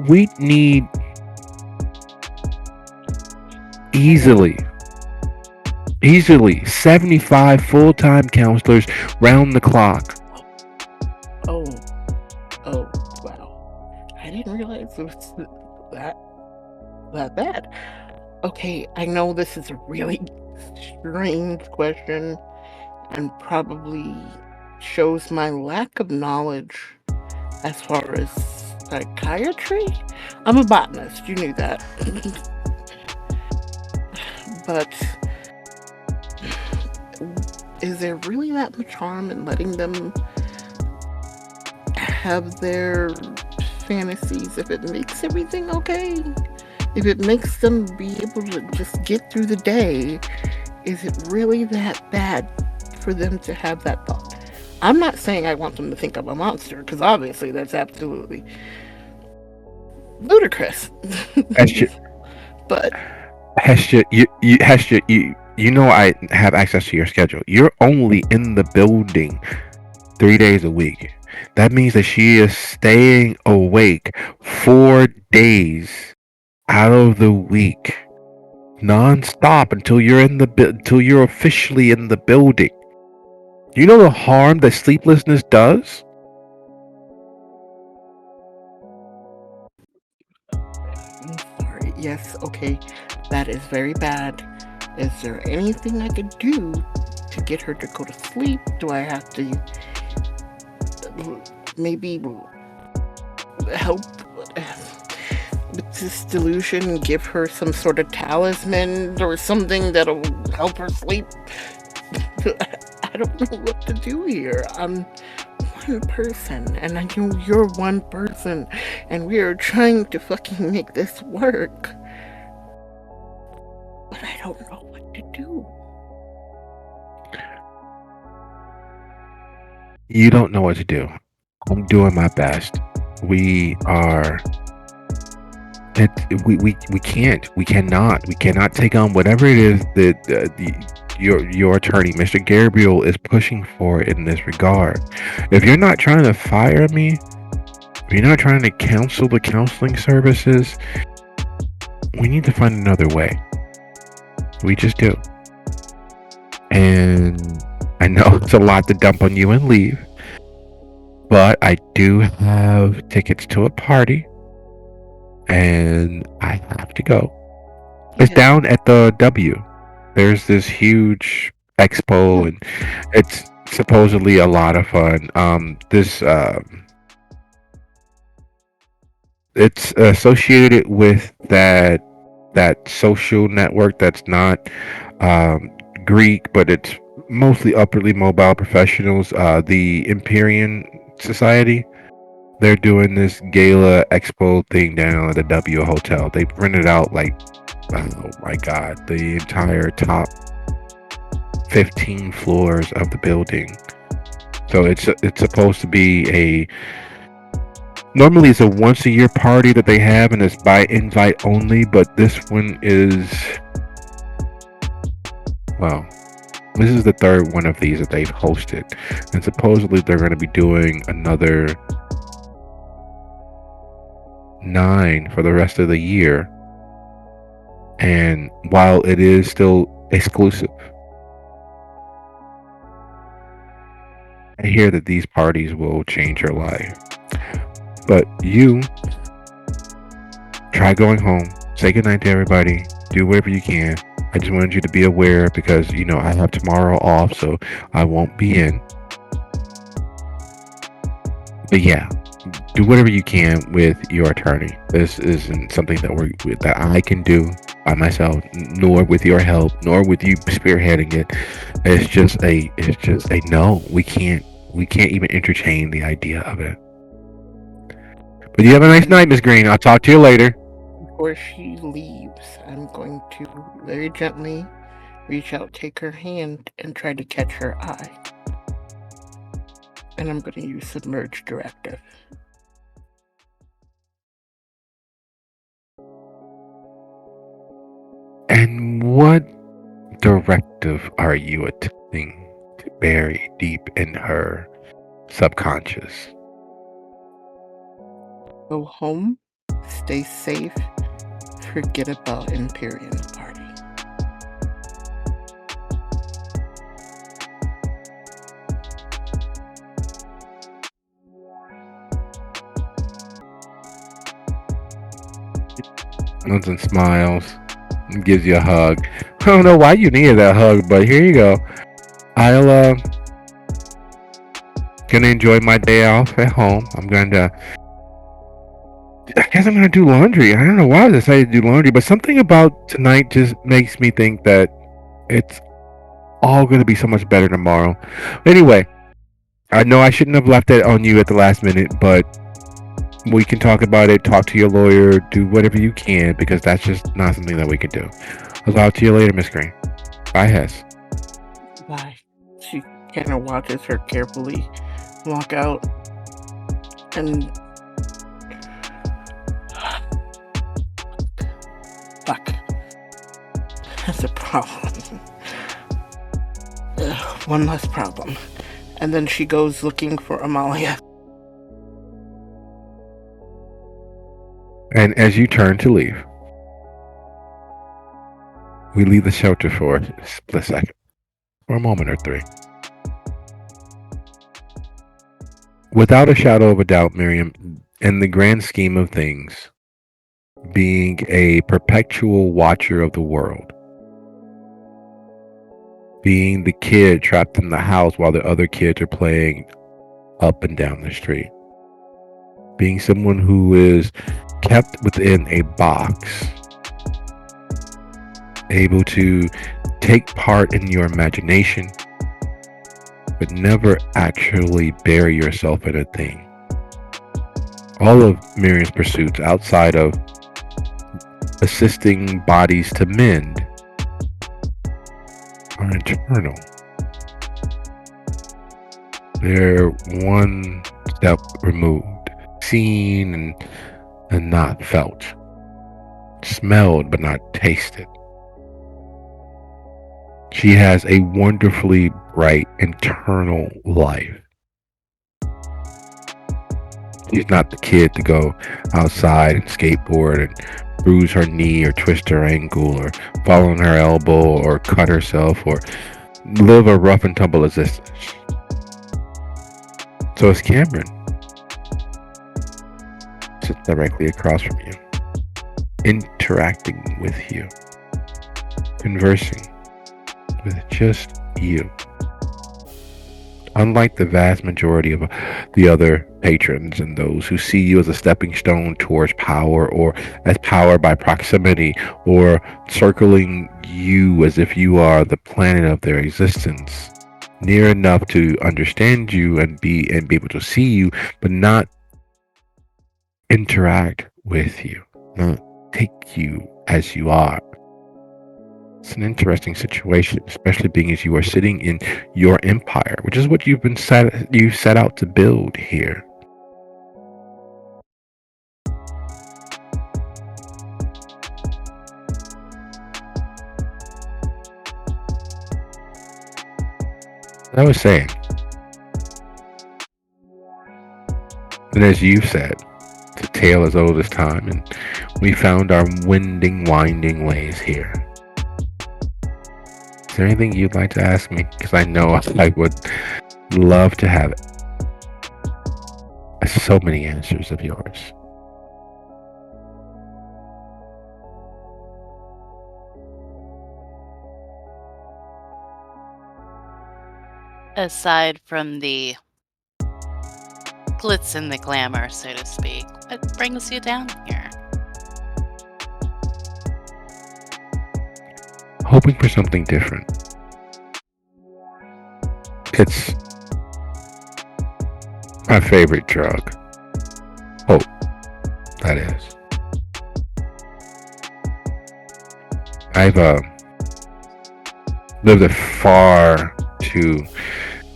we need easily 75 full-time counselors round the clock. Oh, wow. I didn't realize it was that bad. Okay, I know this is a really strange question and probably shows my lack of knowledge as far as psychiatry. I'm a botanist, you knew that. But is there really that much harm in letting them have their fantasies if it makes everything okay? If it makes them be able to just get through the day, is it really that bad for them to have that thought? I'm not saying I want them to think I'm a monster, because obviously that's absolutely ludicrous. Hester, But Hester, you know I have access to your schedule. You're only in the building 3 days a week. That means that she is staying awake 4 days out of the week, non-stop until you're officially in the building. You know the harm that sleeplessness does? I'm sorry. Yes, okay. That is very bad. Is there anything I could do to get her to go to sleep? Do I have to maybe help with this delusion and give her some sort of talisman or something that'll help her sleep? I don't know what to do here. I'm one person, and I know you're one person, and we are trying to fucking make this work. But I don't know what to do. You don't know what to do. I'm doing my best. We are. We cannot take on whatever it is that your attorney, Mr. Gabriel, is pushing for in this regard. If you're not trying to fire me, if you're not trying to cancel the counseling services, we need to find another way. We just do. And I know it's a lot to dump on you and leave, but I do have tickets to a party, and I have to go. It's down at the W. There's this huge expo, and it's supposedly a lot of fun. It's associated with that social network that's not Greek, but it's mostly upwardly mobile professionals. The Empyrean Society. They're doing this gala expo thing down at the W Hotel. They've rented out like, oh my god, the entire top 15 floors of the building. So it's supposed to be normally it's a once a year party that they have, and it's by invite only, but this one is, well, This is the third one of these that they've hosted, and supposedly they're going to be doing another 9 for the rest of the year. And while it is still exclusive, I hear that these parties will change your life. But you try going home, say goodnight to everybody, do whatever you can. I just wanted you to be aware because, I have tomorrow off, so I won't be in. But yeah, do whatever you can with your attorney. This isn't something that I can do by myself, nor with your help, nor with you spearheading it. It's just a no. We can't even entertain the idea of it. But you have a nice night, Miss Green. I'll talk to you later. Before she leaves, I'm going to very gently reach out, take her hand, and try to catch her eye. And I'm going to use Submerge Directive. And what directive are you attempting to bury deep in her subconscious? Go home, stay safe, forget about Imperium's party. Nothing smiles and gives you a hug. I don't know why you needed that hug, but here you go. I'll gonna enjoy my day off at home. I guess I'm gonna do laundry. I don't know why I decided to do laundry, but something about tonight just makes me think that it's all gonna be so much better tomorrow. Anyway, I know I shouldn't have left it on you at the last minute, but we can talk about it, talk to your lawyer, do whatever you can, because that's just not something that we can do. I'll talk to you later, Miss Green. Bye, Hess. Bye. She kind of watches her carefully walk out, and fuck, that's a problem. One less problem. And then she goes looking for Amalia. And as you turn to leave, we leave the shelter for a split second, for a moment or three. Without a shadow of a doubt, Miriam, in the grand scheme of things, being a perpetual watcher of the world, being the kid trapped in the house while the other kids are playing up and down the street, being someone who is kept within a box, able to take part in your imagination, but never actually bury yourself in a thing. All of Miriam's pursuits outside of assisting bodies to mend are internal. They're one step removed, seen and not felt, smelled but not tasted. She has a wonderfully bright internal life. She's not the kid to go outside and skateboard and bruise her knee or twist her ankle or fall on her elbow or cut herself or live a rough and tumble existence. So it's Cameron. Sits directly across from you, interacting with you, conversing with just you. Unlike the vast majority of the other patrons and those who see you as a stepping stone towards power or as power by proximity or circling you as if you are the planet of their existence, near enough to understand you and be able to see you, but not interact with you, not take you as you are. It's an interesting situation, especially being as you are sitting in your empire, which is what you set out to build here. I was saying, and as you said, it's a tale as old as time, and we found our winding ways here. Is there anything you'd like to ask me? Because I know I would love to have so many answers of yours. Aside from the glitz and the glamour, so to speak, what brings you down here? Hoping for something different. It's my favorite drug. Hope, that is. I've lived a far too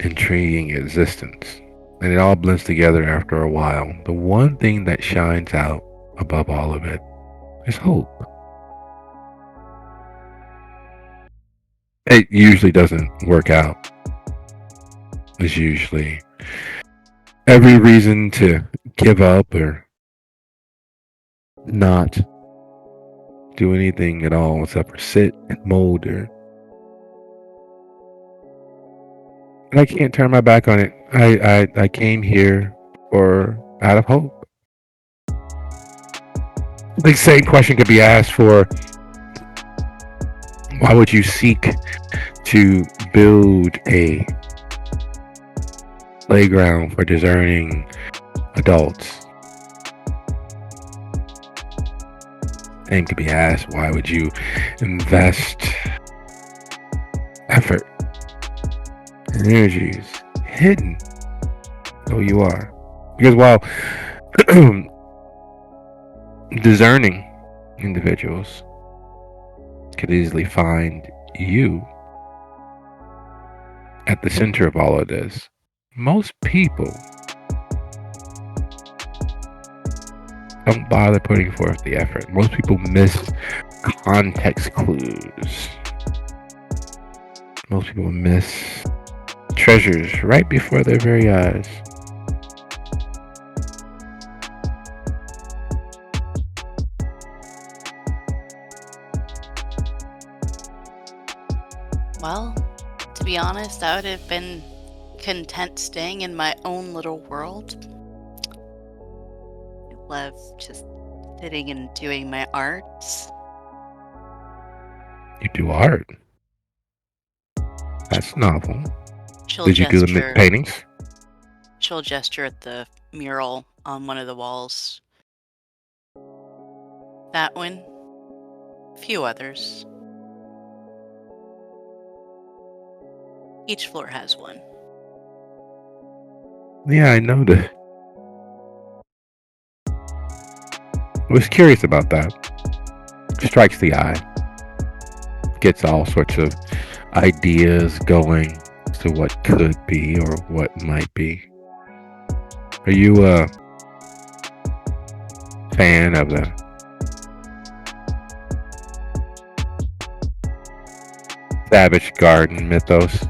intriguing existence, and it all blends together after a while. The one thing that shines out above all of it is hope. It usually doesn't work out. There's usually every reason to give up or not do anything at all except for sit and molder. And I can't turn my back on it. I came here for out of hope. The same question could be asked for why would you seek to build a playground for discerning adults? Same could be asked, why would you invest effort and energies hidden though you are? Because while discerning individuals could easily find you at the center of all of this, most people don't bother putting forth the effort. Most people miss context clues. Most people miss treasures right before their very eyes. Well, to be honest, I would have been content staying in my own little world. I love just sitting and doing my arts. You do art. That's novel. She'll Did you do the gesture. paintings? She'll gesture at the mural on one of the walls. That one. A few others. Each floor has one. Yeah, I know that. I was curious about that. Strikes the eye. Gets all sorts of ideas going to what could be or what might be. Are you a fan of the Savage Garden mythos?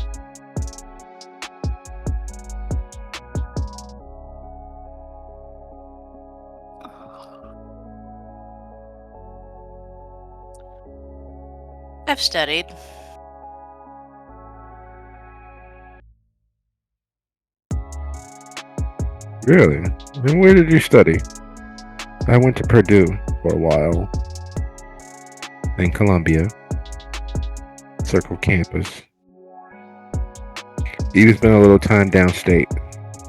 I've studied. Really? And where did you study? I went to Purdue for a while. Then Columbia. Circle campus. Even spent a little time downstate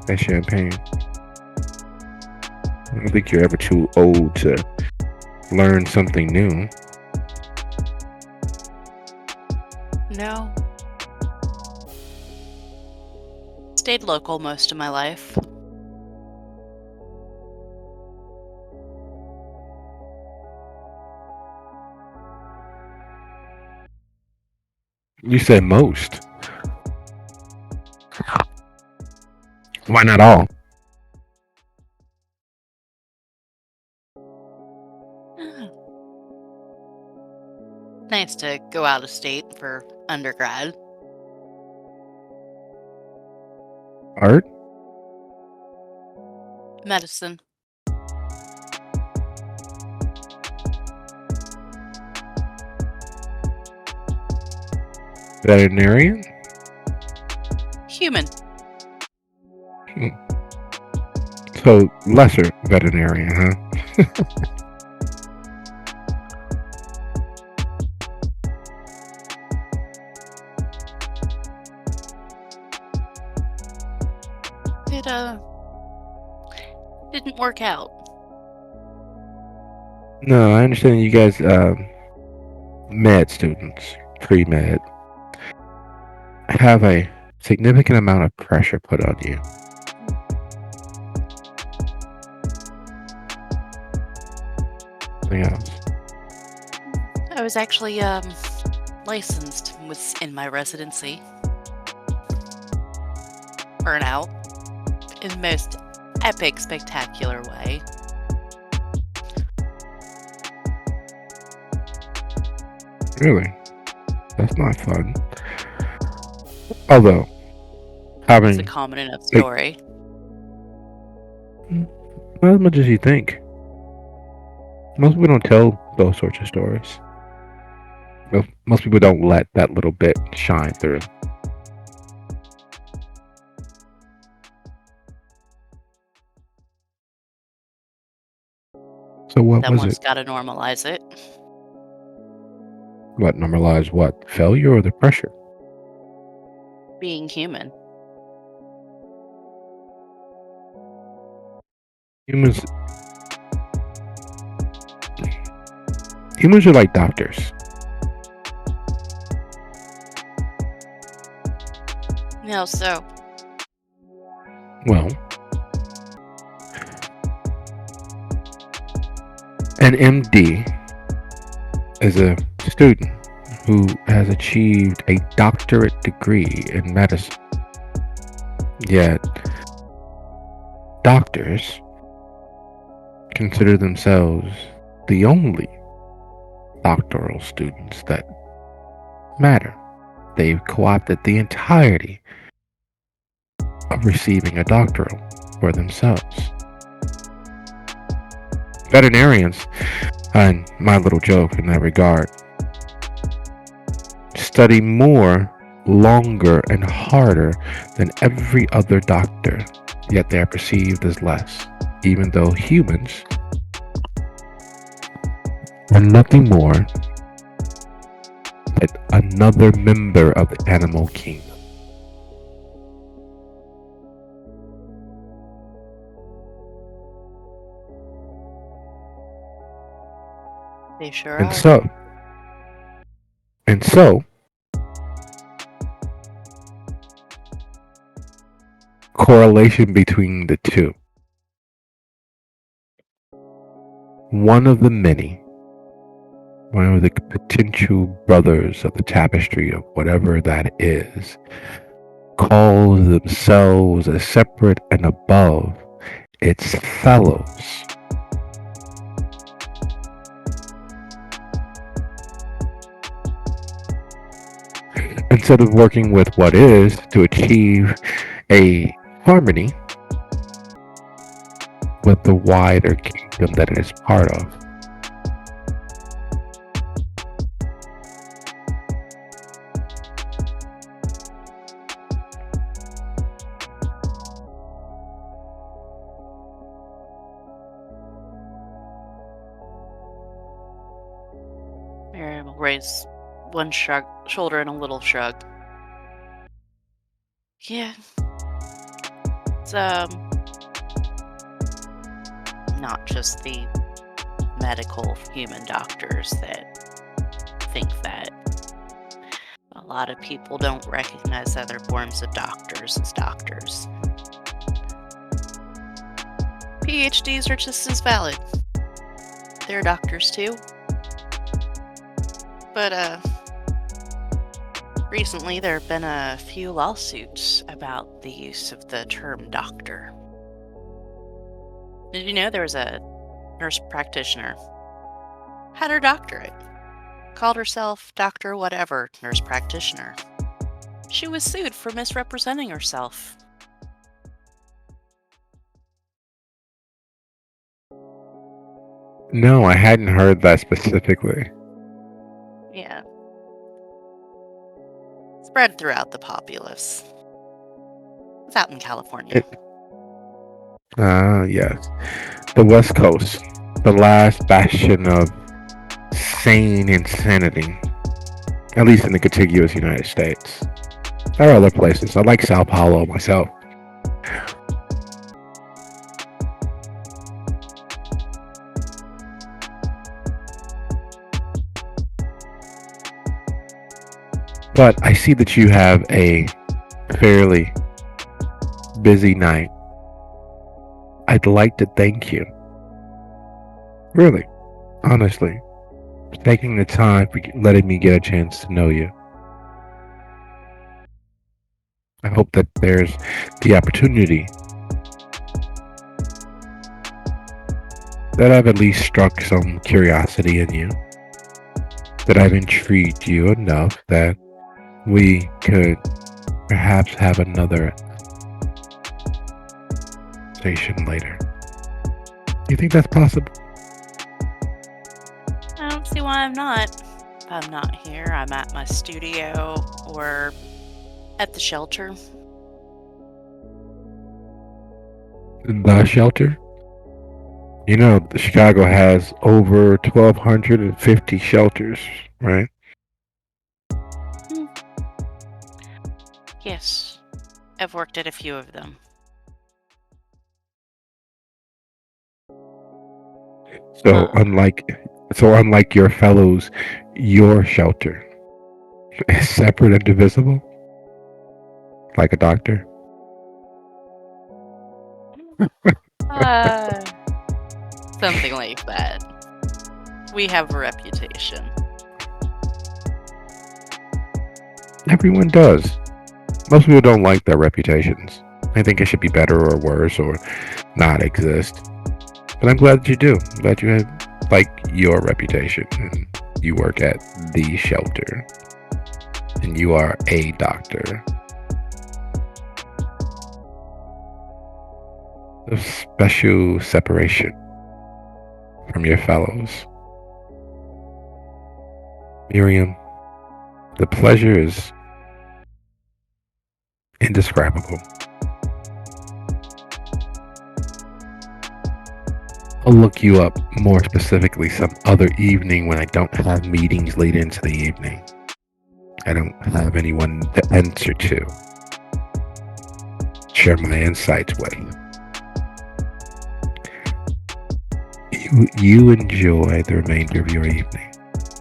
at Champaign. I don't think you're ever too old to learn something new. No. Stayed local most of my life. You said most. Why not all? Nice to go out of state for undergrad. Art? Medicine. Veterinarian? Human. So, lesser veterinarian, huh? It didn't work out. No, I understand you guys, med students, pre-med, have a significant amount of pressure put on you. Something else. I was actually licensed in my residency. Burnout in the most epic, spectacular way. Really? That's not fun. Although, It's having a common enough story. not as much as you think. Most people don't tell those sorts of stories. Most people don't let that little bit shine through. So what was Someone's it? got to normalize it. What normalized what? Failure or the pressure? Being human. Humans are like doctors. No, so Well, an MD is a student who has achieved a doctorate degree in medicine. Yet, doctors consider themselves the only doctoral students that matter. They've co-opted the entirety of receiving a doctoral for themselves. Veterinarians, and my little joke in that regard, study more, longer, and harder than every other doctor, yet they are perceived as less, even though humans are nothing more than another member of the animal kingdom. they sure And are. so, correlation between the two. One of the many, one of the potential brothers of the tapestry of whatever that is, calls themselves as separate and above its fellows. Instead of working with what is to achieve a harmony with the wider kingdom that it is part of. Miriam will raise one shoulder and a little shrug. Yeah. It's not just the medical human doctors that think that. A lot of people don't recognize other forms of doctors as doctors. PhDs are just as valid. They're doctors too. But recently there have been a few lawsuits about the use of the term doctor. Did you know there was a nurse practitioner? Had her doctorate. Called herself Dr. Whatever, nurse practitioner. She was sued for misrepresenting herself. No, I hadn't heard that specifically. Yeah. Spread throughout the populace. It's out in California. Yes. The West Coast, the last bastion of sane insanity, at least in the contiguous United States. There are other places. I like Sao Paulo myself. But I see that you have a fairly busy night. I'd like to thank you. Really, honestly, for taking the time for letting me get a chance to know you. I hope that there's the opportunity that I've at least struck some curiosity in you, that I've intrigued you enough that we could perhaps have another conversation later. Do you think that's possible? I don't see why I'm not. If I'm not here, I'm at my studio or at the shelter. The shelter? You know, Chicago has over 1,250 shelters, right? Yes, I've worked at a few of them. So unlike your fellows, your shelter is separate and divisible, like a doctor. Something like that. We have a reputation. Everyone does. Most people don't like their reputations. They think it should be better or worse or not exist. But I'm glad that you do. I'm glad you have your reputation and you work at the shelter and you are a doctor. A special separation from your fellows. Miriam, the pleasure is indescribable. I'll look you up more specifically some other evening when I don't have meetings late into the evening. I don't have anyone to answer to. Share my insights with. You enjoy the remainder of your evening,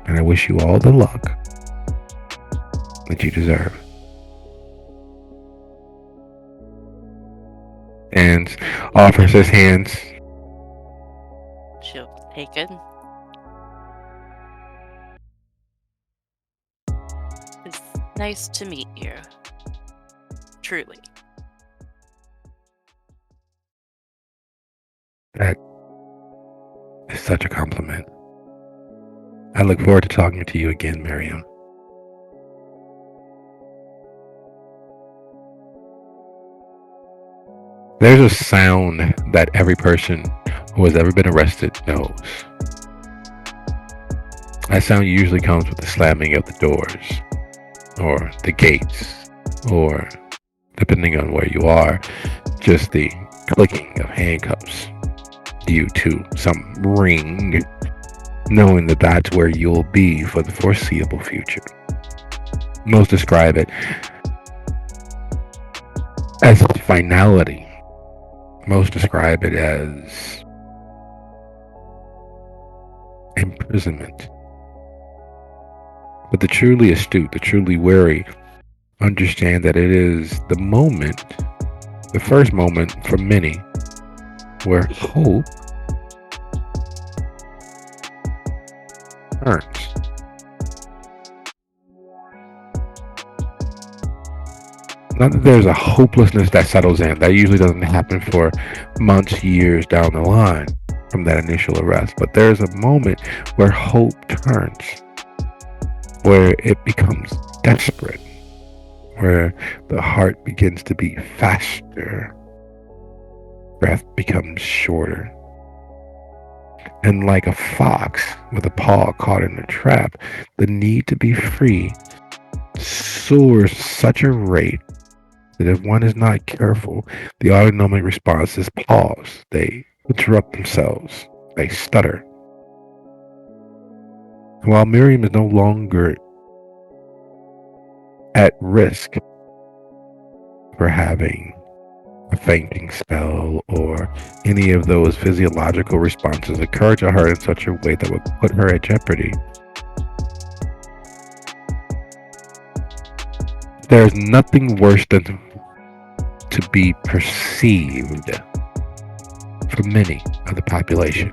and I wish you all the luck that you deserve. And offers his hands. She'll take it. It's nice to meet you. Truly. That is such a compliment. I look forward to talking to you again, Miriam. There's a sound that every person who has ever been arrested knows. That sound usually comes with the slamming of the doors, or the gates, or, depending on where you are, just the clicking of handcuffs due to some ring, knowing that that's where you'll be for the foreseeable future. Most describe it as finality. Most describe it as imprisonment. But the truly astute, the truly wary, understand that it is the moment, the first moment for many, where hope turns. Not that there's a hopelessness that settles in. That usually doesn't happen for months, years down the line from that initial arrest. But there's a moment where hope turns, where it becomes desperate, where the heart begins to beat faster, breath becomes shorter. And like a fox with a paw caught in a trap, the need to be free soars such a rate that if one is not careful, the autonomic response is pause. They interrupt themselves. They stutter. While Miriam is no longer at risk for having a fainting spell or any of those physiological responses occur to her in such a way that would put her at jeopardy, there's nothing worse than to be perceived for many of the population.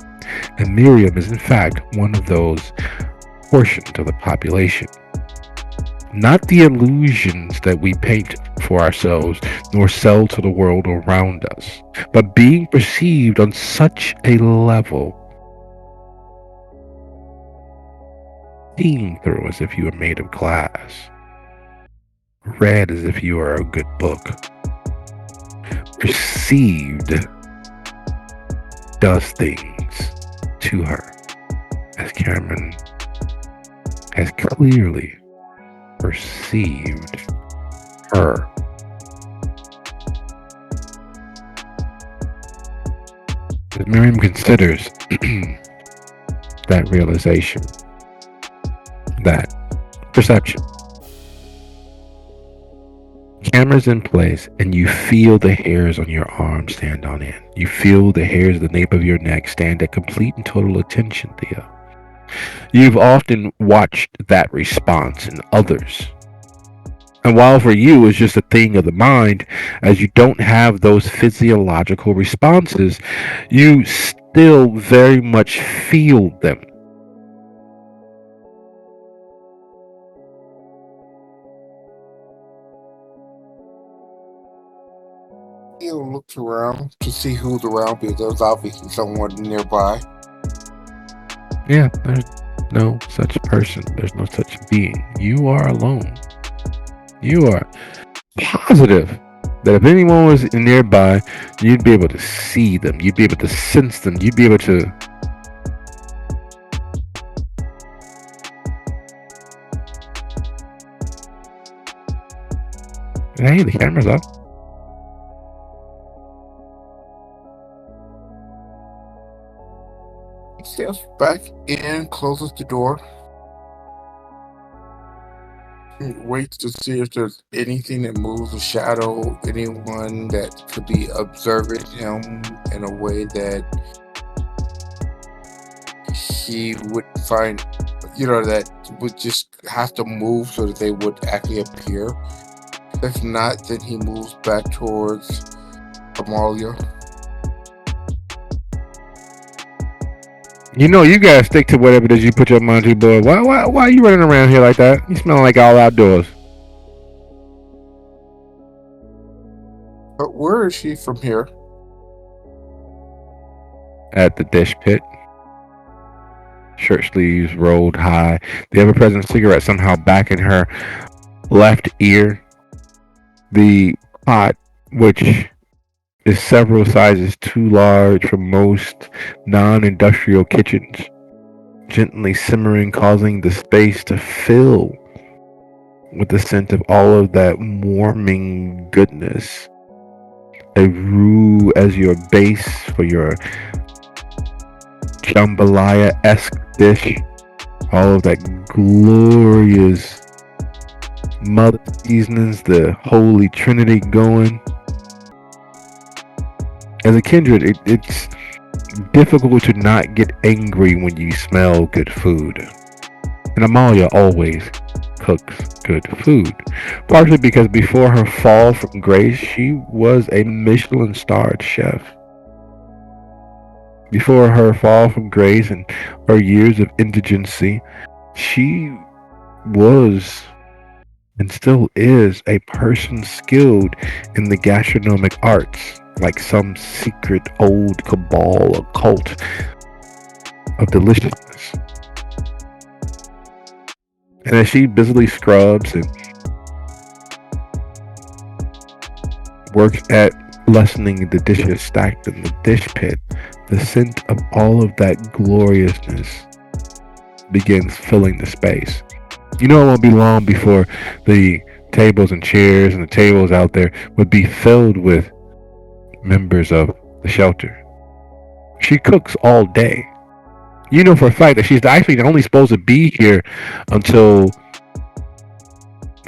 And Miriam is in fact one of those portions of the population. Not the illusions that we paint for ourselves nor sell to the world around us, but being perceived on such a level, seen through as if you were made of glass, read as if you are a good book, perceived does things to her, as Cameron has clearly perceived her. As Miriam considers that realization, that perception, camera's in place and you feel the hairs on your arm stand on end. You feel the hairs of the nape of your neck stand at complete and total attention, Thea. You've often watched that response in others. And while for you it's just a thing of the mind, as you don't have those physiological responses, you still very much feel them. He looks around to see who's around because there's obviously someone nearby. Yeah, there's no such person. There's no such being. You are alone. You are positive that if anyone was nearby, you'd be able to see them. You'd be able to sense them. You'd be able to... Hey, the camera's up. He steps back in, closes the door, and waits to see if there's anything that moves, a shadow, anyone that could be observing him in a way that he would find, that would just have to move so that they would actually appear. If not, then he moves back towards Amalia. You gotta stick to whatever it is you put your mind to, boy. Why are you running around here like that? You smelling like all outdoors. But where is she from here? At the dish pit. Shirt sleeves rolled high. The ever-present cigarette somehow back in her left ear. The pot, which is several sizes too large for most non-industrial kitchens, gently simmering, causing the space to fill with the scent of all of that warming goodness. A roux as your base for your jambalaya-esque dish. All of that glorious mother seasonings, the holy trinity going. As a kindred, it's difficult to not get angry when you smell good food. And Amalia always cooks good food. Partially because before her fall from grace, she was a Michelin-starred chef. Before her fall from grace and her years of indigency, she was and still is a person skilled in the gastronomic arts, like some secret old cabal or cult of deliciousness. And as she busily scrubs and works at lessening the dishes stacked in the dish pit, the scent of all of that gloriousness begins filling the space. You know, it won't be long before the tables and chairs and the tables out there would be filled with members of the shelter. She cooks all day. You know for a fact that she's actually only supposed to be here until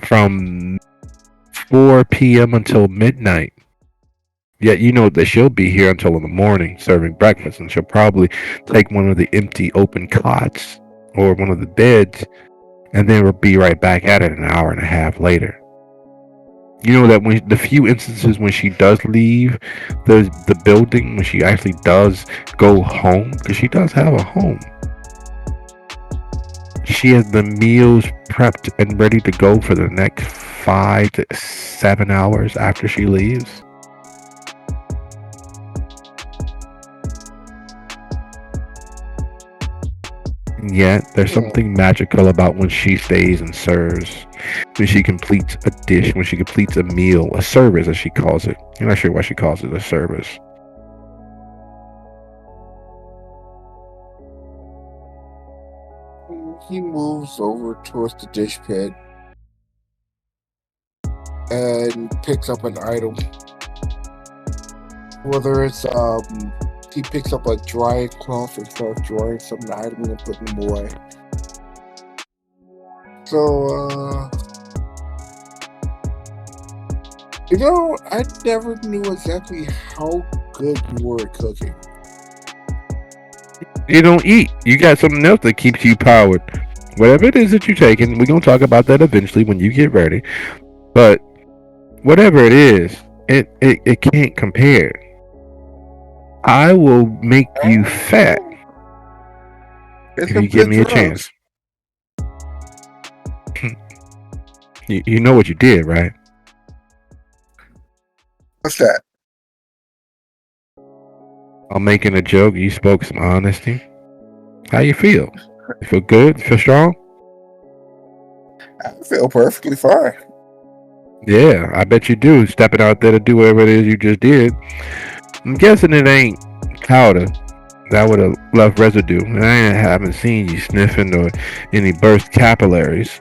from 4 p.m. until midnight. Yet you know that she'll be here until in the morning serving breakfast, and she'll probably take one of the empty open cots or one of the beds, and then we'll be right back at it an hour and a half later. You know that when the few instances when she does leave the building, when she actually does go home, because she does have a home, she has the meals prepped and ready to go for the next 5 to 7 hours after she leaves. Yet there's something magical about when she stays and serves, when she completes a dish, when she completes a meal, a service as she calls it. I'm not sure why she calls it a service. He moves over towards the dish pit and picks up an item. Whether it's he picks up a dry cloth and starts drying some of the items and putting them away. So you know, I never knew exactly how good you were at cooking. You don't eat. You got something else that keeps you powered. Whatever it is that you're taking, we're gonna talk about that eventually when you get ready. But whatever it is, it can't compare. I will make you fat It's if some you give good me a drugs. chance. You know what you did, right? What's that? I'm making a joke. You spoke some honesty. How you feel? You feel good? You feel strong? I feel perfectly fine. Yeah, I bet you do. Stepping out there to do whatever it is you just did. I'm guessing it ain't powder. That would have left residue. And I haven't seen you sniffing or any burst capillaries.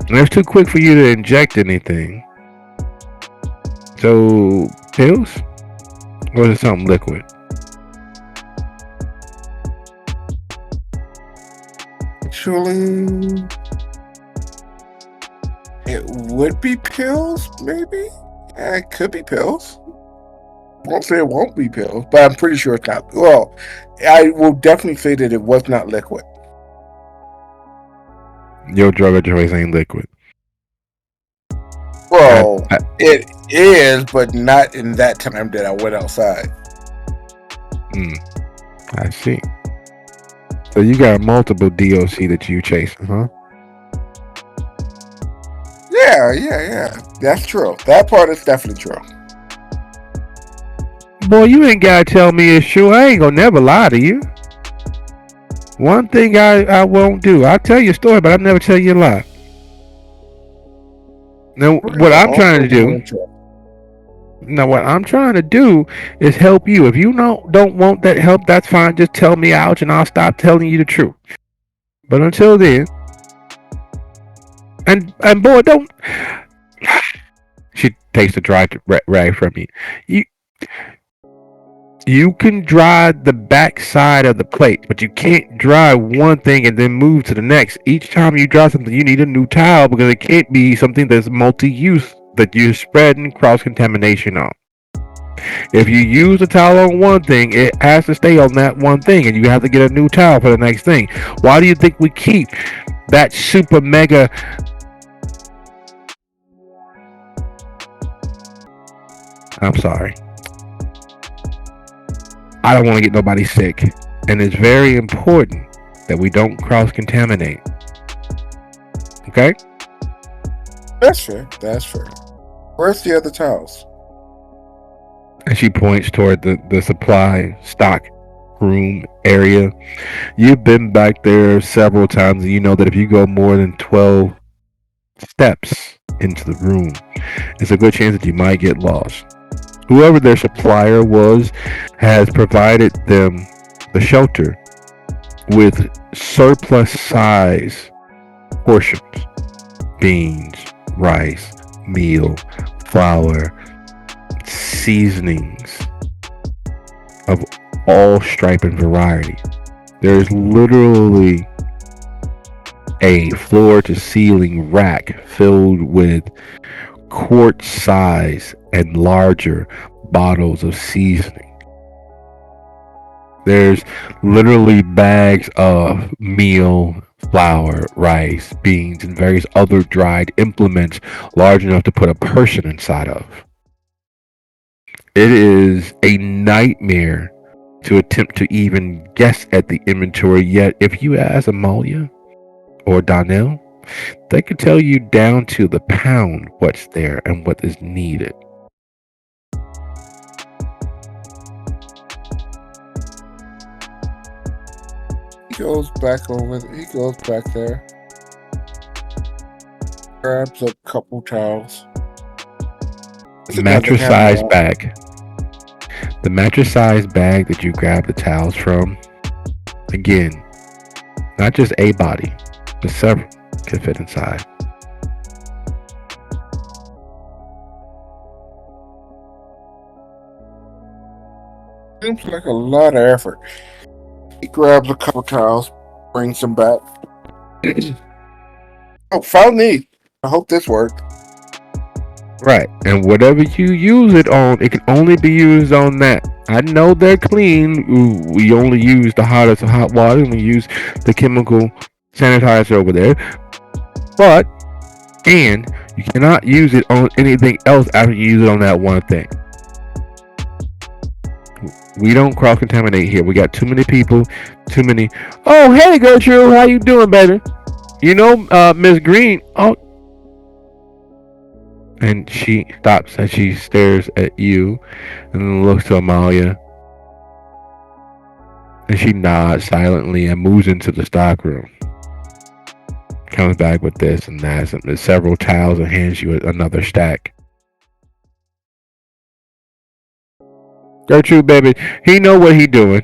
And it's too quick for you to inject anything. So, pills? Or is it something liquid? Actually, it would be pills, maybe? Yeah, it could be pills. Won't say it won't be pills, but I'm pretty sure it's not. Well, I will definitely say that it was not liquid. Your drug of choice ain't liquid. Well, I- it is, but not in that time that I went outside. I see. So you got multiple DOC that you chasing, huh? Yeah. That's true. That part is definitely true. Boy, you ain't gotta tell me it's true. I ain't gonna never lie to you. One thing I won't do. I'll tell you a story, but I'll never tell you a lie. Now, what I'm trying to do, what I'm trying to do is help you. If you don't want that help, that's fine. Just tell me ouch, and I'll stop telling you the truth. But until then, and boy, don't. She takes the dry rag from you. You can dry the back side of the plate, but you can't dry one thing and then move to the next. Each time you dry something, you need a new towel because it can't be something that's multi-use that you're spreading cross-contamination on. If you use the towel on one thing, it has to stay on that one thing, and you have to get a new towel for the next thing. Why do you think we keep that super mega... I'm sorry. I don't want to get nobody sick. And it's very important that we don't cross-contaminate. Okay? That's fair. Where's the other towels? And she points toward the supply stock room area. You've been back there several times, and you know that if you go more than 12 steps into the room, it's a good chance that you might get lost. whoever their supplier was has provided them the shelter with surplus size portions: beans, rice, meal, flour, seasonings of all stripe and variety. There's literally a floor to ceiling rack filled with quart size and larger bottles of seasoning. There's literally bags of meal, flour, rice, beans, and various other dried implements large enough to put a person inside of. It is a nightmare to attempt to even guess at the inventory, yet if you ask Amalia or Donnell, they could tell you down to the pound what's there and what is needed. He goes back over. He goes back there, grabs a couple towels. Mattress size bag. The mattress size bag that you grab the towels from, again, not just a body, but several can fit inside. Seems like a lot of effort. He grabs a couple towels, brings them back. Oh, found these. I hope this worked. Right, and whatever you use it on, it can only be used on that. I know they're clean. We only use the hottest of hot water, and we use the chemical sanitizer over there. But, and you cannot use it on anything else after you use it on that one thing. We don't cross contaminate here. We got too many people, too many. Oh, hey Gertrude, how you doing, baby? You know, Miss Green. Oh, and she stops and she stares at you, and then looks to Amalia, and she nods silently and moves into the stockroom. Comes back with this and that, and several towels, and hands you another stack. Gertrude, baby, he know what he doing.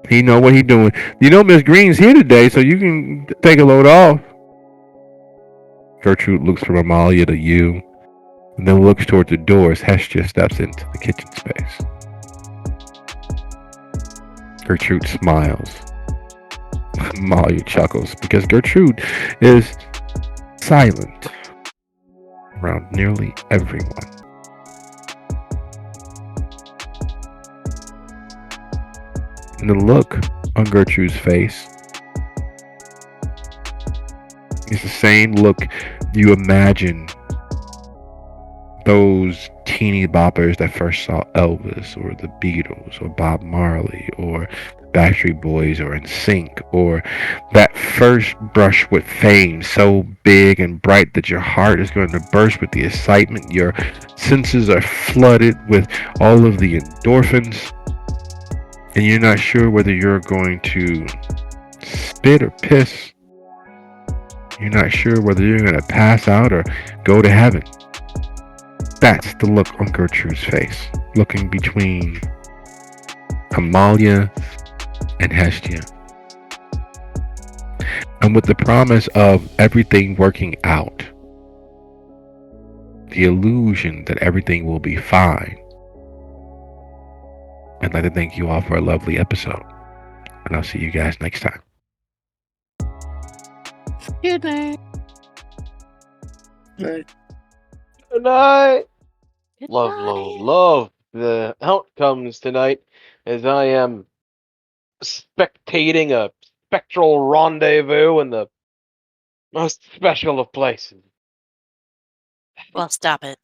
He know what he doing. You know Miss Green's here today, so you can take a load off. Gertrude looks from Amalia to you, and then looks towards the door as Hestia steps into the kitchen space. Gertrude smiles. Amalia chuckles because Gertrude is silent around nearly everyone. And the look on Gertrude's face is the same look you imagine those teeny boppers that first saw Elvis or the Beatles or Bob Marley or Backstreet Boys or NSYNC, or that first brush with fame so big and bright that your heart is going to burst with the excitement. Your senses are flooded with all of the endorphins, and you're not sure whether you're going to spit or piss. You're not sure whether you're going to pass out or go to heaven. That's the look on Gertrude's face, looking between Amalia and Hestia. And with the promise of everything working out, the illusion that everything will be fine. I'd like to thank you all for a lovely episode. And I'll see you guys next time. Good night. Like, Good night. Good Love, night. love, love the outcomes tonight as I am spectating a spectral rendezvous in the most special of places. Well, stop it.